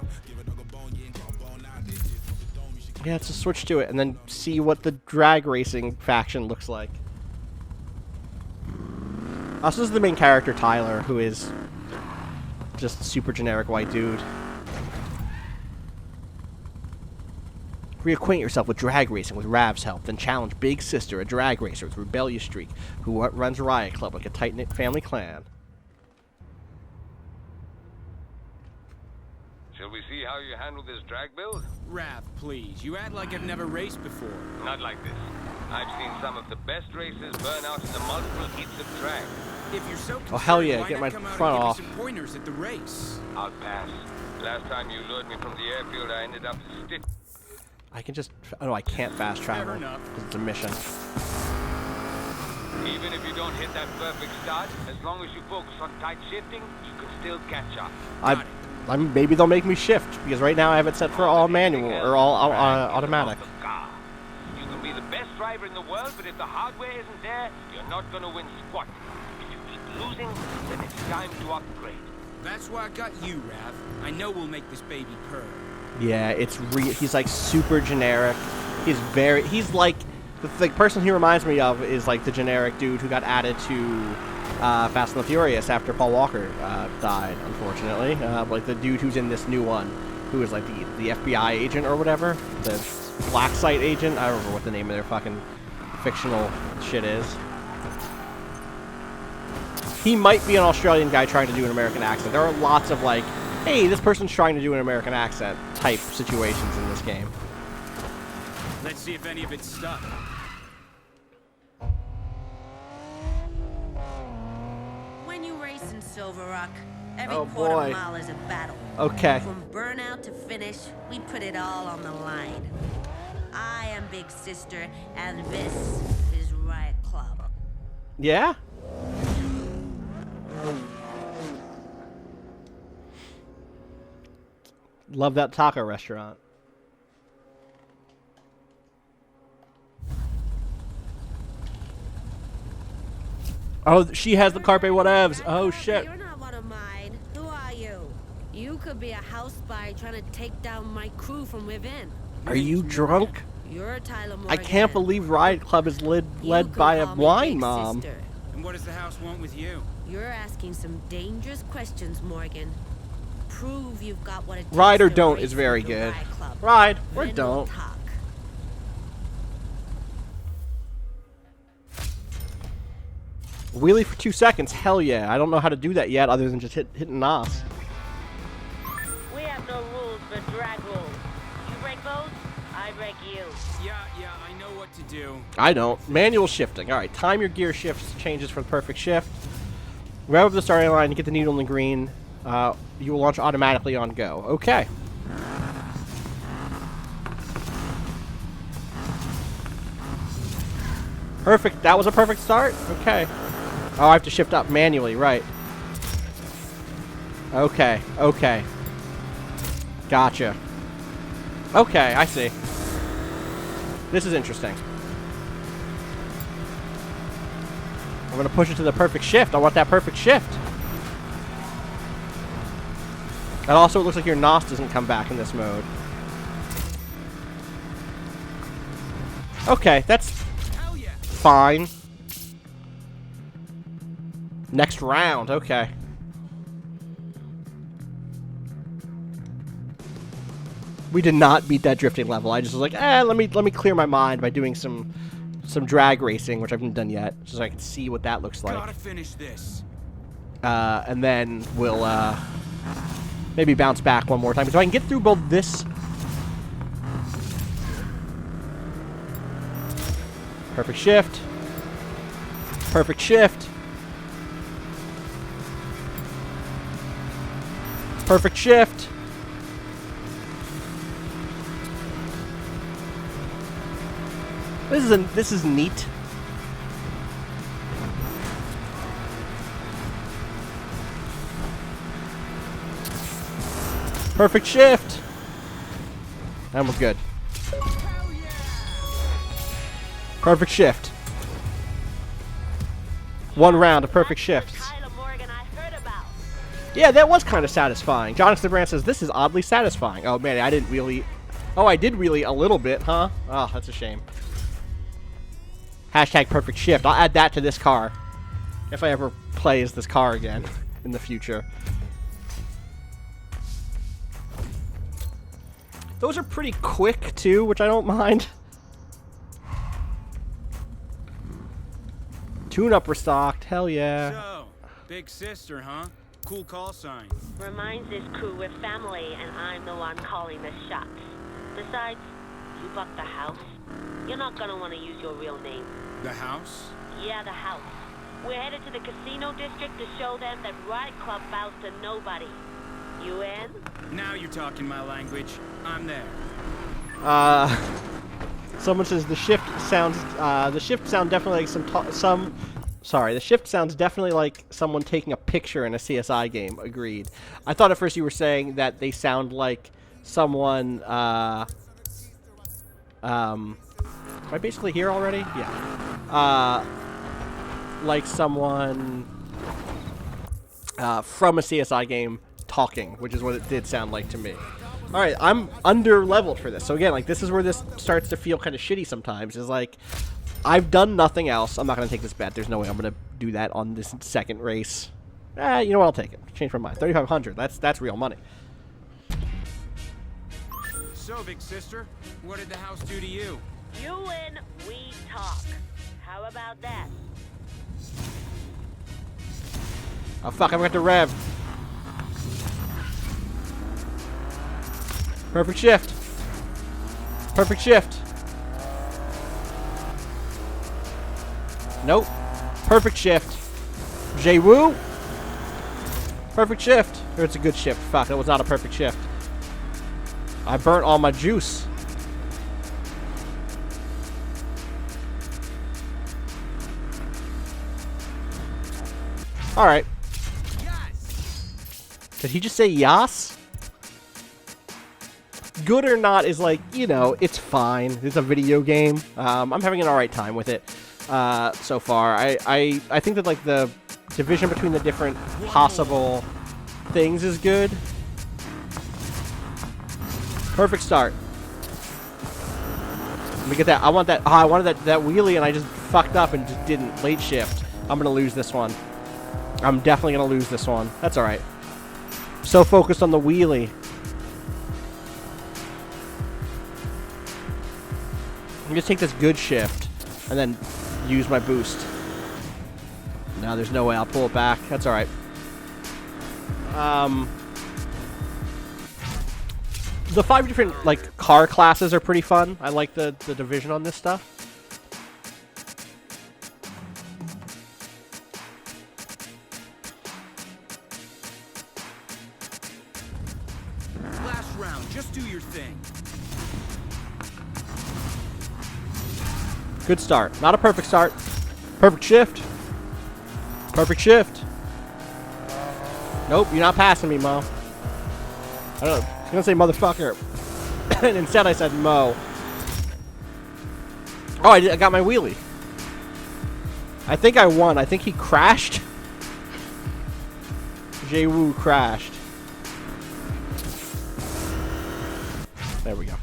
Yeah, let's just switch to it and then see what the drag racing faction looks like. Also, this is the main character, Tyler, who is just a super generic white dude. Reacquaint yourself with drag racing with Rav's help, then challenge Big Sister, a drag racer with rebellious streak, who runs a riot club like a tight-knit family clan. Shall we see how you handle this drag build? Rav, please. You act like I've never raced before. Not like this. I've seen some of the best races burn out in the multiple heats of drag. If you're so concerned, Oh, hell yeah, why get not my come out front and give off. me some pointers at the race? I'll pass. Last time you lured me from the airfield, I ended up stiff. I can just... Oh, I can't fast travel. Fair enough. Because it's a mission. Even if you don't hit that perfect start, as long as you focus on tight shifting, you can still catch up. Maybe they'll make me shift, because right now I have it set for all manual, or all automatic. You can be the best driver in the world, but if the hardware isn't there, you're not going to win squat. If you keep losing, then it's time to upgrade. That's why I got you, Rav. I know we'll make this baby purr. Yeah, he's like super generic. He's like, the person he reminds me of is like the generic dude who got added to Fast and the Furious after Paul Walker died, unfortunately. Like the dude who's in this new one, who is like the FBI agent or whatever, the black site agent. I don't remember what the name of their fucking fictional shit is. He might be an Australian guy trying to do an American accent. There are lots of like, hey, this person's trying to do an American accent type situations in this game. Let's see if any of it's stuck. When you race in Silver Rock, every Oh, quarter boy. mile is a battle. Okay. From burnout to finish, we put it all on the line. I am Big Sister, and this is Riot Club. Yeah? Love that taco restaurant. Oh, she has the carpe whatevs. Oh, shit. You're not one of mine. Who are you? You could be a house spy trying to take down my crew from within. Are you drunk? You're Tyler Morgan. I can't believe Riot Club is led by a wine mom. Sister. And what does the house want with you? You're asking some dangerous questions, Morgan. Prove you've got what it takes Ride or to don't race is very with the good. Riot Club. Ride or Then don't. we'll talk. Wheelie for 2 seconds. Hell yeah. I don't know how to do that yet other than just hitting NOS. We have no rules but drag rules. You break those, I break you. Yeah, I know what to do. I don't. Manual shifting. All right. Time your gear shifts changes for the perfect shift. Rev up the starting line to get the needle in the green. You will launch automatically on go. Okay. Perfect. That was a perfect start? Okay. Oh, I have to shift up manually. Right. Okay. Okay. Gotcha. Okay, I see. This is interesting. I'm going to push it to the perfect shift. I want that perfect shift. And also, it looks like your NOS doesn't come back in this mode. Okay, that's fine. Next round, okay. We did not beat that drifting level. I just was like, let me clear my mind by doing some drag racing, which I haven't done yet, so I can see what that looks like. Gotta finish this. And then we'll maybe bounce back one more time. So I can get through both this. Perfect shift. Perfect shift. Perfect shift. This is neat. Perfect shift. And we're good. Perfect shift. One round of perfect shifts. Yeah, that was kind of satisfying. Jonathan Brand says, this is oddly satisfying. Oh, man, I didn't really... Oh, I did really a little bit, huh? Oh, that's a shame. Hashtag perfect shift. I'll add that to this car. If I ever play as this car again in the future. Those are pretty quick, too, which I don't mind. Tune-up restocked. Hell yeah. So, Big Sister, huh? Cool call sign. Reminds this crew we're family, and I'm the one calling the shots. Besides, you bought the house. You're not gonna want to use your real name. The house? Yeah, the house. We're headed to the casino district to show them that Riot Club bows to nobody. You in? Now you're talking my language. I'm there. Someone says the shift sound definitely like the shift sounds definitely like someone taking a picture in a CSI game. Agreed. I thought at first you were saying that they sound like someone, am I basically here already? Yeah. Like someone, from a CSI game talking, which is what it did sound like to me. Alright, I'm under-leveled for this. So again, like, this is where this starts to feel kind of shitty sometimes, is like, I've done nothing else. I'm not going to take this bet. There's no way I'm going to do that on this second race. You know what? I'll take it. Change my mind. 3,500. That's real money. So, big sister, what did the house do to you? You win, we talk. How about that? Oh, fuck. I'm going to rev. Perfect shift. Perfect shift. Nope. Perfect shift. J-Woo. Perfect shift. Or it's a good shift. Fuck, that was not a perfect shift. I burnt all my juice. Alright. Did he just say yas? Good or not is like, you know, it's fine. It's a video game. I'm having an alright time with it so far. I think that, like, the division between the different possible things is good. Perfect start. Let me get that. I want that. Oh, I wanted that wheelie and I just fucked up and just didn't. Late shift. I'm going to lose this one. I'm definitely going to lose this one. That's alright. So focused on the wheelie. I'm gonna take this good shift and then use my boost. No, there's no way I'll pull it back. That's alright. The 5 different, like, car classes are pretty fun. I like the division on this stuff. Last round, just do your thing. Good start. Not a perfect start. Perfect shift. Perfect shift. Nope, you're not passing me, Mo. I don't know. I was gonna say motherfucker. And instead I said Mo. Oh, I got my wheelie. I think I won. I think he crashed. J-Woo crashed. There we go.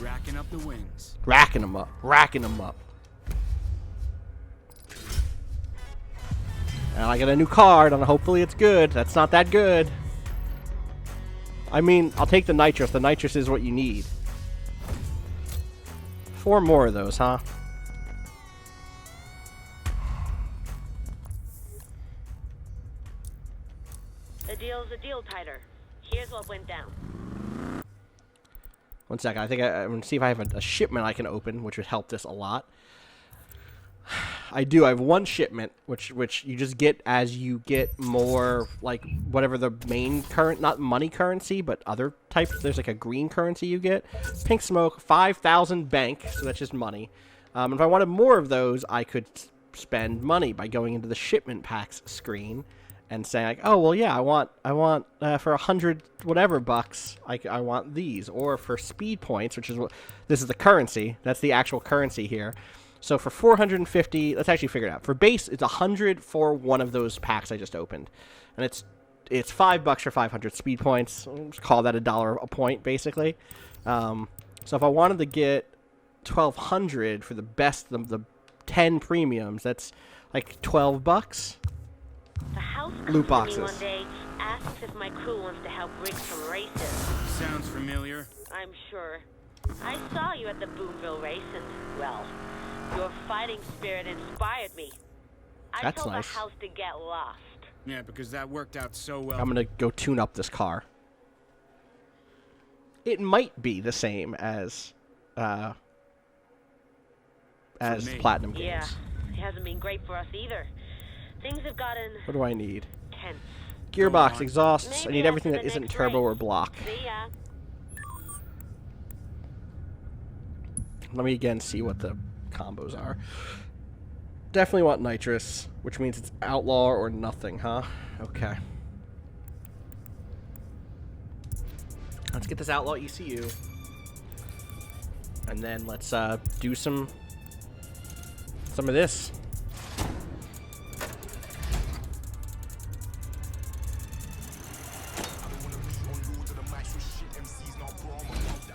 Racking up the wins. Racking them up. Racking them up. And I get a new card, and hopefully it's good. That's not that good. I mean, I'll take the nitrous. The nitrous is what you need. 4 more of those, huh? The deal's a deal, Tighter. Here's what went down. 1 second. I think I'm going to see if I have a shipment I can open, which would help this a lot. I do. I have 1 shipment, which you just get as you get more, like, whatever the main current, not money currency, but other types. There's, like, a green currency you get. Pink smoke, 5,000 bank, so that's just money. If I wanted more of those, I could spend money by going into the shipment packs screen and saying, like, oh, well, yeah, I want for 100 whatever bucks, I want these. Or for speed points, which is what, this is the currency. That's the actual currency here. So for 450, let's actually figure it out. For base, it's 100 for one of those packs I just opened. And it's $5 for 500 speed points. We'll just call that $1 a point, basically. So if I wanted to get 1,200 for the best, the 10 premiums, that's like $12. The house Loot comes to me boxes. one day, asks if my crew wants to help rig some races. Sounds familiar. I'm sure. I saw you at the Boomville race and, well, your fighting spirit inspired me. I That's told nice. the house to get lost. Yeah, because that worked out so well. I'm going to go tune up this car. It might be the same as Platinum games. Yeah, it hasn't been great for us either. Things have gotten What do I need? tense. Gearbox, exhausts. I Maybe need everything after that the isn't next turbo race. or block. See ya. Let me again see what the combos are. Definitely want nitrous, which means it's outlaw or nothing, huh? Okay. Let's get this outlaw ECU. And then let's do some of this.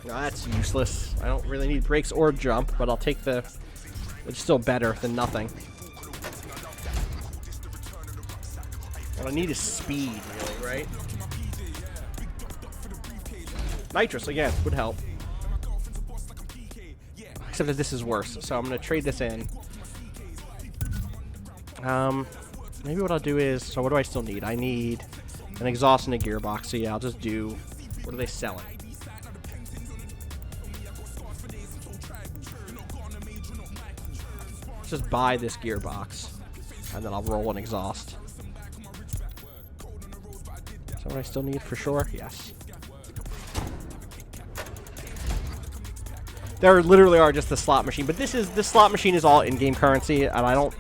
No, that's useless. I don't really need brakes or jump, but I'll take the... It's still better than nothing. What I need is speed, really, right? Nitrous, again, would help. Except that this is worse, so I'm going to trade this in. Maybe what I'll do is... So what do I still need? I need an exhaust and a gearbox, so yeah, I'll just do... What are they selling? Let's just buy this gearbox, and then I'll roll an exhaust. Is that what I still need for sure? Yes. There literally are just the slot machine, but this slot machine is all in-game currency, and I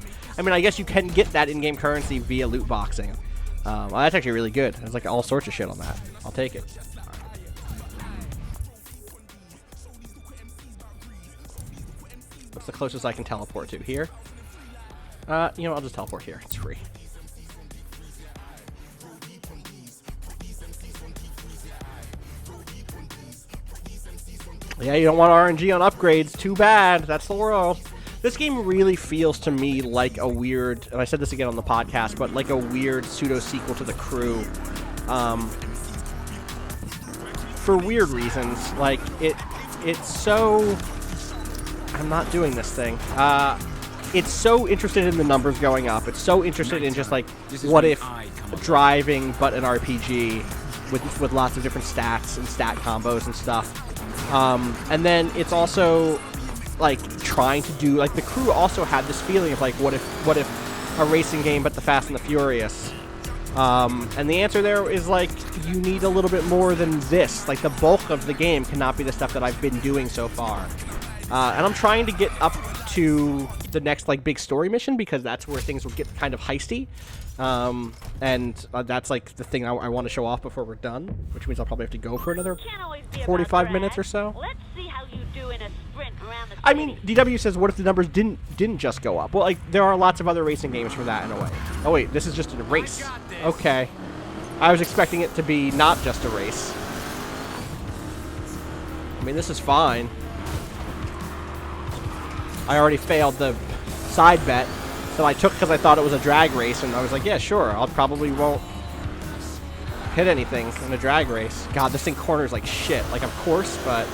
mean, I guess you can get that in-game currency via loot boxing. Well, that's actually really good. There's like all sorts of shit on that. I'll take it. What's the closest I can teleport to? Here? You know, I'll just teleport here. It's free. Yeah, you don't want RNG on upgrades. Too bad. That's the world. This game really feels to me like a weird, and I said this again on the podcast, but like a weird pseudo-sequel to The Crew. For weird reasons. Like, it's so... I'm not doing this thing. It's so interested in the numbers going up. It's so interested in just, like, what if driving but an RPG with lots of different stats and stat combos and stuff. And then it's also like trying to do like The Crew also had this feeling of like what if a racing game but the Fast and the Furious. And the answer there is like you need a little bit more than this. Like the bulk of the game cannot be the stuff that I've been doing so far. And I'm trying to get up to the next like big story mission because that's where things will get kind of heisty. And that's like the thing I want to show off before we're done, which means I'll probably have to go for another 45 minutes or so. Let's see how you do in a sprint around the city. I mean, DW says, what if the numbers didn't just go up? Well, like, there are lots of other racing games for that in a way. Oh, wait, this is just a race. Okay. I was expecting it to be not just a race. I mean, this is fine. I already failed the side bet that I took because I thought it was a drag race, and I was like, yeah, sure, I'll probably won't hit anything in a drag race. God, this thing corners like shit. Like, of course, but...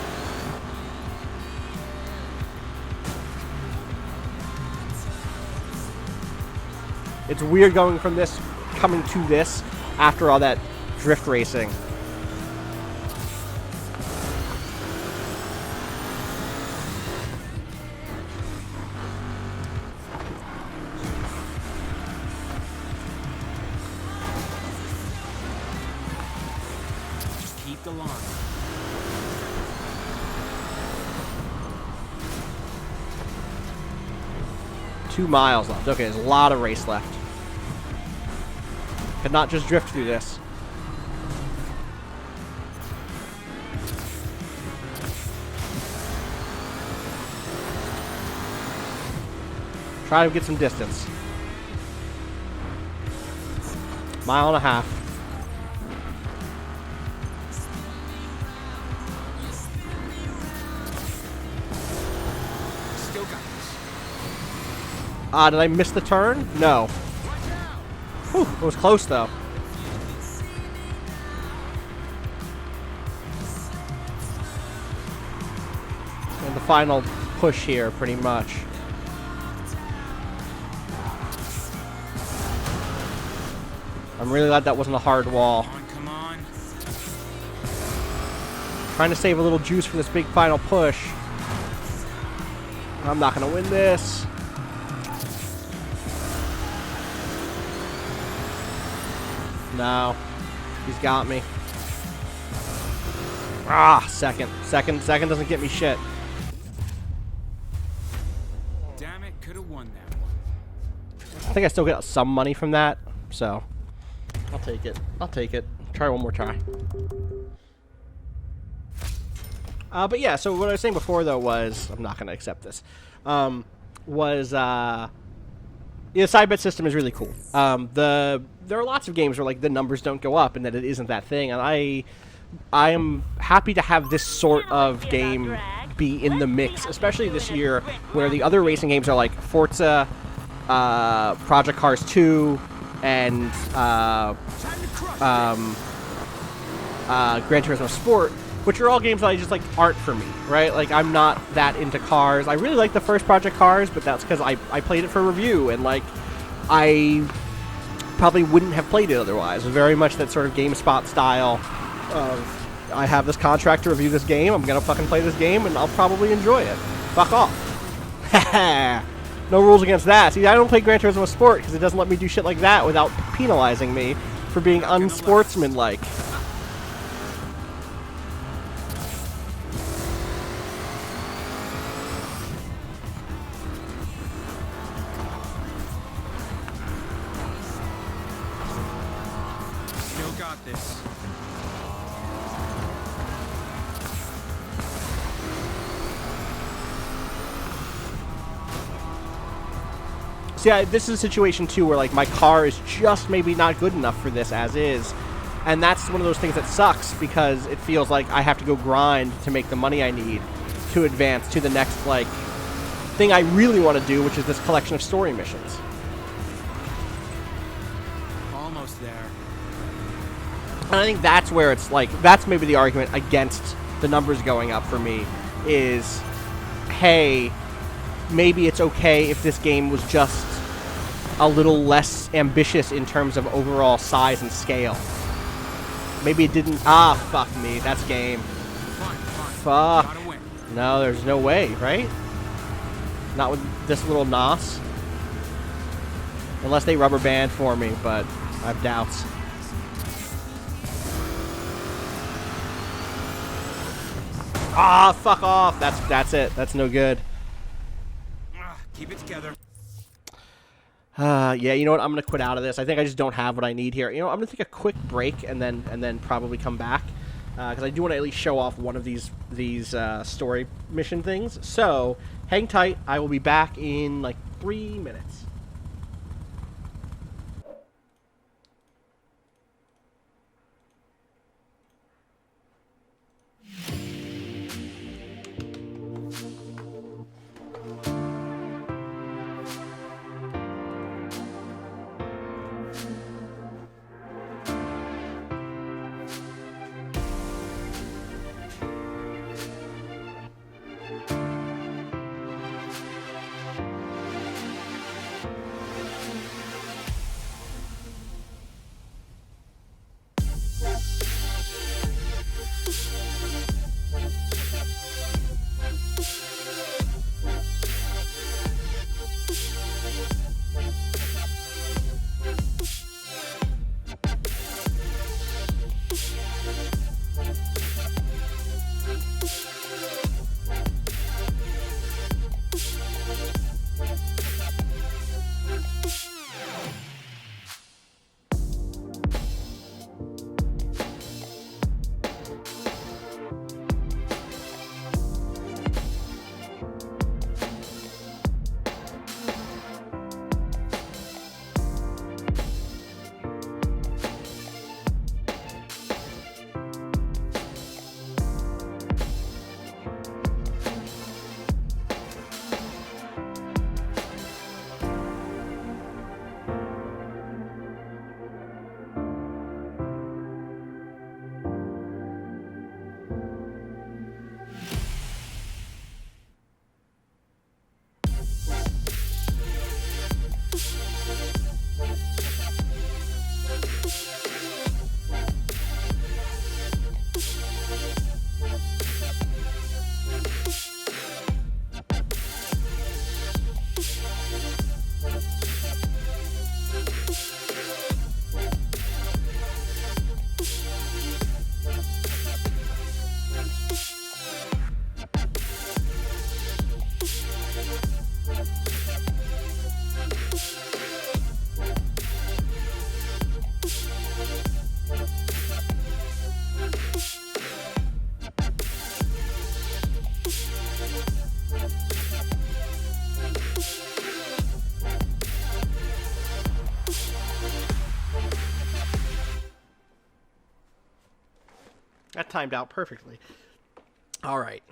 It's weird coming to this after all that drift racing. Just keep the line. Two miles left. Okay, there's a lot of race left. Could not just drift through this. Try to get some distance. Mile and a half. Still got this. Did I miss the turn? No. Whew, it was close, though. And the final push here, pretty much. I'm really glad that wasn't a hard wall. Come on. Trying to save a little juice for this big final push. I'm not going to win this. No. He's got me. Ah, second. Second doesn't get me shit. Damn it, could have won that one. I think I still get some money from that, so I'll take it. I'll take it. Try one more try. But yeah, so what I was saying before, though, was... I'm not going to accept this. Yeah, the side bet system is really cool. There are lots of games where, like, the numbers don't go up and that it isn't that thing, and I am happy to have this sort of game be in the mix, especially this year, where the other racing games are like Forza, Project Cars 2, and Gran Turismo Sport, which are all games that I just, like, aren't for me, right? Like, I'm not that into cars. I really like the first Project Cars, but that's because I played it for review, and, like, I probably wouldn't have played it otherwise. It was very much that sort of GameSpot style of, I have this contract to review this game, I'm gonna fucking play this game, and I'll probably enjoy it. Fuck off. Haha. No rules against that. See, I don't play Gran Turismo Sport because it doesn't let me do shit like that without penalizing me for being unsportsmanlike. Still got this. See, this is a situation, too, where, like, my car is just maybe not good enough for this as is. And that's one of those things that sucks, because it feels like I have to go grind to make the money I need to advance to the next, like, thing I really want to do, which is this collection of story missions. Almost there. And I think that's where it's, like, that's maybe the argument against the numbers going up for me, is, hey, maybe it's okay if this game was just a little less ambitious in terms of overall size and scale. Maybe it didn't... Ah, fuck me. That's game. Fuck. No, there's no way, right? Not with this little NOS. Unless they rubber band for me, but I have doubts. Ah, fuck off. That's it. That's no good. Keep it together. Yeah, you know what? I'm gonna quit out of this. I think I just don't have what I need here. You know, I'm gonna take a quick break and then probably come back because I do want to at least show off one of these story mission things. So hang tight. I will be back in like 3 minutes. That timed out perfectly. All right.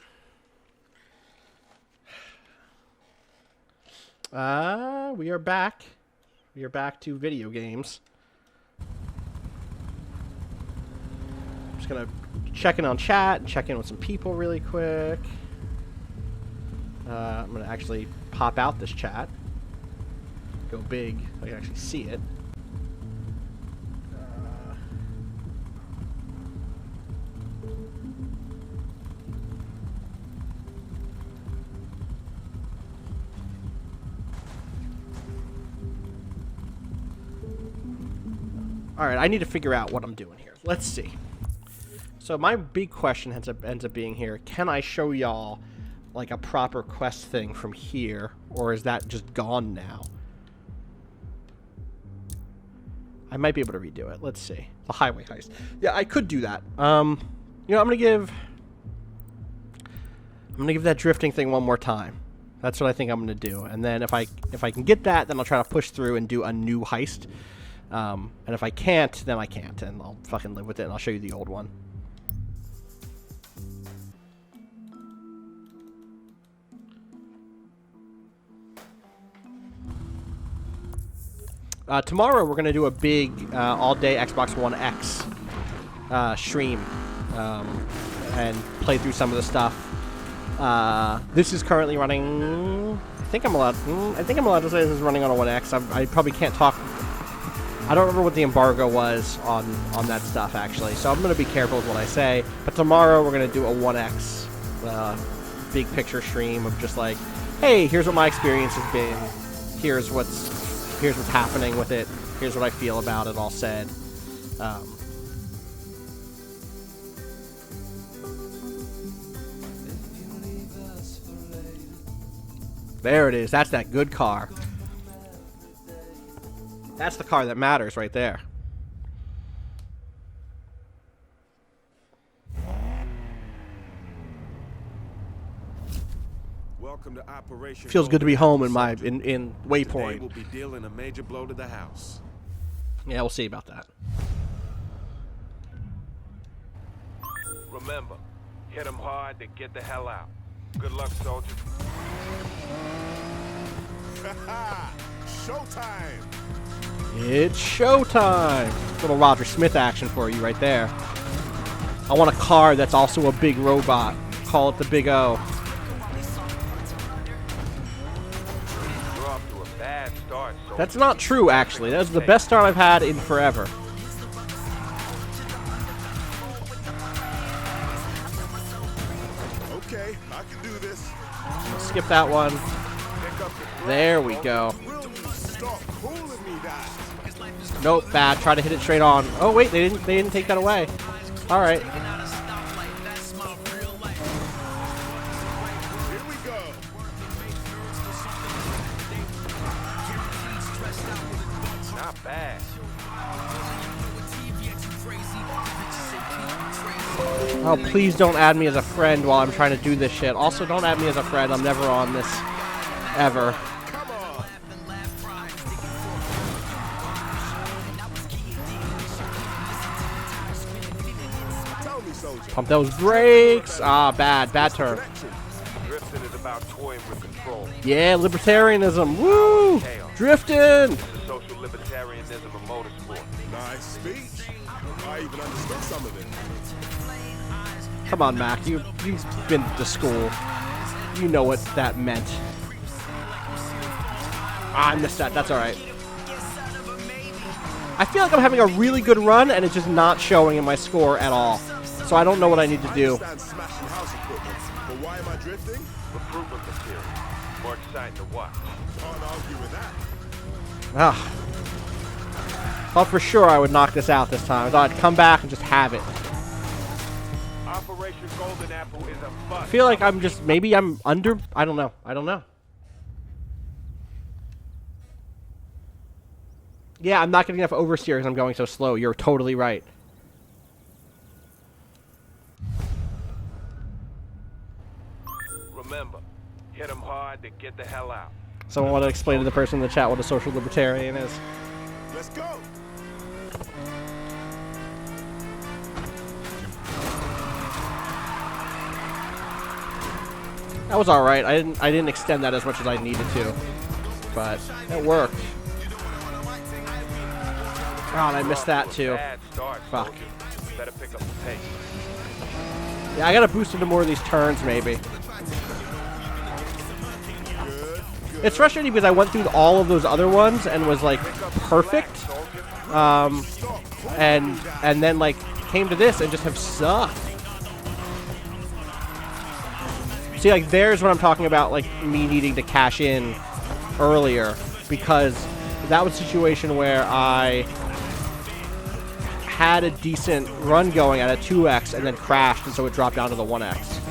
We are back. We are back to video games. I'm just gonna check in on chat and check in with some people really quick. I'm gonna actually pop out this chat. Go big. I can actually see it. Alright, I need to figure out what I'm doing here. Let's see. So my big question ends up being here, can I show y'all like a proper quest thing from here, or is that just gone now? I might be able to redo it. Let's see. The highway heist. Yeah, I could do that. You know, I'm gonna give that drifting thing one more time. That's what I think I'm gonna do. And then if I can get that, then I'll try to push through and do a new heist. And if I can't, then I can't, and I'll fucking live with it, and I'll show you the old one. Tomorrow we're going to do a big all-day Xbox One X stream and play through some of the stuff. This is currently running... I think I'm allowed to say this is running on a One X. I probably can't talk... I don't remember what the embargo was on that stuff, actually, so I'm going to be careful with what I say. But tomorrow we're going to do a 1X big picture stream of just like, hey, here's what my experience has been. Here's what's happening with it. Here's what I feel about it all said. There it is. That's that good car. That's the car that matters right there. Welcome to Operation. Feels good to be home in Waypoint. Today we'll be dealing a major blow to the house. Yeah, we'll see about that. Remember, hit them hard to get the hell out. Good luck, soldier. Showtime! It's showtime! Little Roger Smith action for you right there. I want a car that's also a big robot. Call it the Big O. You're off to a bad start, soldier. That's not true, actually. That's the best start I've had in forever. Okay, I can do this. Skip that one. There we go. Nope, bad. Try to hit it straight on. Oh wait, they didn't take that away. All right. Here we go. Not bad. Oh, please don't add me as a friend while I'm trying to do this shit. Also, don't add me as a friend. I'm never on this ever. Pump those brakes. Ah, bad turn. Drifting is about toying with control. Yeah, libertarianism. Woo! Drifting. The social libertarianism of motorsport. Nice speech. I even understood some of it. Come on, Mac. You've been to school. You know what that meant. Ah, I missed that. That's all right. I feel like I'm having a really good run, and it's just not showing in my score at all. So I don't know what I need to do. But why am I drifting? Recruitment material. More exciting to watch. Can't argue with that. Thought for sure I would knock this out this time. I thought I'd come back and just have it. Operation Golden Apple is a bust. I feel like I'm just, maybe I'm under, I don't know. Yeah, I'm not getting enough oversteer because I'm going so slow. You're totally right. Remember, hit them hard to get the hell out. Someone want to explain to the person in the chat what a social libertarian is? Let's go. That was all right. I didn't extend that as much as I needed to, but it worked. Oh, and I missed that too. Fuck. Better pick up the pace. Yeah, I gotta boost into more of these turns, maybe. It's frustrating because I went through all of those other ones and was like perfect, and then like came to this and just have sucked. See, like there's what I'm talking about, like me needing to cash in earlier, because that was a situation where I had a decent run going at a 2x and then crashed, and so it dropped down to the 1x.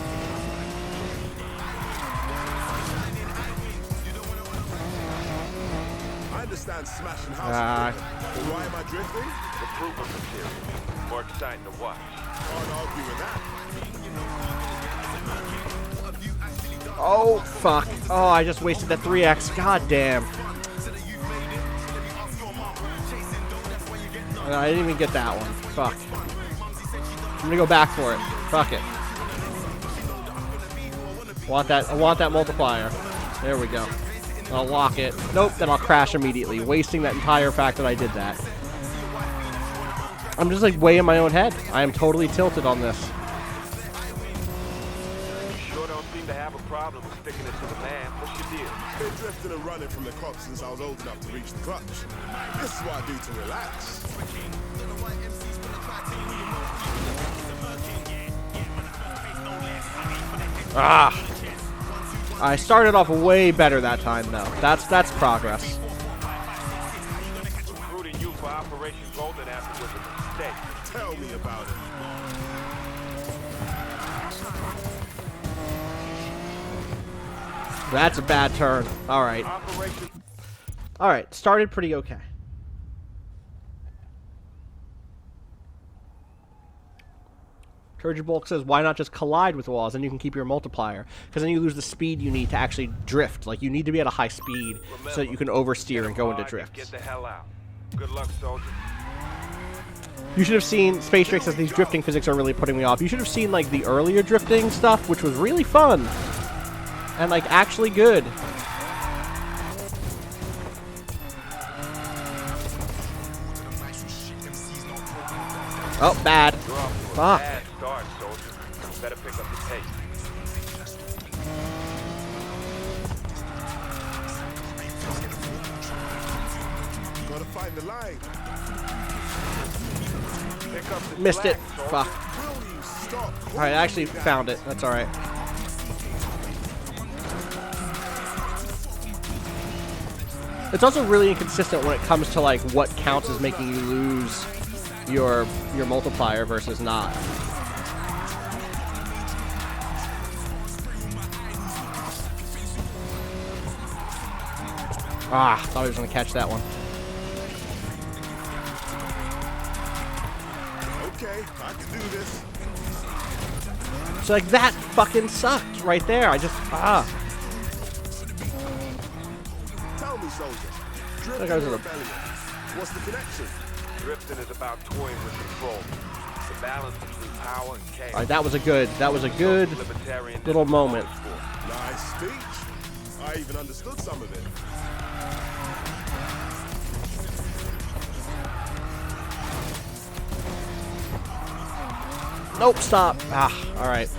I understand smashing houses, but why am I drifting? The proof of material. More exciting to watch. Can't argue with that. Oh, fuck. Oh, I just wasted that 3x. God damn. I didn't even get that one. Fuck. I'm gonna go back for it. Fuck it. I want that multiplier. There we go. I'll lock it. Nope, then I'll crash immediately, wasting that entire fact that I did that. I'm just like way in my own head. I am totally tilted on this. Sure don't seem to have a problem with sticking it to the man. What's your deal? Been drifting and running from the cops since I was old enough to reach the clutch. This is what I do to relax. Ah! I started off way better that time, though. That's progress. Recruiting you for Operation Golden Apple was a mistake. Tell me about it. That's a bad turn. All right. All right. Started pretty okay. Turgid Bulk says, why not just collide with walls, and you can keep your multiplier? Because then you lose the speed you need to actually drift. Like, you need to be at a high speed so that you can oversteer and go into drift. Get the hell out. Good luck, soldier. You should have seen, Space Drake says, these drifting physics are really putting me off. You should have seen, like, the earlier drifting stuff, which was really fun. And, like, actually good. Oh, bad. Fuck. Bad start, soldier. Better pick up the pace. Gotta find the line. Pick up the Missed it. slack, Fuck. Will you stop? Alright, I actually found it. That's alright. It's also really inconsistent when it comes to, like, what counts as making you lose your multiplier versus not. Ah, thought he was gonna catch that one. Okay, I can do this. So like that fucking sucked right there. I just Tell me, soldier. Drifting goes or with a- rebellion? What's the connection? Drifting is about toying with control. The balance between power and chaos. Alright, that was a good Libertarian little moment. Nice speech. I even understood some of it. Nope, stop. Ah, alright.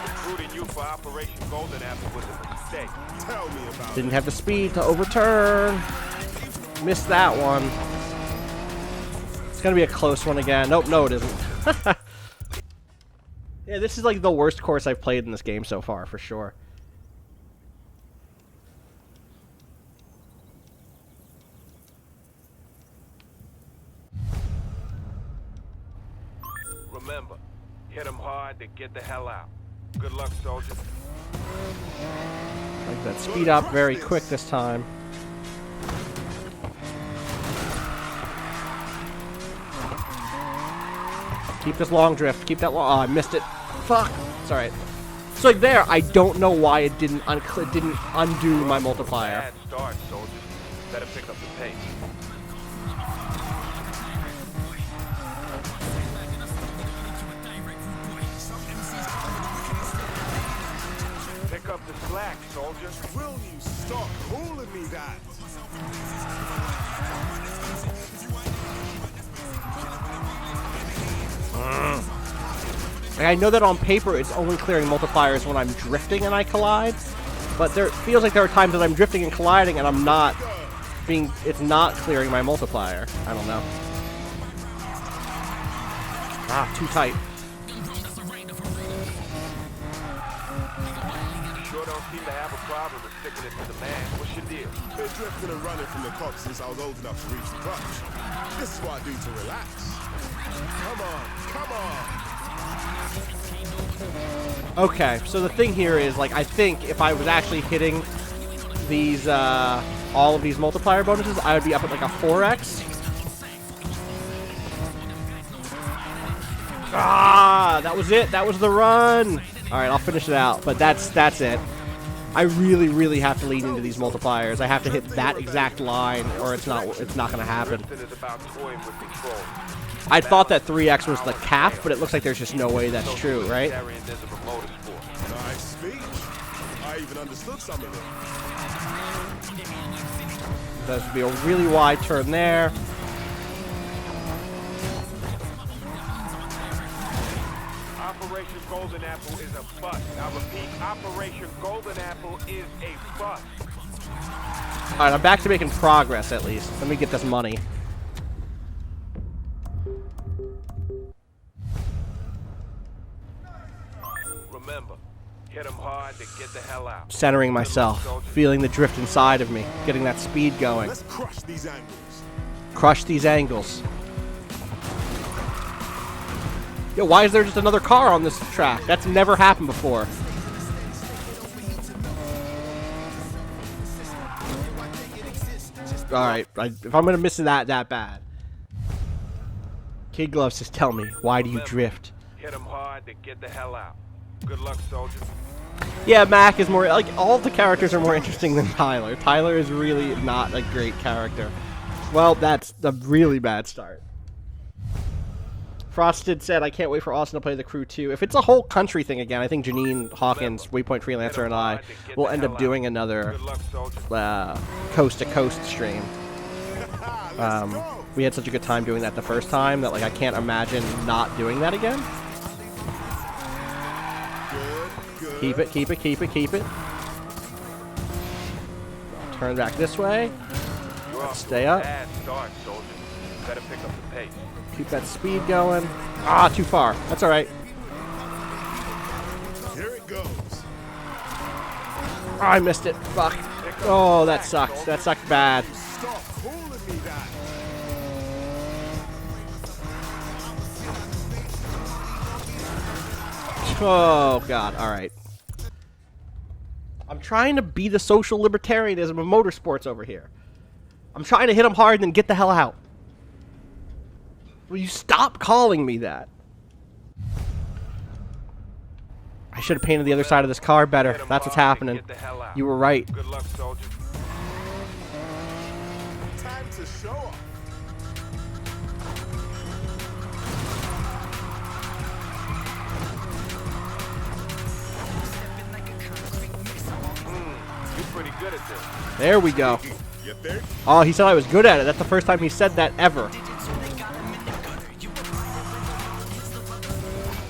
Recruiting you for Operation Golden Apple was a mistake. Tell me about Didn't have the speed to overturn. Missed that one. It's gonna be a close one again. Nope, no it isn't. Yeah, this is like the worst course I've played in this game so far, for sure. Remember, hit them hard, then get the hell out. Good luck, soldier. Like that speed up very quick this time. Keep this long drift. Keep that long. Oh, I missed it. Fuck. It's alright. So like there, I don't know why it didn't undo my multiplier. Bad start, soldier. Better pick up the pace. Relax, soldier. Will you stop calling me that? Like, I know that on paper it's only clearing multipliers when I'm drifting and I collide, but there feels like there are times that I'm drifting and colliding and I'm not being, it's not clearing my multiplier. I don't know. Ah, too tight. Sure don't seem to have a problem with sticking it to the man. What's your deal? Been drifting and running from the cops since I was old enough to reach the crutch. This is what I do to relax. Come on, come on. Okay, so the thing here is, like, I think if I was actually hitting these, all of these multiplier bonuses, I would be up at like a 4x. Ah, that was it. That was the run. All right, I'll finish it out, but that's it. I really, really have to lean into these multipliers. I have to hit that exact line, or it's not going to happen. I thought that 3x was the cap, but it looks like there's just no way that's true, right? Nice speech. I even understood some of it. This would be a really wide turn there. Operation Golden Apple is a bust. I repeat, Operation Golden Apple is a bust. Alright, I'm back to making progress at least. Let me get this money. Remember, hit him hard to get the hell out. Centering myself, feeling the drift inside of me, getting that speed going. Let's crush these angles. Crush these angles. Yo, why is there just another car on this track? That's never happened before. Alright, if I'm gonna miss that bad. Kid Glove says, tell me, why do you drift? Hit him hard to get the hell out. Good luck, soldier. Yeah, Mac is more, like, all of the characters are more interesting than Tyler. Tyler is really not a great character. Well, that's a really bad start. Frosted said, I can't wait for Austin to play the crew too. If it's a whole country thing again, I think Janine Hawkins, Waypoint Freelancer, and I will end up doing another coast-to-coast stream. We had such a good time doing that the first time that, like, I can't imagine not doing that again. Keep it, keep it, keep it, keep it. Turn back this way. Stay up. Keep that speed going. Ah, too far. That's alright. Here it goes. Oh, I missed it. Fuck. Oh, that sucked. That sucked bad. Stop calling me that. Oh, God. Alright. I'm trying to be the social libertarianism of motorsports over here. I'm trying to hit them hard and then get the hell out. Will you stop calling me that? I should have painted the other side of this car better. That's what's happening. You were right. Good luck, soldier. Time to show up. You're pretty good at this. There we go. You think? Oh, he said I was good at it. That's the first time he said that ever.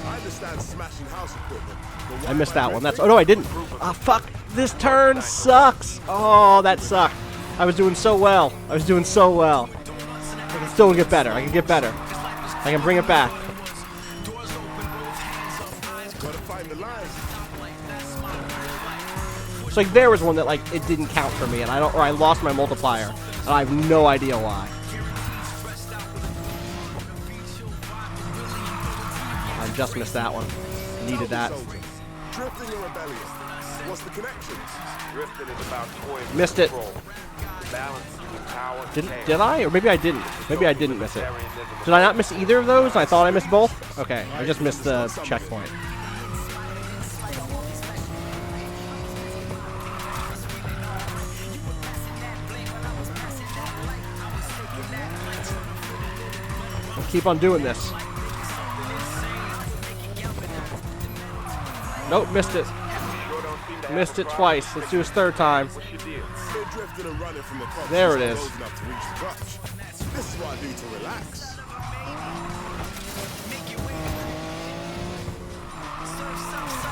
I understand smashing house equipment. but why I missed am that one. That's. drifting? Oh no, I didn't. Ah, fuck. This turn sucks. Oh, that sucked. I was doing so well. I was doing so well. I can still get better. I can get better. I can bring it back. Gotta find the line. It's like there was one that, like, it didn't count for me, and I lost my multiplier, and I have no idea why. I just missed that one. Needed that. Drifting or rebellion? What's the connection? Drifting is about toying Missed it. control. Balance between power and Did I? Or maybe I didn't. Maybe I didn't miss it. Did I not miss either of those? I thought I missed both? Okay, I just missed the checkpoint. Let's keep on doing this. Nope, missed it. Sure don't seem to Missed it twice. Let's do his third time. What's your deal? Been drifting and running from the cops There it since I is. was old enough to reach the clutch. This is what I do to relax.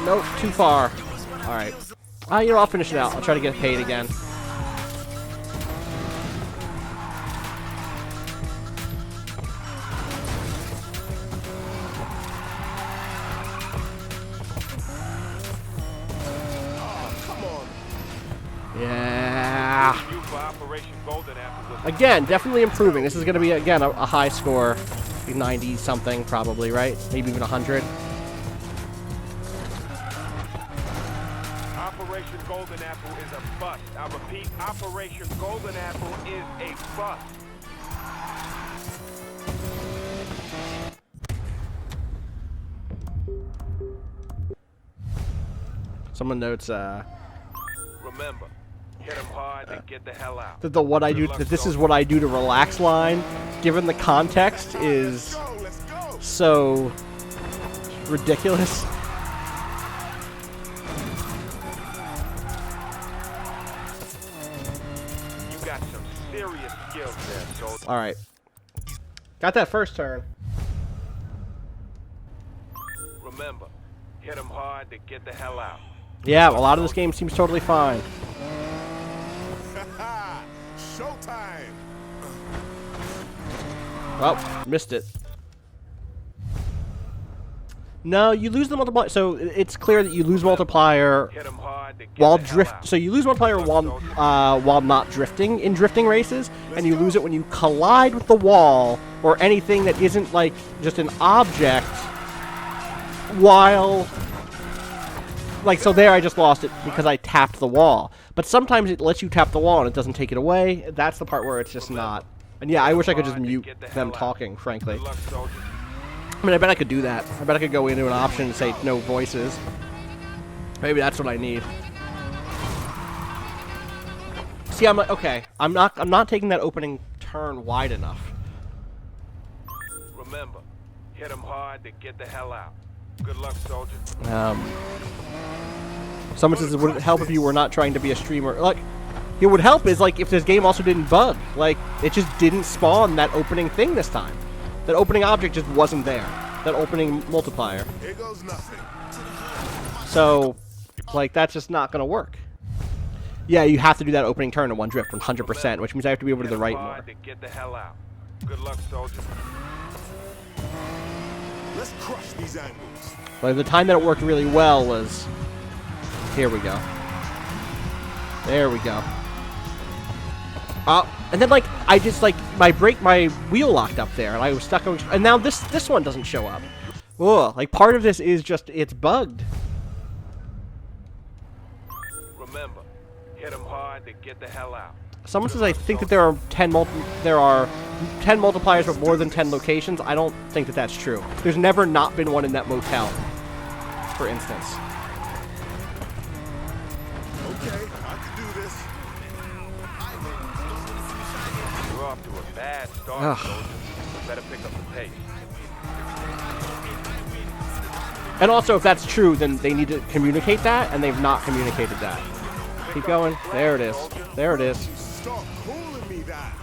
Nope, too far. Alright. You know, I'll finish it out. I'll try to get paid again. Yeah. Again, definitely improving. This is going to be, again, a high score. 90 something, probably, right? Maybe even 100. Operation Golden Apple is a bust. I repeat, Operation Golden Apple is a bust. Someone notes, Remember, hit them hard and get the hell out. that the what I do, that this is what I do to relax line, given the context, is so ridiculous. You got some serious skills there, soldier. All right, got that first turn. Remember, hit them hard to get the hell out. Yeah, a lot of this game seems totally fine. Showtime! Well, missed it. No, you lose the multiplier. So it's clear that you lose multiplier while drift. So you lose multiplier while not drifting in drifting races, and you lose it when you collide with the wall or anything that isn't like just an object. While, like, so there I just lost it because I tapped the wall. But sometimes it lets you tap the wall and it doesn't take it away. That's the part where it's just not. And yeah, I wish I could just mute them talking, frankly. I mean, I bet I could do that. I bet I could go into an option and say no voices. Maybe that's what I need. See, I'm like, okay, I'm not taking that opening turn wide enough. Remember, hit them hard to get the hell out. Good luck, soldier. Someone says it wouldn't help if you were not trying to be a streamer. Like, it would help is like if this game also didn't bug. Like, it just didn't spawn that opening thing this time. That opening object just wasn't there. That opening multiplier. Here goes nothing. So, like, that's just not going to work. Yeah, you have to do that opening turn in one drift 100%, which means I have to be over to the right more. Get the hell out. Good luck, soldier. Let's crush these angles. But the time that it worked really well was... Here we go. There we go. And then, like, I just, like, my wheel locked up there, and I was stuck on... And now this one doesn't show up. Ugh, like, part of this is just, it's bugged. Remember, hit them hard to get the hell out. Someone says I think that there are 10 multipliers but more than 10 locations. I don't think that that's true. There's never not been one in that motel, for instance. Okay, I can do this. You're off to a bad start, soldier. Better pick up the pace. And also, if that's true, then they need to communicate that, and they've not communicated that. Keep going. There it is. There it is. Stop calling me that.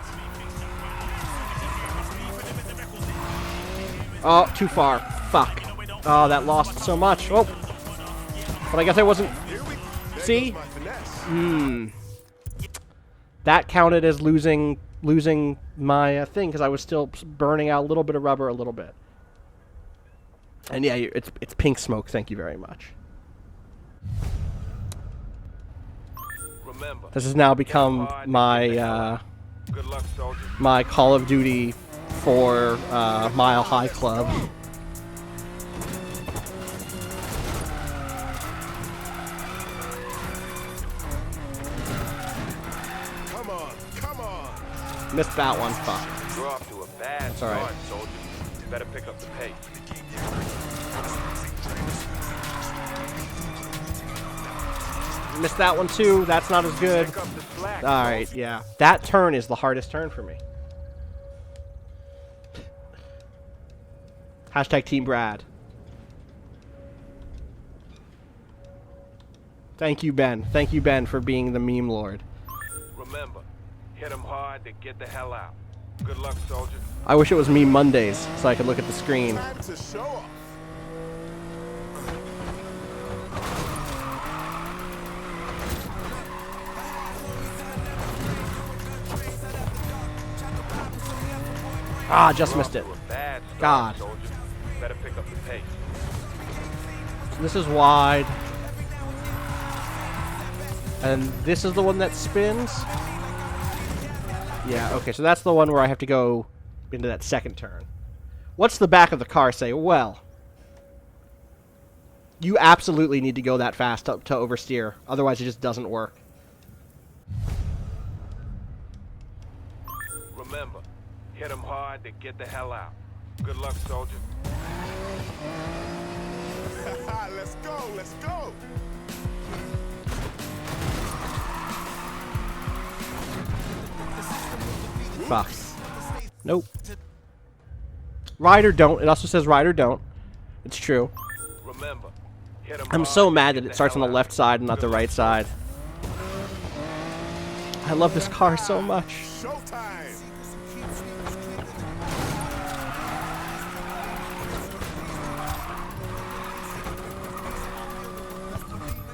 Oh, too far. Fuck. Oh, that lost so much. Oh. But I guess I wasn't... See? That counted as losing my thing, because I was still burning out a little bit of rubber a little bit. And yeah, it's pink smoke. Thank you very much. Remember, this has now become my my Call of Duty for Mile High Club. Come on. Missed that one. Fuck. You're off to a bad all right. start, soldier. You better pick up the pace. Missed that one too. That's not as good. Alright, yeah. That turn is the hardest turn for me. Hashtag Team Brad. Thank you, Ben. Thank you, Ben, for being the meme lord. Remember, hit them hard to get the hell out. Good luck, soldier. I wish it was Meme Mondays so I could look at the screen. Time to show off. Ah, just missed it. Bad start, God. soldier. Better pick up the pace. So this is wide. And this is the one that spins? Yeah, okay, so that's the one where I have to go into that second turn. What's the back of the car say? Well, you absolutely need to go that fast to oversteer. Otherwise, it just doesn't work. Remember, hit them hard to get the hell out. Good luck, soldier. Let's go, let's go. Fuck. Nope. Ride or don't. It also says ride or don't. It's true. Remember, hit 'em I'm hard so to mad get that it the starts on hell the out. left side and not the right side. I love this car so much. Showtime.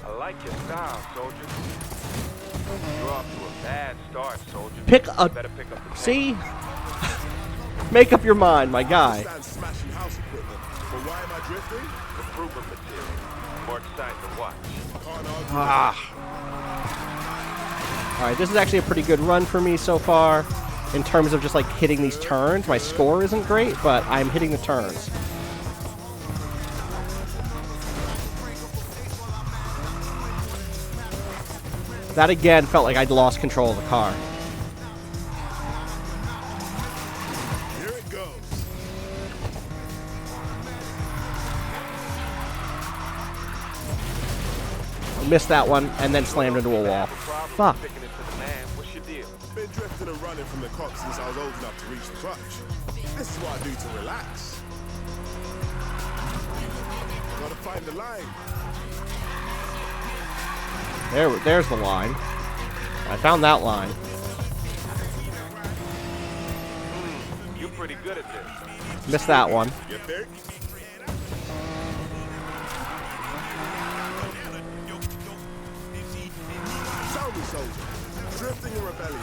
I like your style, soldier. You're off to a bad start, soldier. Pick You a... better pick up the pace. See? Make up your mind, my guy. Stand smashing house equipment. But why am I drifting? Improvement material. More exciting to watch. Can't argue. Ah. Alright, this is actually a pretty good run for me so far. In terms of just like hitting these turns. My score isn't great, but I'm hitting the turns. That again felt like I'd lost control of the car. Here it goes. Missed that one and then slammed into a wall. Fuck. Picking it to the man. What's your deal? Been drifting and running from the cops since I was old enough to reach the clutch. This is what I do to relax. Gotta find the line. There's the line. I found that line. You're pretty good at this. Missed that one. You think? Tell me, soldier. Drifting and rebellion.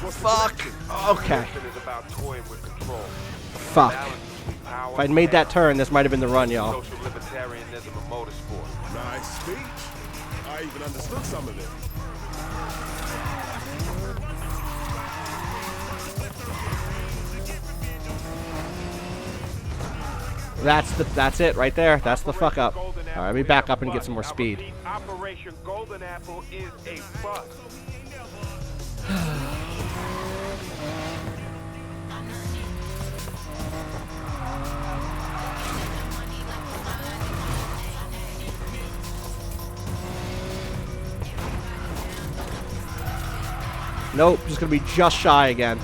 What's the Fuck. connection? Okay. Drifting is about toying with control. Fuck. Balance between power If I'd and made that chaos. turn, this might have been the run, y'all. Social libertarianism of motorsport. Nice speech. I even understood some of it. That's it right there. That's the fuck up. All right, let me back up and get some more speed. Operation Golden Apple is a bust. Nope, just gonna be just shy again.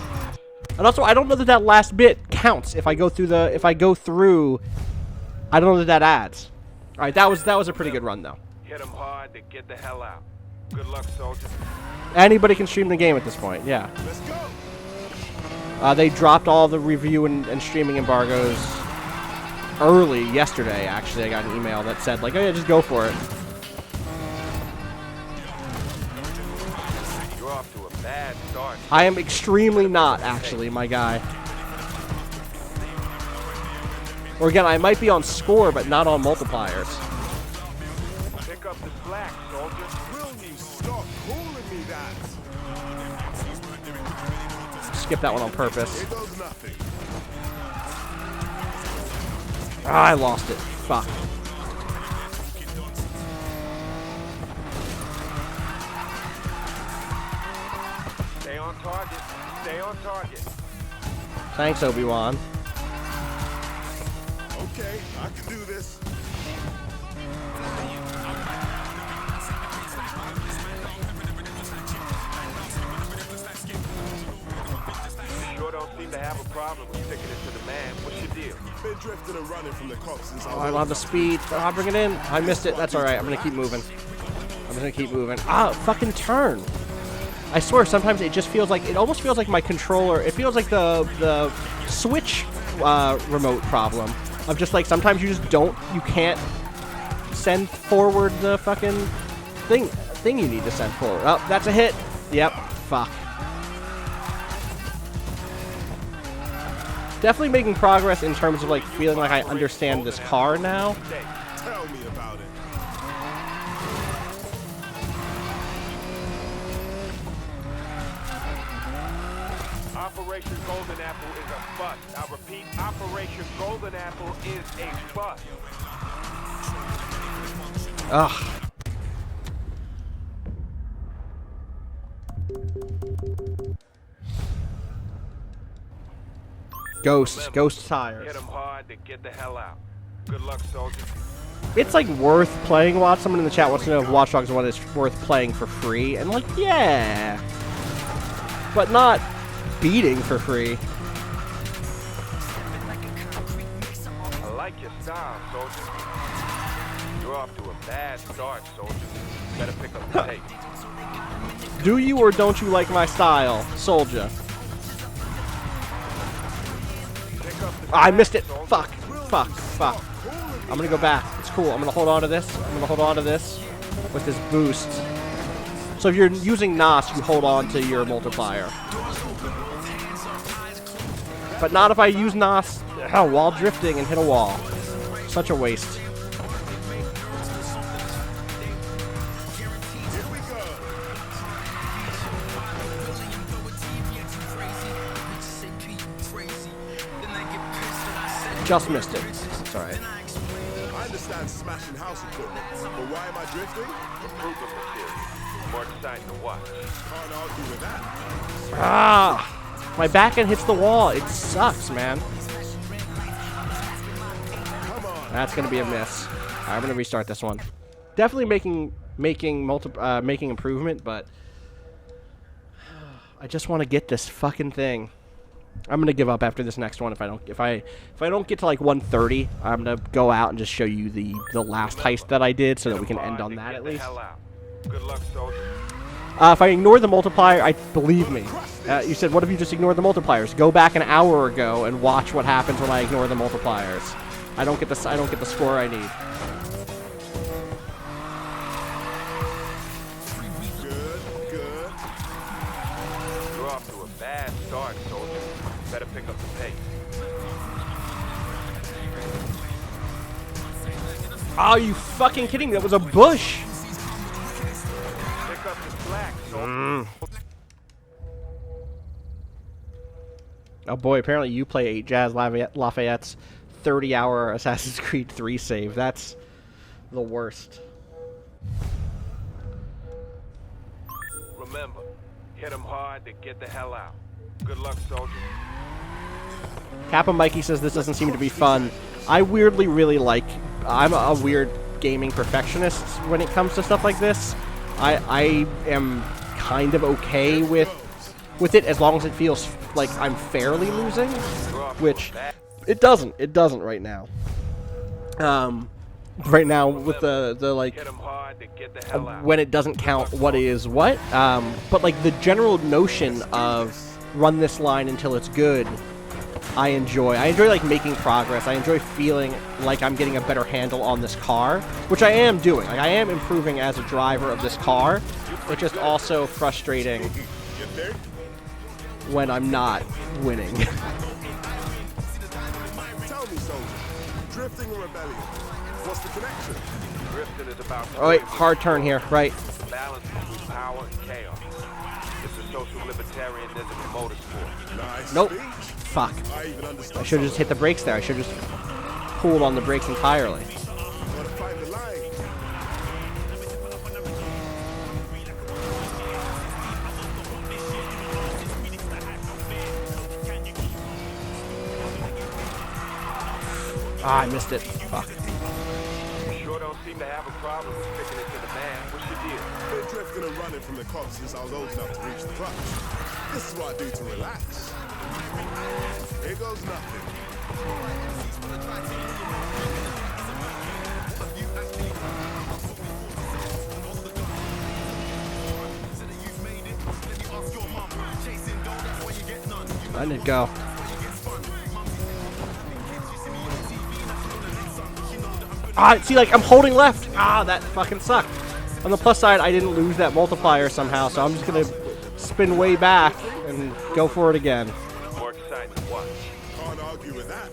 And also, I don't know that that last bit counts if I go through the I don't know that adds. All right, that was a pretty good run though. Hit them hard to get the hell out. Good luck, soldier. Anybody can stream the game at this point. Yeah. Let's go. They dropped all the review and streaming embargoes early yesterday. Actually, I got an email that said like, "Oh yeah, just go for it." You're off to a bad start. I am extremely not, actually, my guy. Or again, I might be on score, but not on multipliers. Pick up the slack, soldier. Will you stop calling me that? Skip that one on purpose. It does nothing. Ah, I lost it. Fuck. Stay on target. Stay on target. Thanks, Obi-Wan. Okay, I can do this. You sure don't seem to have a problem with sticking it to the man. What's your deal? Been drifting and running from the cops since I was Oh, I don't have the speed. Oh, bring it in. I missed it. That's all right. I'm gonna keep moving. I'm just gonna keep moving. Ah, fucking turn. I swear, sometimes it just feels like, it almost feels like my controller, it feels like the Switch remote problem. Of just like, sometimes you can't send forward the fucking thing you need to send forward. Oh, that's a hit. Yep, fuck. Definitely making progress in terms of like feeling like I understand this car now. Tell me about it. Operation Golden Apple is a bust. I repeat, Operation Golden Apple is a bust. Ugh. Ghost tires. Hit 'em hard to get the hell out. Good luck, soldier. It's like worth playing. Someone in the chat wants to know if Watch Dogs 1 is worth playing for free, and like, yeah, but not beating for free. I like your style, soldier. You're off to a bad start, soldier. Better pick up the pace. Do you or don't you like my style, soldier? I missed it. Fuck. I'm gonna go back. It's cool. I'm gonna hold on to this. With this boost. So if you're using NOS, you hold on to your multiplier. But not if I use NOS while drifting and hit a wall. Such a waste. Just missed it. It's alright. I understand smashing house equipment, but why am I drifting? Improvement material. More exciting to watch. Can't argue with that. Ah! My back end hits the wall. It sucks, man. That's gonna be a miss. Alright, I'm gonna restart this one. Definitely making improvement, but I just want to get this fucking thing. I'm gonna give up after this next one if I don't get to like 130. I'm gonna go out and just show you the last heist that I did so that we can end on that at least. Good luck, soldier. If I ignore the multiplier, believe me. You said, what if you just ignore the multipliers? Go back an hour ago and watch what happens when I ignore the multipliers. I don't get the score I need. Good. You're off to a bad start, soldier. Better pick up the pace. Oh, you fucking kidding me? That was a bush. Pick up the slack, soldier. Oh boy, apparently you play 8 Jazz Lafayette's 30-hour Assassin's Creed 3 save. That's the worst. Remember, hit 'em hard to get the hell out. Good luck, soldier. Kappa Mikey says this doesn't seem to be fun. I weirdly really like... I'm a weird gaming perfectionist when it comes to stuff like this. I am kind of okay with it as long as it feels like I'm fairly losing, which it doesn't. It doesn't right now. Right now with the like when it doesn't count what is what. But like the general notion of run this line until it's good, I enjoy. I enjoy like making progress. I enjoy feeling like I'm getting a better handle on this car, which I am doing. Like I am improving as a driver of this car. It's just also frustrating when I'm not winning. Tell me, soldier. Drifting or rebellion? What's the connection? Drifting is about... Oh wait, hard turn here, right. Balance between power and chaos. It's a social libertarianism in motorsport. Nice. Nope. Fuck. I should have just hit the brakes there. I should have just pulled on the brakes entirely. Gotta find the line. Ah, I missed it. Fuck. You sure don't seem to have a problem with sticking it to the man. What's your deal? Been drifting and running from the cops since I was old enough to reach the clutch. This is what I do to relax. Here goes nothing. letting it go. See, like, I'm holding left. That fucking sucked. On the plus side, I didn't lose that multiplier somehow, so I'm just gonna spin way back and go for it again. More exciting to watch. Can't argue with that.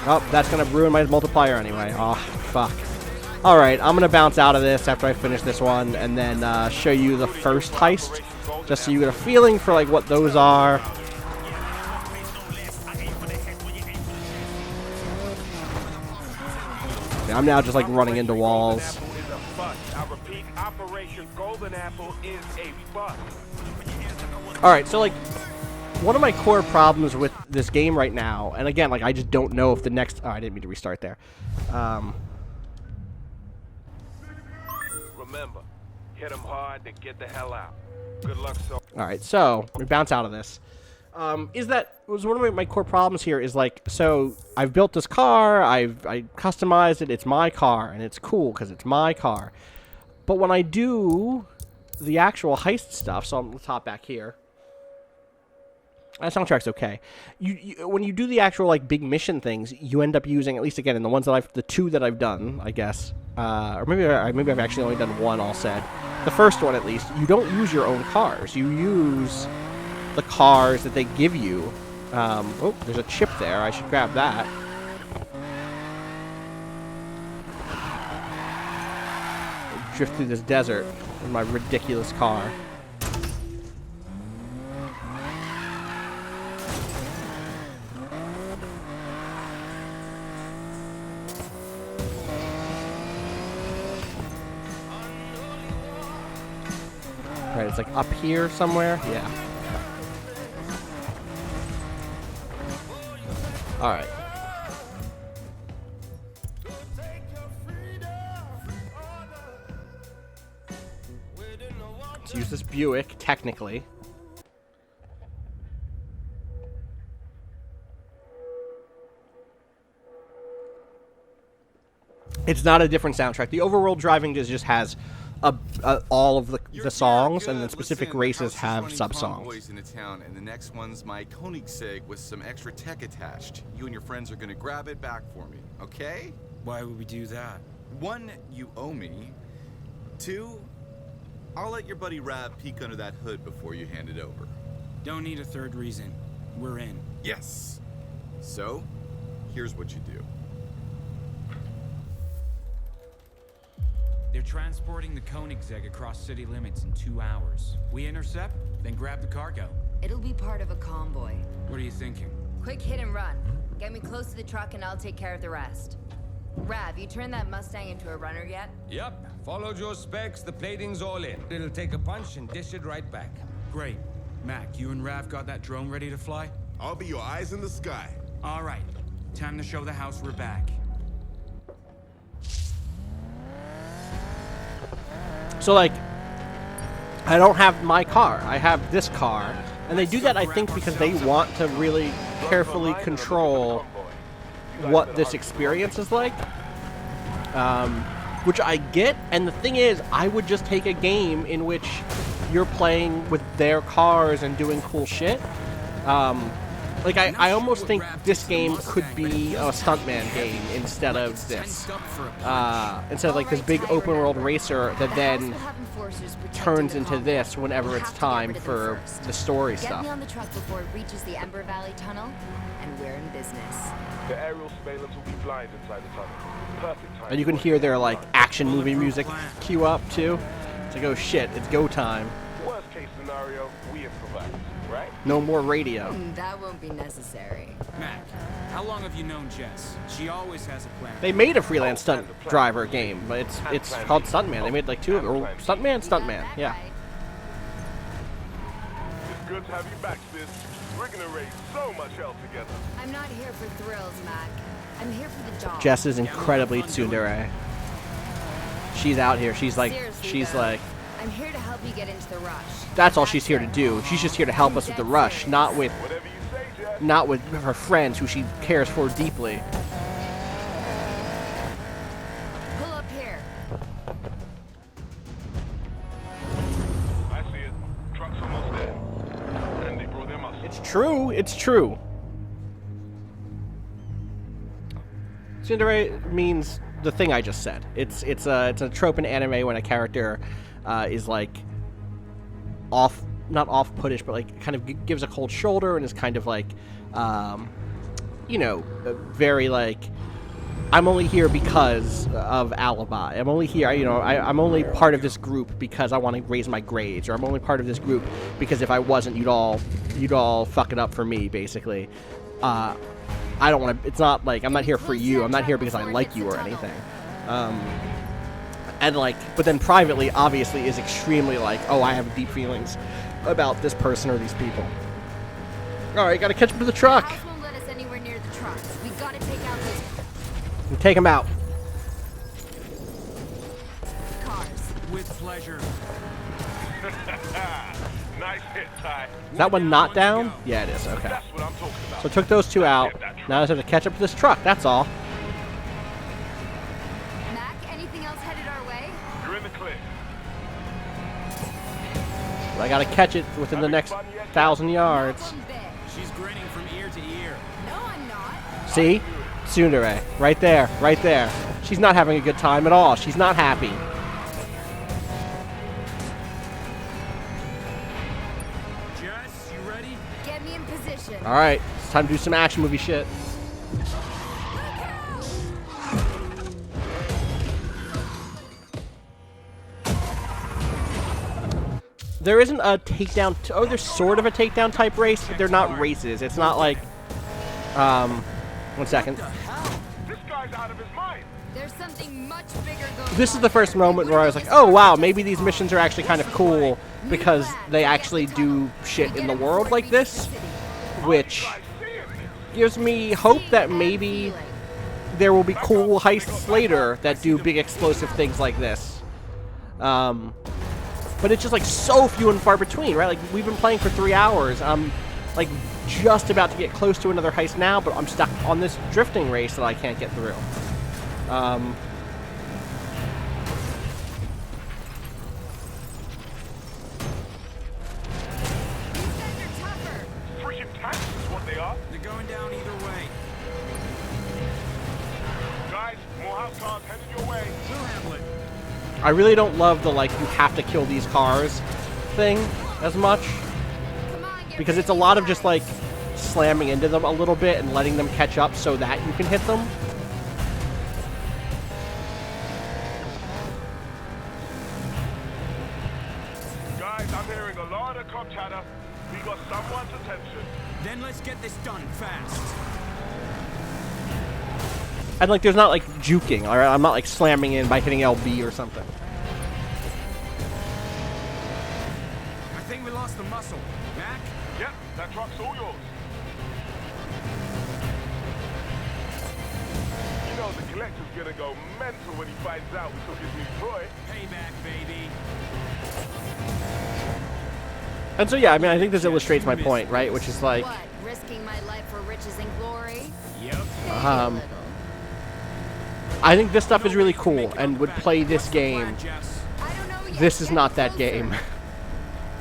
Oh, that's gonna ruin my multiplier anyway. Oh, fuck. Alright, I'm gonna bounce out of this after I finish this one, and then show you the first heist, just so you get a feeling for, like, what those are. Yeah, I'm now just, like, running into walls. Alright, so, like, one of my core problems with this game right now, and again, like, I just don't know if the next... Oh, I didn't mean to restart there. Remember, hit them hard, then get the hell out. Good luck, so. Alright, so, we bounce out of this. Is that... was one of my core problems here is, like, so, I've built this car, I customized it, it's my car, and it's cool, because it's my car. But when I do the actual heist stuff, so let's hop back here. That soundtrack's okay. When you do the actual, like, big mission things, you end up using, at least again in the ones that the two that I've done, I guess, or maybe I've actually only done one, all said. The first one, at least, you don't use your own cars. You use the cars that they give you. Oh, there's a chip there. I should grab that. Drift through this desert in my ridiculous car. Right, it's like up here somewhere. Yeah. All right. Let's use this Buick, technically. It's not a different soundtrack. The overworld driving just has all of the songs, and then specific races have sub-songs. In a town, and the next one's my Koenigsegg with some extra tech attached. You and your friends are gonna grab it back for me, okay? Why would we do that? 1, you owe me. 2, I'll let your buddy Rav peek under that hood before you hand it over. Don't need a third reason. We're in. Yes. So, here's what you do. They're transporting the Koenigsegg across city limits in 2 hours. We intercept, then grab the cargo. It'll be part of a convoy. What are you thinking? Quick hit and run. Get me close to the truck and I'll take care of the rest. Rav, you turned that Mustang into a runner yet? Yep. Followed your specs, the plating's all in. It'll take a punch and dish it right back. Great. Mac, you and Rav got that drone ready to fly? I'll be your eyes in the sky. All right. Time to show the house we're back. So, like, I don't have my car. I have this car. And they do that, I think, because they want to really carefully control what this experience is like. Which I get. And the thing is, I would just take a game in which you're playing with their cars and doing cool shit. Like, I almost think this game could be a stuntman game instead of this. Instead of, like, this big open world racer that then turns into this whenever it's time for the story stuff. Get me on the truck before it reaches the Ember Valley Tunnel, and we're in business. The aerial surveillance will be blind inside the tunnel. Perfect time. And you can hear their, like, action movie music cue up, too. It's like, oh shit, it's go time. Worst case scenario, we improvise, right? No more radio. That won't be necessary. Mac, how long have you known Jess? She always has a plan. They made a freelance stunt driver game, but it's called Stuntman. They made like 2 of them. Or Stuntman, yeah. It's good to have you back, sis. We're gonna raise so much hell together. I'm not here for thrills, Mac. I'm here for the job. Jess is incredibly tsundere. She's out here. She's like, I'm here to help you get into the rush. That's all she's here to do. She's just here to help us with the rush, not with her friends who she cares for deeply. Pull up here. I see it. It's true. It's true. Tsundere means the thing I just said. It's a trope in anime when a character is like not off-puttish, but like kind of gives a cold shoulder and is kind of like, you know, very like, I'm only here because of alibi. I'm only here, you know, I'm only part of this group because I want to raise my grades, or I'm only part of this group because if I wasn't, you'd all fuck it up for me, basically. I don't want to. It's not like I'm not here for you. I'm not here because I like you or anything. And like, but then privately, obviously, is extremely like, oh, I have deep feelings about this person or these people. All right, gotta catch up to the truck. House won't let us anywhere near the trucks. We gotta take out those Take him out. cars. With pleasure. Nice hit, Ty. Is that one not down? Yeah, it is. Okay. That's what I'm talking about. So I took those two out. Now I just have to catch up to this truck. That's all. Mac, anything else headed our way? You're in the clear. But I gotta catch it within the next 1,000 yards. She's grinning from ear to ear. No, I'm not. See? Tsundere. Right there. Right there. She's not having a good time at all. She's not happy. Jess, you ready? Get me in position. Alright. It's time to do some action movie shit. There isn't a takedown. Oh, there's sort of a takedown type race, but they're not races. It's not like. 1 second. This guy's out of his mind. There's something much bigger going This is the first moment where I was like, oh wow, maybe these missions are actually kind of cool because they actually do shit in the world like this, which gives me hope that maybe there will be cool heists later that do big explosive things like this. But it's just like so few and far between, right? Like we've been playing for 3 hours. I'm like just about to get close to another heist now, but I'm stuck on this drifting race that I can't get through. Freaking tanks is what they are. They're going down either way. Guys, more house cars headed your way. We'll handle it. I really don't love the like you have to kill these cars thing as much, because it's a lot of just like slamming into them a little bit and letting them catch up so that you can hit them. Guys, I'm hearing a lot of cop chatter. We got someone's attention. Then let's get this done fast. And like there's not like juking, alright? I'm not like slamming in by hitting LB or something. I think we lost the muscle. Mac? Yep, that truck's all yours. You know the collector's gonna go mental when he finds out we took his new toy. Payback, baby. And so yeah, I mean I think this illustrates my point, right? Which is like What? Risking my life for riches and glory? Yep. I think this stuff is really cool and would play this game. I don't know yet. This is not that game.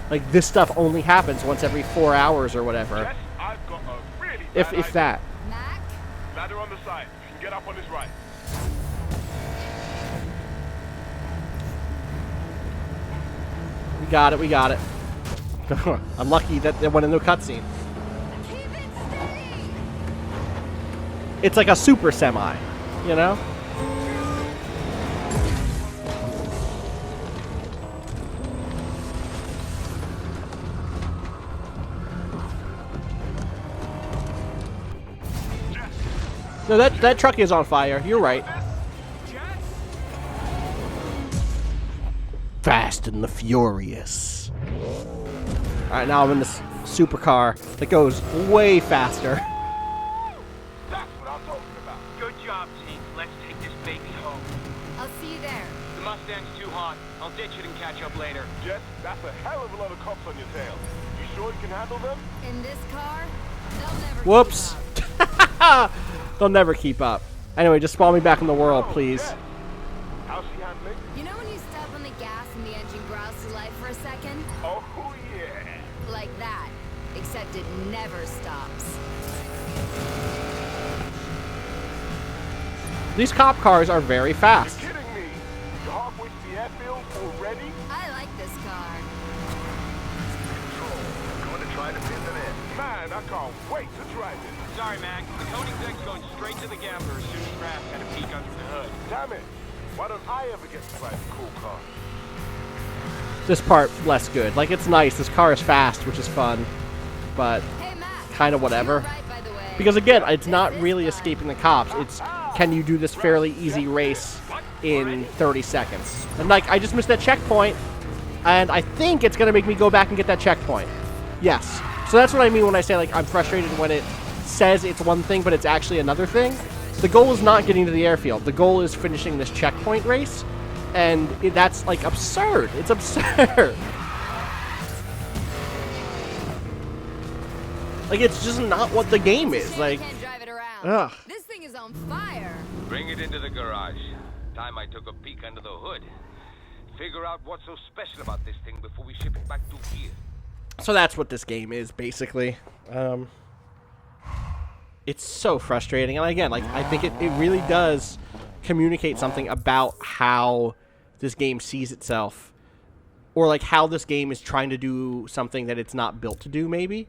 Like this stuff only happens once every 4 hours or whatever. Yes, I've got a really If bad that. Mac? Ladder on the side. You can get up on his right. We got it, we got it. I'm lucky that there went into a cutscene. Keep it steady! It's like a super semi, you know? No, that truck is on fire. You're right. Fast and the Furious. Alright, now I'm in this supercar that goes way faster. That's what I'm talking about. Good job, team. Let's take this baby home. I'll see you there. The Mustang's too hot. I'll ditch it and catch up later. Jess, that's a hell of a lot of cops on your tail. You sure you can handle them? In this car, they'll never Whoops. keep up. They'll never keep up. Anyway, just spawn me back in the world, please. How's she handling? You know when you step on the gas and the engine growls to life for a second? Oh, yeah. Like that. Except it never stops. These cop cars are very fast. You're kidding me. You're halfway to the airfield already? I like this car. I'm going to try to pin them in. Man, I can't wait to try this. Sorry, Mac. The Koenigsegg's going straight to the gambler as soon as Raph had a peek under the hood. Damn it. Why don't I ever get to drive a cool car? This part, less good. Like, it's nice. This car is fast, which is fun. But kind of whatever. Because, again, it's not really escaping the cops. It's, can you do this fairly easy race in 30 seconds? And, like, I just missed that checkpoint. And I think it's going to make me go back and get that checkpoint. Yes. So that's what I mean when I say, like, I'm frustrated when it says it's one thing, but it's actually another thing. The goal is not getting to the airfield. The goal is finishing this checkpoint race. And that's, like, absurd. It's absurd. Like, it's just not what the game is. Like, ugh. This thing is on fire. Bring it into the garage. Time I took a peek under the hood. Figure out what's so special about this thing before we ship it back to here. So that's what this game is, basically. It's so frustrating. And again, like, I think it really does communicate something about how this game sees itself. Or, like, how this game is trying to do something that it's not built to do, maybe.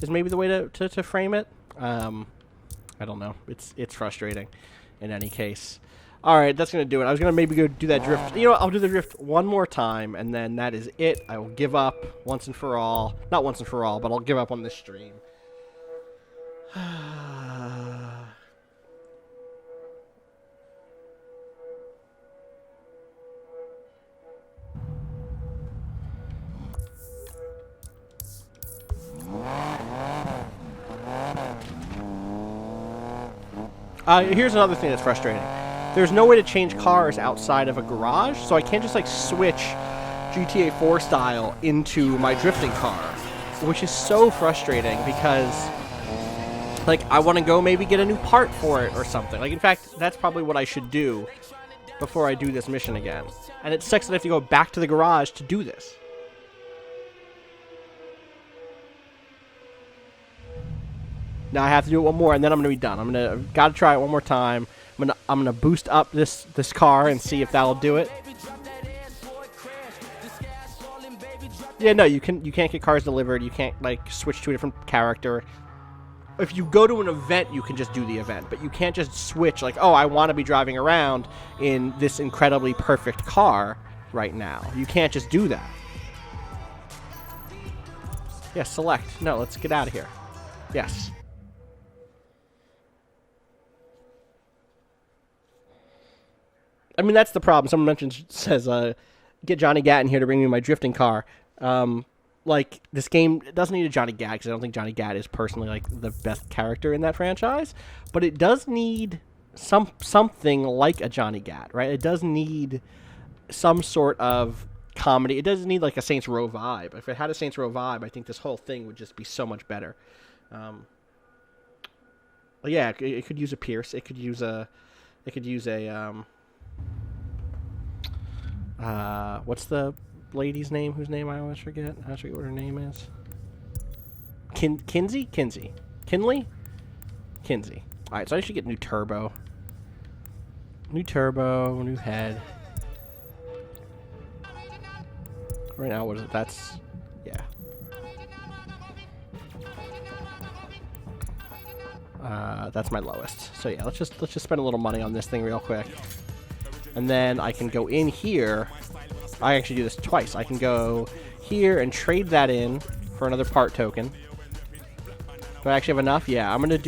Is maybe the way to frame it. I don't know. It's frustrating in any case. All right, that's going to do it. I was going to maybe go do that drift. You know what? I'll do the drift one more time, and then that is it. I will give up once and for all. Not once and for all, but I'll give up on this stream. Here's another thing that's frustrating. There's no way to change cars outside of a garage, so I can't just, like, switch GTA 4 style into my drifting car, which is so frustrating because, like, I want to go maybe get a new part for it or something. Like, in fact, that's probably what I should do before I do this mission again. And it sucks that I have to go back to the garage to do this. Now I have to do it one more, and then I'm gonna be done. Gotta try it one more time. I'm gonna boost up this car and see if that'll do it. Yeah, no, you can't get cars delivered. You can't, like, switch to a different character. If you go to an event, you can just do the event, but you can't just switch, like, oh, I want to be driving around in this incredibly perfect car right now. You can't just do that. Yeah, select. No, let's get out of here. Yes. I mean, that's the problem. Someone says, get Johnny Gat in here to bring me my drifting car. Like, this game doesn't need a Johnny Gat, because I don't think Johnny Gat is personally, like, the best character in that franchise. But it does need something like a Johnny Gat, right? It does need some sort of comedy. It doesn't need, like, a Saints Row vibe. If it had a Saints Row vibe, I think this whole thing would just be so much better. Well, yeah, it could use a Pierce. It could use a what's the lady's name whose name I always forget? I forget what her name is. Kinsey? Kinley? Kinsey. Alright, so I should get new turbo. New turbo, new head. Right now, what is it? That's... yeah. That's my lowest. So yeah, let's just spend a little money on this thing real quick. And then I can go in here. I actually do this twice. I can go here and trade that in for another part token. Do I actually have enough? Yeah, I'm gonna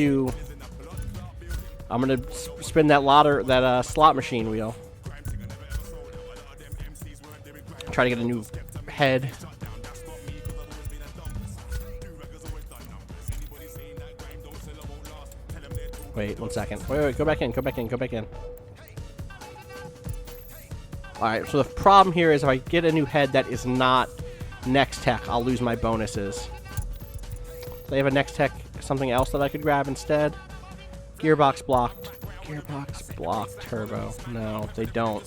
spin that slot machine wheel. Try to get a new head. Wait, 1 second. Wait, go back in. Alright, so the problem here is if I get a new head that is not Next Tech, I'll lose my bonuses. Do they have a Next Tech, something else that I could grab instead? Gearbox blocked. Gearbox blocked turbo. No, they don't.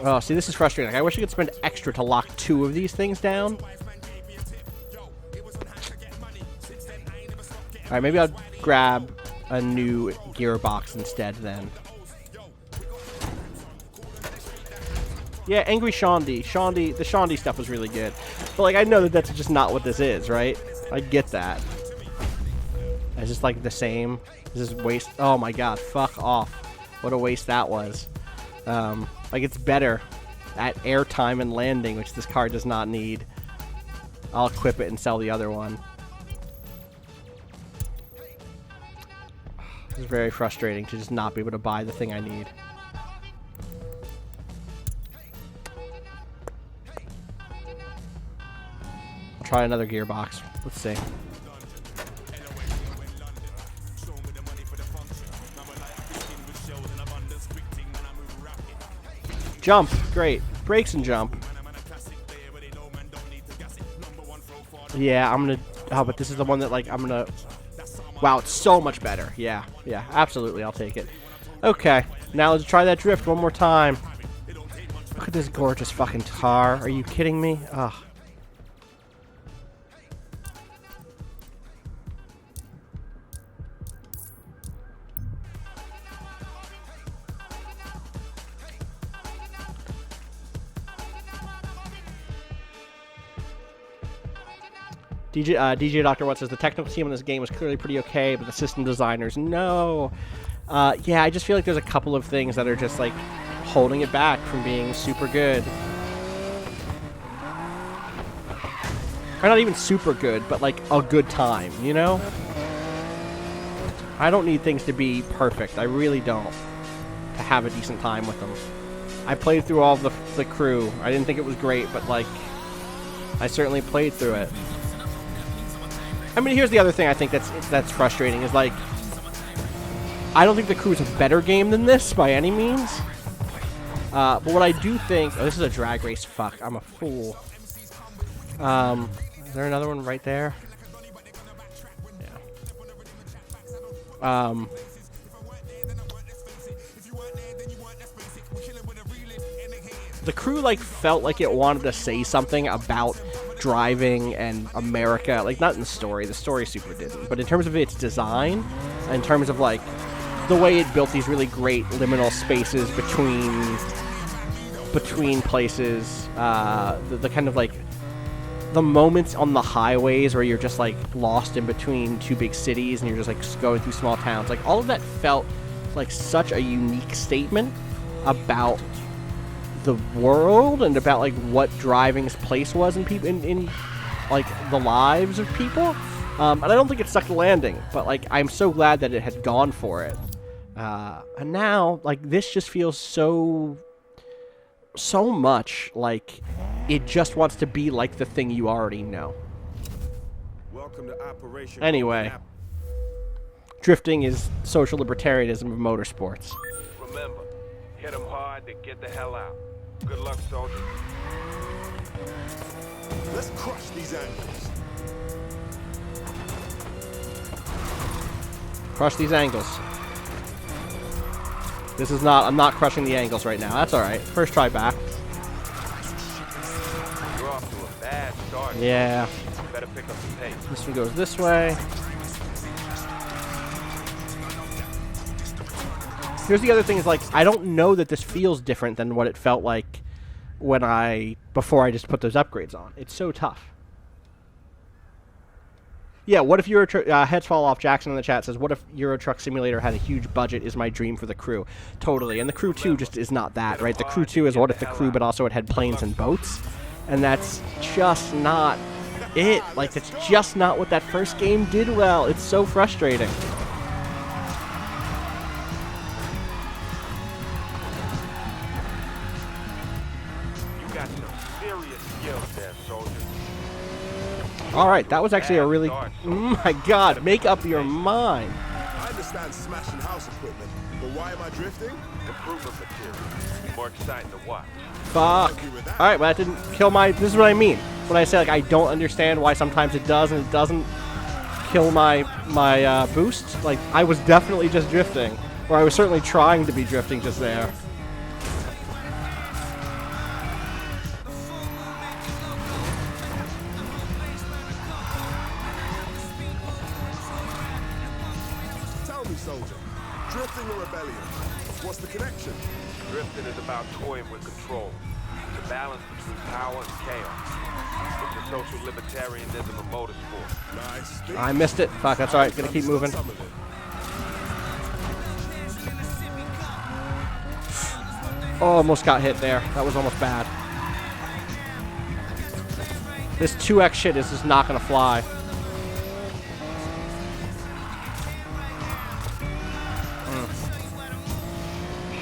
Oh, see, this is frustrating. I wish I could spend extra to lock 2 of these things down. Alright, maybe I'll grab a new gearbox instead then. Yeah, Angry Shaundi. The Shaundi stuff was really good. But, like, I know that that's just not what this is, right? I get that. It's just, like, the same. This is waste. Oh, my God. Fuck off. What a waste that was. Like, it's better at airtime and landing, which this car does not need. I'll equip it and sell the other one. It's very frustrating to just not be able to buy the thing I need. Try another gearbox. Let's see. Jump. Great. Brakes and jump. Yeah, I'm gonna... Oh, but this is the one that, like, I'm gonna... Wow, it's so much better. Yeah, absolutely. I'll take it. Okay, now let's try that drift one more time. Look at this gorgeous fucking car. Are you kidding me? Ugh. DJ Dr. What says the technical team in this game was clearly pretty okay, but the system designers, no. Yeah, I just feel like there's a couple of things that are just like holding it back from being super good. Or not even super good, but like a good time, you know? I don't need things to be perfect. I really don't. To have a decent time with them. I played through all of the crew. I didn't think it was great, but like, I certainly played through it. I mean, here's the other thing I think that's frustrating is like, I don't think the crew is a better game than this by any means. But what I do think, oh, this is a drag race. Fuck, I'm a fool. Is there another one right there? Yeah. The crew like felt like it wanted to say something about driving and America, like not in the story super didn't, but in terms of its design, in terms of like the way it built these really great liminal spaces between places, the kind of like the moments on the highways where you're just like lost in between two big cities and you're just like going through small towns, like all of that felt like such a unique statement about the world and about like what driving's place was in people in like the lives of people, and I don't think it stuck the landing, but like I'm so glad that it had gone for it, and now like this just feels so much like it just wants to be like the thing you already know. Welcome to Operation. Anyway, drifting is social libertarianism of motorsports. Remember, hit them hard to get the hell out. Good luck, soldier. Let's crush these angles. Crush these angles. This is not... I'm not crushing the angles right now. That's alright. First try back. You're off to a bad start. Yeah. Better pick up the pace. This one goes this way. Here's the other thing is, like, I don't know that this feels different than what it felt like before I just put those upgrades on. It's so tough. Yeah, what if Heads Fall Off Jackson in the chat says, what if Euro Truck Simulator had a huge budget is my dream for the crew? Totally, and the crew 2 just is not that, right? The crew 2 is what if the crew, but also it had planes and boats, and that's just not it. Like, it's just not what that first game did well. It's so frustrating. Alright, that was actually a really... Oh my god, make up your mind. I understand smashing house equipment, but why am I drifting? Improvement material. More exciting to watch. Fuck. Alright, well that didn't kill my... This is what I mean. When I say, like, I don't understand why sometimes it does and it doesn't kill my boost. Like, I was definitely just drifting. Or I was certainly trying to be drifting just there. me, soldier. Drifting or rebellion? What's the connection? Drifting is about toying with control. It's a balance between power and chaos. It's the social libertarianism of motorsport. Nice. I missed it. Fuck, that's alright. Gonna keep moving. Oh, almost got hit there. That was almost bad. This 2x shit is just not gonna fly.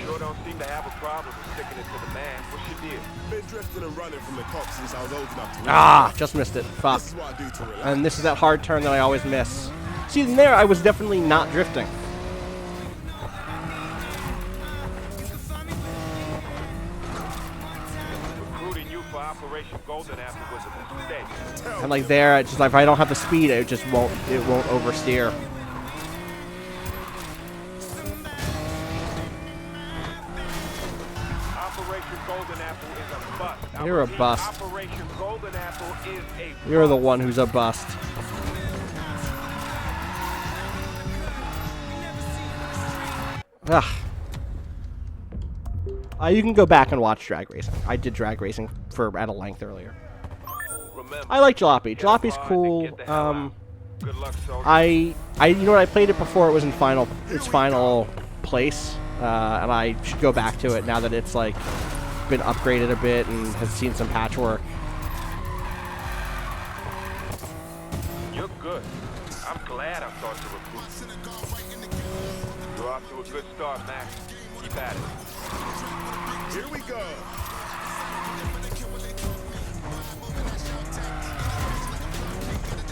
Sure don't seem to have a problem with sticking it to the man. What's your deal? Been drifting and running from the cops since I was old enough to... Ah, just missed it. Fuck. This is what I do to relax. And this is that hard turn that I always miss. See, in there, I was definitely not drifting. Recruiting you for Operation Golden Apple was a mistake. And like there, it's just like if I don't have the speed, it just won't oversteer. Operation Golden Apple is a bust. You're a bust. Operation Golden Apple is a You're the one who's a bust. Ugh. You can go back and watch drag racing. I did drag racing at a length earlier. I like Jalopy. Jalopy's cool. Good luck, soldier. you know what? I played it before it was in its final place, and I should go back to it now that it's like been upgraded a bit and has seen some patchwork. You're good. I'm glad I thought you were good. You're off to a good start, Max. Keep at it. Here we go.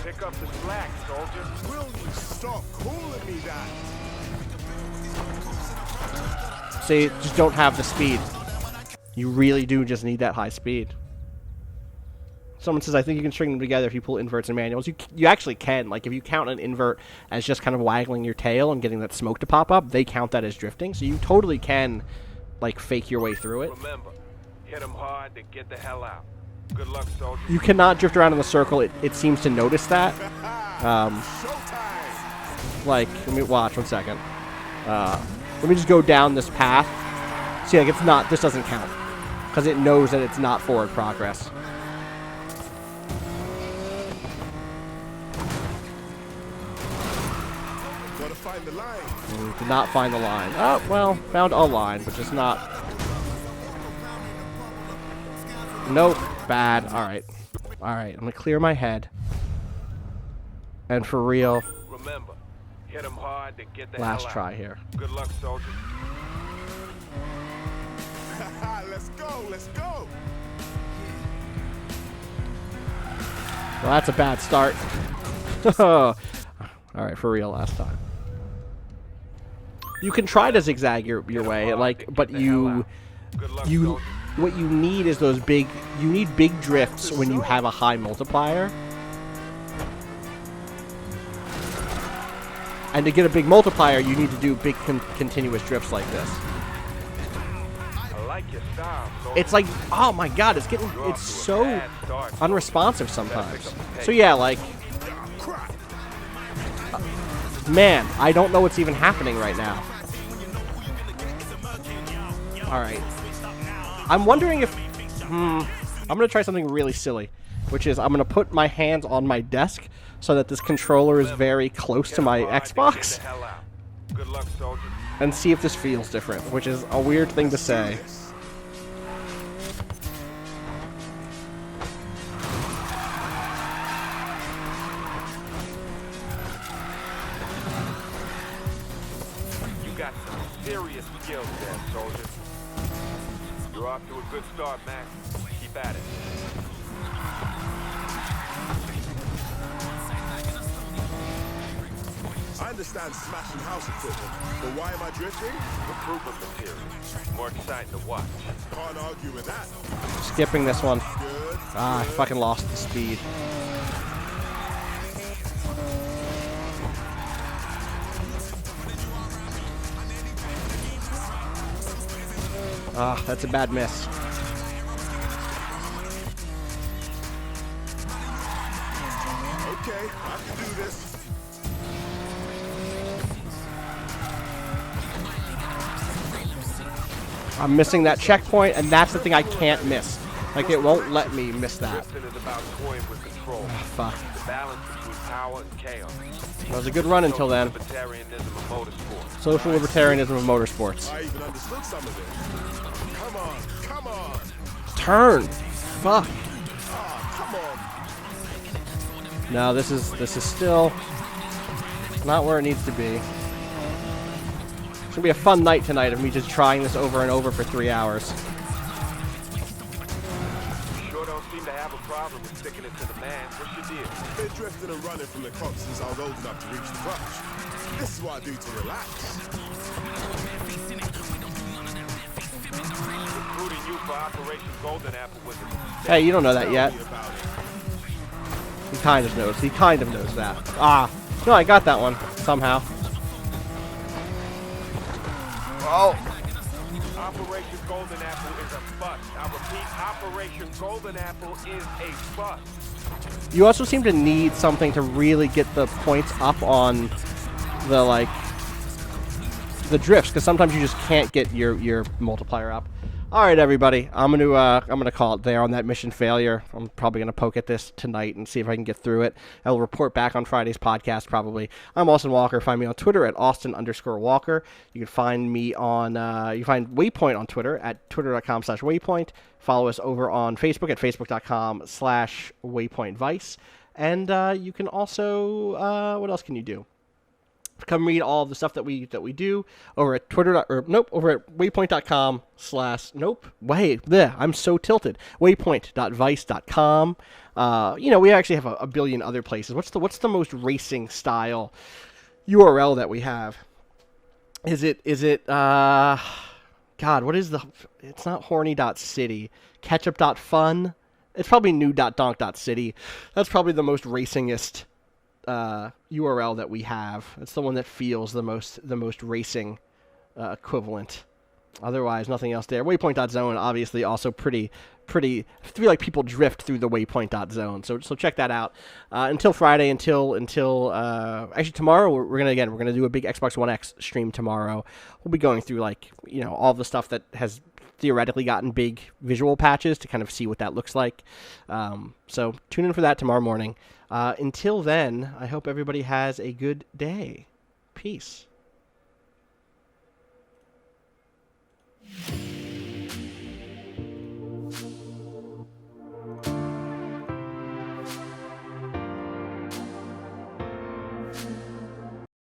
Pick up the slack, soldier. Will you stop calling me that? So you just don't have the speed. You really do just need that high speed. Someone says, I think you can string them together if you pull inverts and manuals. You actually can. Like, if you count an invert as just kind of waggling your tail and getting that smoke to pop up, they count that as drifting. So you totally can, like, fake your way through it. Remember, hit them hard, then get the hell out. Good luck, soldier. You cannot drift around in the circle. It seems to notice that. Like, let me watch 1 second. Let me just go down this path. See, like, it's not, this doesn't count. Because it knows that it's not forward progress. Gotta find the line. We did not find the line. Oh, well, found a line, but just not. Nope. Bad. Alright. Alright, I'm gonna clear my head. And for real. Remember, hit them hard, then get the Last hell out. try here. Good luck, soldier. Let's go, let's go. Well, that's a bad start. Alright, for real last time. You can try to zigzag your way, like, but what you need is those big, you need big drifts when you have a high multiplier. And to get a big multiplier, you need to do big continuous drifts like this. I like your style, It's like, oh my god, it's so unresponsive sometimes. So yeah, like, man, I don't know what's even happening right now. Alright. I'm wondering if, I'm gonna try something really silly, which is I'm gonna put my hands on my desk so that this controller is very close to my Xbox. Good luck, soldier. And see if this feels different, which is a weird thing to say. You got some serious skills there, soldier. You're off to a good start, Max. Keep at it. I understand smashing house equipment, but why am I drifting? Improvement material. More exciting to watch. Can't argue with that. Skipping this one. Ah, I fucking lost the speed. Ah, that's a bad miss. Okay, I can do this. I'm missing that checkpoint, and that's the thing I can't miss. Like, it won't let me miss that. Oh, fuck. That was a good run until then. Social libertarianism of motorsports. I even understood some of it. Come on, come on. Turn. Fuck. Come on. No, this is still not where it needs to be. It's gonna be a fun night tonight of me just trying this over and over for 3 hours. Sure don't seem to have a problem with sticking it to the man. What's your deal? Been drifting and running from the cops since I was old enough to reach the clutch. This is what I do to relax. Recruiting you for Operation Golden Apple was Hey, you don't know that yet. He kind of knows. He kind of knows that. Ah. No, I got that one. Somehow. Oh. Operation Golden Apple is a bust. I repeat, Operation Golden Apple is a bust. You also seem to need something to really get the points up on the, like, the drifts, because sometimes you just can't get your multiplier up. All right, everybody, I'm gonna call it there on that mission failure. I'm probably gonna poke at this tonight and see if I can get through it. I'll report back on Friday's podcast probably. I'm Austin Walker. Find me on Twitter at Austin_Walker. You can find me on you find Waypoint on Twitter at twitter.com/Waypoint. Follow us over on Facebook at facebook.com/WaypointVice. And you can also what else can you do? Come read all of the stuff that we do over at over at waypoint.com/ I'm so tilted. Waypoint.vice.com. We actually have a billion other places. What's the most racing style URL that we have? Is it God, what is it's not horny.city. Ketchup.fun. It's probably new.donk.city. That's probably the most racingest URL that we have. It's the one that feels the most racing equivalent. Otherwise, nothing else there. Waypoint.zone, obviously, also pretty. I feel like people drift through the Waypoint.zone. So check that out. Until Friday, until actually tomorrow, we're gonna do a big Xbox One X stream tomorrow. We'll be going through all the stuff that has theoretically gotten big visual patches to kind of see what that looks like. So tune in for that tomorrow morning. Until then, I hope everybody has a good day. Peace.